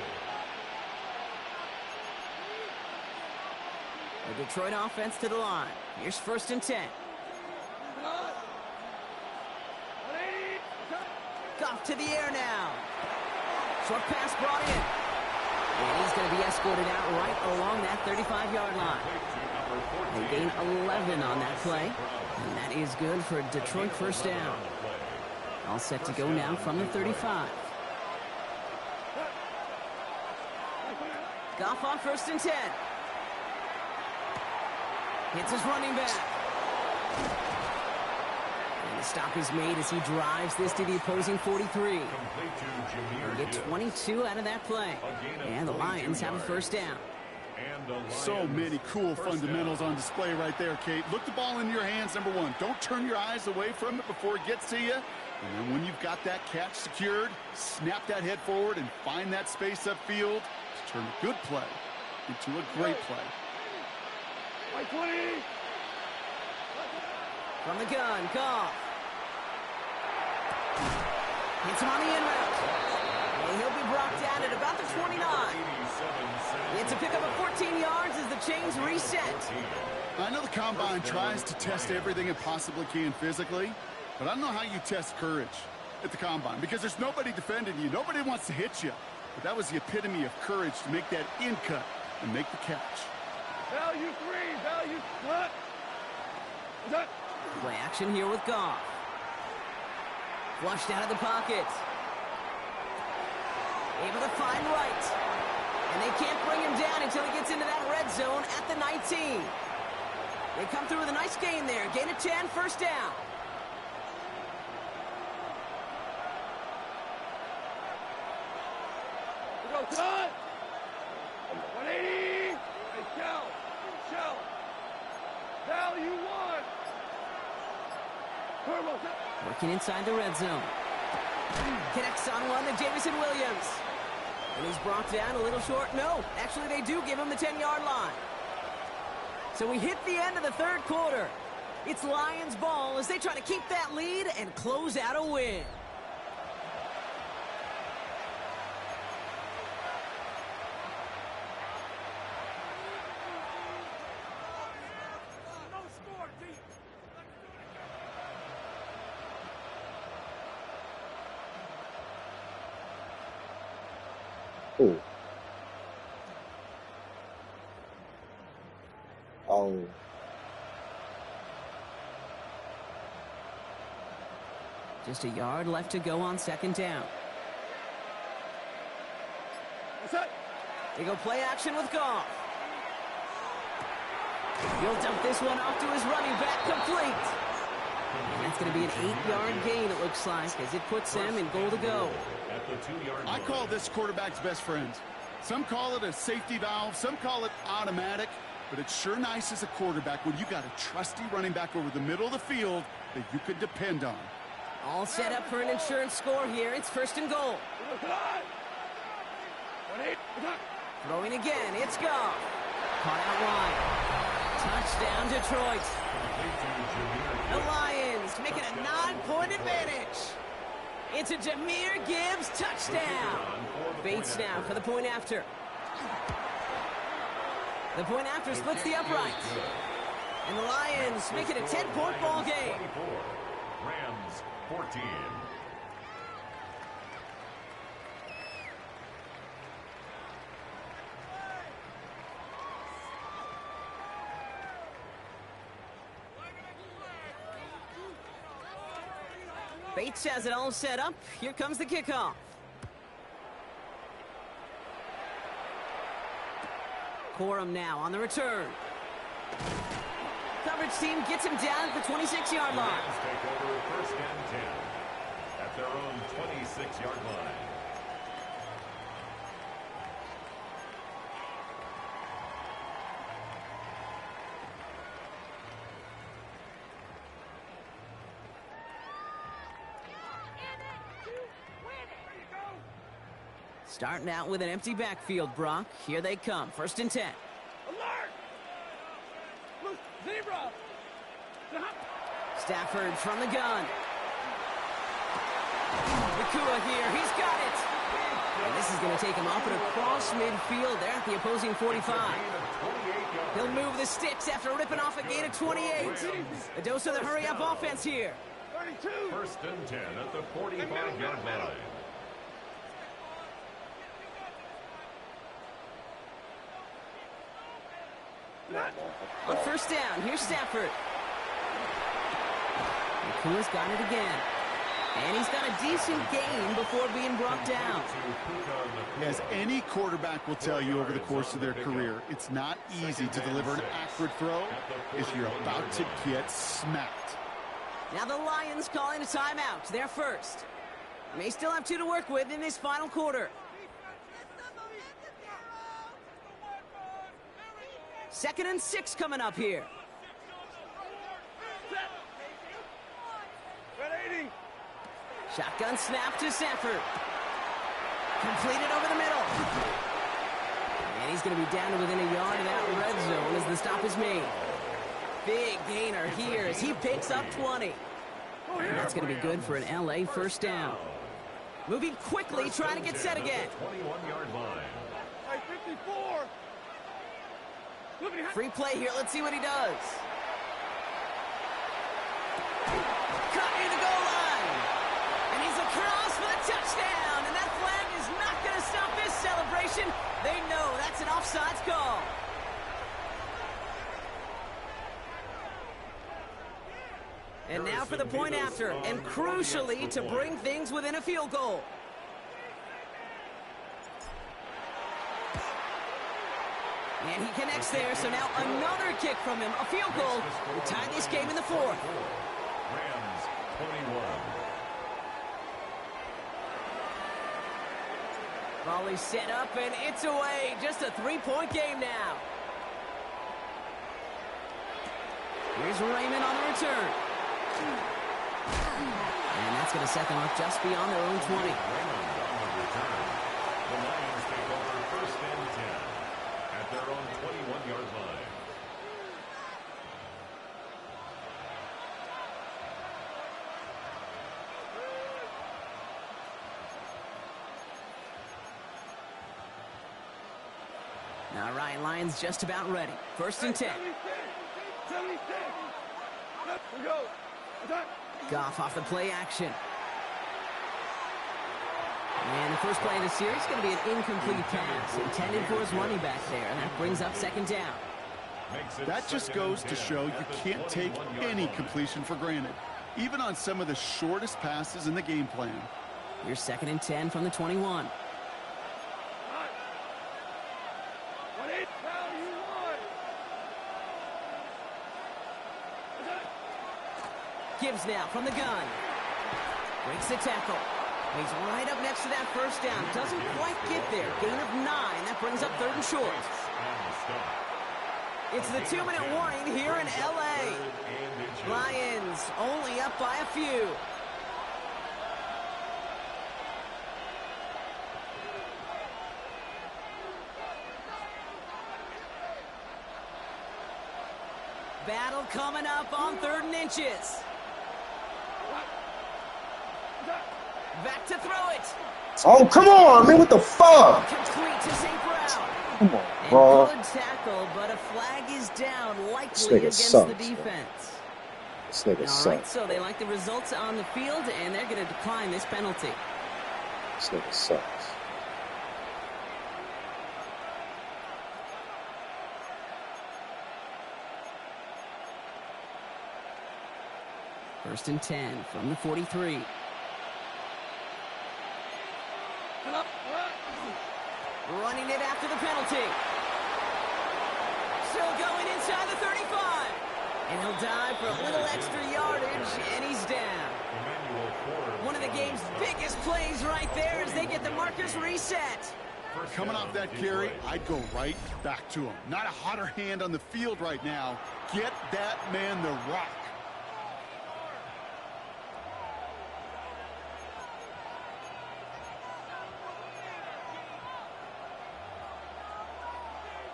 The Detroit offense to the line. Here's 1st and 10. Goff to the air now. Short pass brought in. And he's going to be escorted out right along that 35-yard line. They gain 11 on that play. And that is good for a Detroit first down. All set to go now from the 35. Goff on 1st and 10. Hits his running back. And the stop is made as he drives this to the opposing 43. They'll get 22 out of that play. And the Lions have a first down. So many cool fundamentals on display right there, Kate. Look the ball in your hands, number one. Don't turn your eyes away from it before it gets to you. And then when you've got that catch secured, snap that head forward and find that space upfield to turn a good play into a great play. From the gun, Goff. Hits him on the in route. And he'll be brought down at about the 29. It's a pickup of 14 yards as the chains reset. I know the Combine tries to test everything it possibly can physically, but I don't know how you test courage at the Combine because there's nobody defending you. Nobody wants to hit you. But that was the epitome of courage to make that in cut and make the catch. Value 3, value cut. Play action here with Goff. Flushed out of the pocket. Able to find right. And they can't bring him down until he gets into that red zone at the 19. They come through with a nice gain there. Gain of 10, first down. Go, cut. 180. Hey, shell. Value 1. Working inside the red zone. Connects on one to Jamison Williams. And he's brought down a little short. No, actually they do give him the 10-yard line. So we hit the end of the third quarter. It's Lions ball as they try to keep that lead and close out a win. Just a yard left to go on second down. They go play action with Goff. He'll dump this one off to his running back, complete. And that's going to be an 8-yard gain, it looks like, as it puts them in goal to go. I call this quarterback's best friend. Some call it a safety valve, some call it automatic, but it's sure nice as a quarterback when you got a trusty running back over the middle of the field that you could depend on. All set up for an insurance score here. It's first and goal. Throwing again. It's Goff. Caught out wide. Touchdown, Detroit. The Lions make it a 9-point advantage. It's a Jahmyr Gibbs touchdown. Bates now for the point after. The point after splits the upright. And the Lions make it a 10-point ball game. Rams 14. Bates has it all set up. Here comes the kickoff. Corum now on the return. Coverage team gets him down at the 26-yard line. Lions take over first and 10 at their own 26-yard line. Starting out with an empty backfield, Brock. Here they come. First and 10. Alert! Zebra! Stafford from the gun. Nakua here. He's got it. And this is going to take him off and across midfield there at the opposing 45. He'll move the sticks after ripping off a gain of 28. A dose of the hurry-up offense here. First and 10 at the 45-yard line. On first down, here's Stafford. Nakua's got it again. And he's got a decent gain before being brought down. As any quarterback will tell you over the course of their career, it's not easy to deliver an accurate throw if you're about to get smacked. Now the Lions calling a timeout. They're first. May still have 2 to work with in this final quarter. Second and 6 coming up here. Shotgun snap to Stafford. Completed over the middle. And he's going to be down to within a yard of that red zone as the stop is made. Big gainer here as he picks up 20. And that's going to be good for an LA first down. Moving quickly, trying to get set again. 21-yard line. Free play here. Let's see what he does. Cut near the goal line. And he's across for the touchdown. And that flag is not going to stop this celebration. They know that's an offsides call. And now for the point after. And crucially to bring things within a field goal. And he connects there, so now another kick from him. A field goal to tie this game in the fourth. Rams 21. Volley set up, and it's away. Just a 3-point game now. Here's Raymond on the return. And that's going to set them up just beyond their own 20. The Lions take over first and 10 at their own 21-yard line. All right, Lions just about ready. First and 10. Goff off the play action. And the first play of the series is going to be an incomplete pass intended for his running back there, and that brings up second down. That just goes to show you can't take any completion for granted, even on some of the shortest passes in the game plan. Here's second and 10 from the 21. Gibbs now from the gun. Breaks the tackle. He's right up next to that first down. Doesn't quite get there. Gain of 9. That brings up third and short. It's the 2-minute warning here in LA. Lions only up by a few. Battle coming up on 3rd and inches. Back to throw it. Oh, come on, man. What the fuck? Complete to St. Brown. Come on, bro. Good tackle, but a flag is down, likely against sucks, the defense. This nigga All right, so they like the results on the field, and they're going to decline this penalty. This nigga sucks. First and 10 from the 43. Running it after the penalty. Still going inside the 35. And he'll dive for a little extra yardage, and he's down. One of the game's biggest plays right there as they get the markers reset. Coming off that carry, I'd go right back to him. Not a hotter hand on the field right now. Get that man the rock.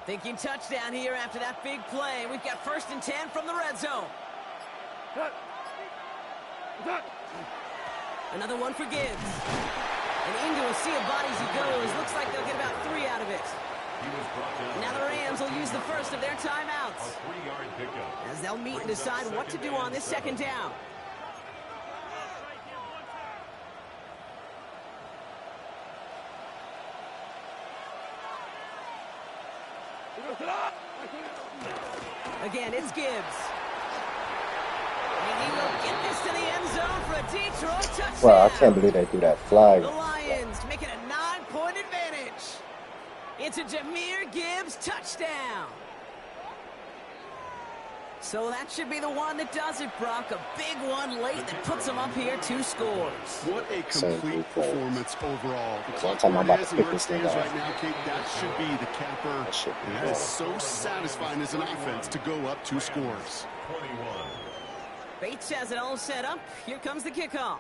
Thinking touchdown here after that big play. We've got first and 10 from the red zone. Another one for Gibbs. And into a sea of bodies he goes. Looks like they'll get about 3 out of it. Now the Rams will use the first of their timeouts, as they'll meet and decide what to do on this second down. Again, it's Gibbs. And he will get this to the end zone for a Detroit touchdown. Wow, I can't believe they threw that flag. The Lions make it a 9-point advantage. It's a Jahmyr Gibbs touchdown. So that should be the one that does it, Brock. A big one late that puts them up here 2 scores. What a complete performance overall. The So I'm clock talking about is to and pick where it this thing stands up. right now, Kate. That should be the capper. And that is so satisfying as an offense to go up 2 scores. Bates has it all set up. Here comes the kickoff.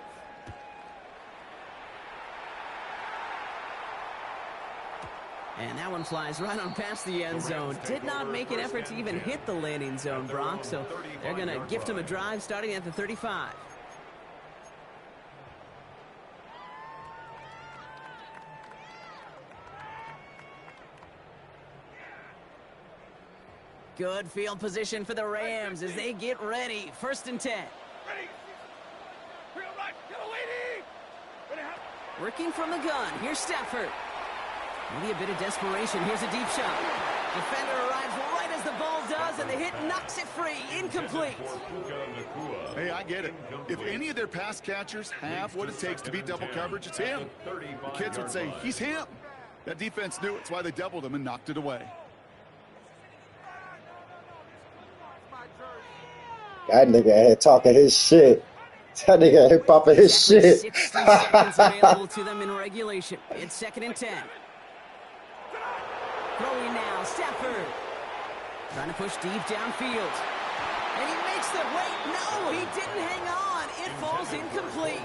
And that one flies right on past the end zone. Did not make an effort to even hit the landing zone, Brock. So they're going to gift him a drive starting at the 35. Good field position for the Rams as they get ready. 1st and 10. Working from the gun. Here's Stafford. Maybe a bit of desperation. Here's a deep shot. Defender arrives right as the ball does, and the hit knocks it free. Incomplete. Hey, I get it. If any of their pass catchers have what it takes to beat double coverage, it's him. The kids would say, he's him. That defense knew it. That's why they doubled him and knocked it away. That nigga had talking his shit. That nigga had popping his shit. 60 seconds available to them in regulation. It's 2nd and 10. Throwing now, Stafford. Trying to push deep downfield. And he makes the wait. No, he didn't hang on. It falls incomplete.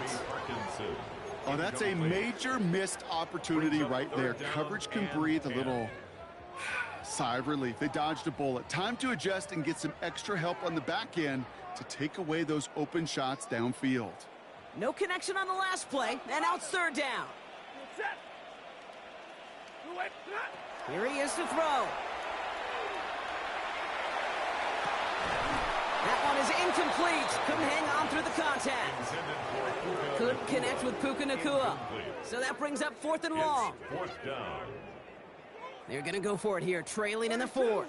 Oh, that's a major missed opportunity right there. Coverage can breathe a little sigh of relief. They dodged a bullet. Time to adjust and get some extra help on the back end to take away those open shots downfield. No connection on the last play, and now it's 3rd down. Here he is to throw. That one is incomplete. Couldn't hang on through the contact. Couldn't connect with Puka Nacua. So that brings up 4th and long. They're going to go for it here, trailing in the 4th.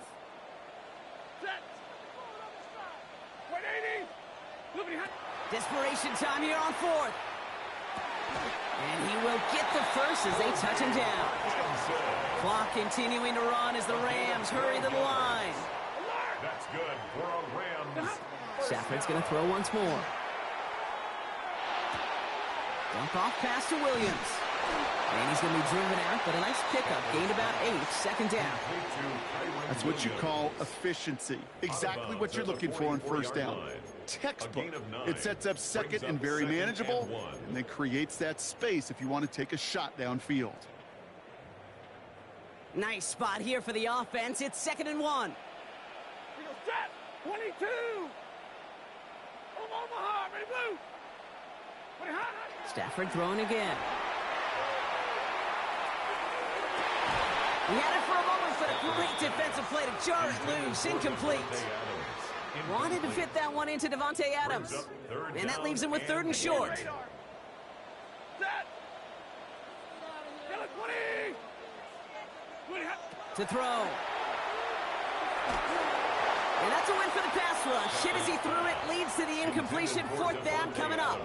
Desperation time here on 4th. And he will get the first as they touch him down. Clock continuing to run as the Rams hurry to the line. That's good for a Rams. Stafford's going to throw once more. Dump off pass to Williams. And he's going to be driven out, but a nice pickup. Gained about 8, 2nd down. That's what you call efficiency. Exactly what you're looking for on 1st down. Textbook. It sets up 2nd and very manageable, and then creates that space if you want to take a shot downfield. Nice spot here for the offense. It's 2nd and 1. 22. Omaha, ready blue. Stafford throwing again. He had it for a moment, but a great defensive play to jar it loose. Incomplete. Wanted to fit that one into Devontae Adams. And that leaves him with 3rd and short. To throw. And that's a win for the pass rush. Hit as he threw it, leads to the incompletion. 4th down coming up.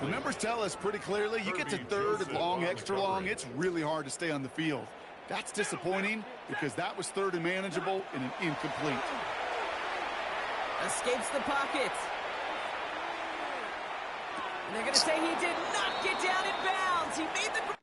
The numbers tell us pretty clearly, you get to 3rd and long, extra long, it's really hard to stay on the field. That's disappointing because that was 3rd and manageable and an incomplete. Escapes the pocket. And they're going to say he did not get down in bounds. He made the...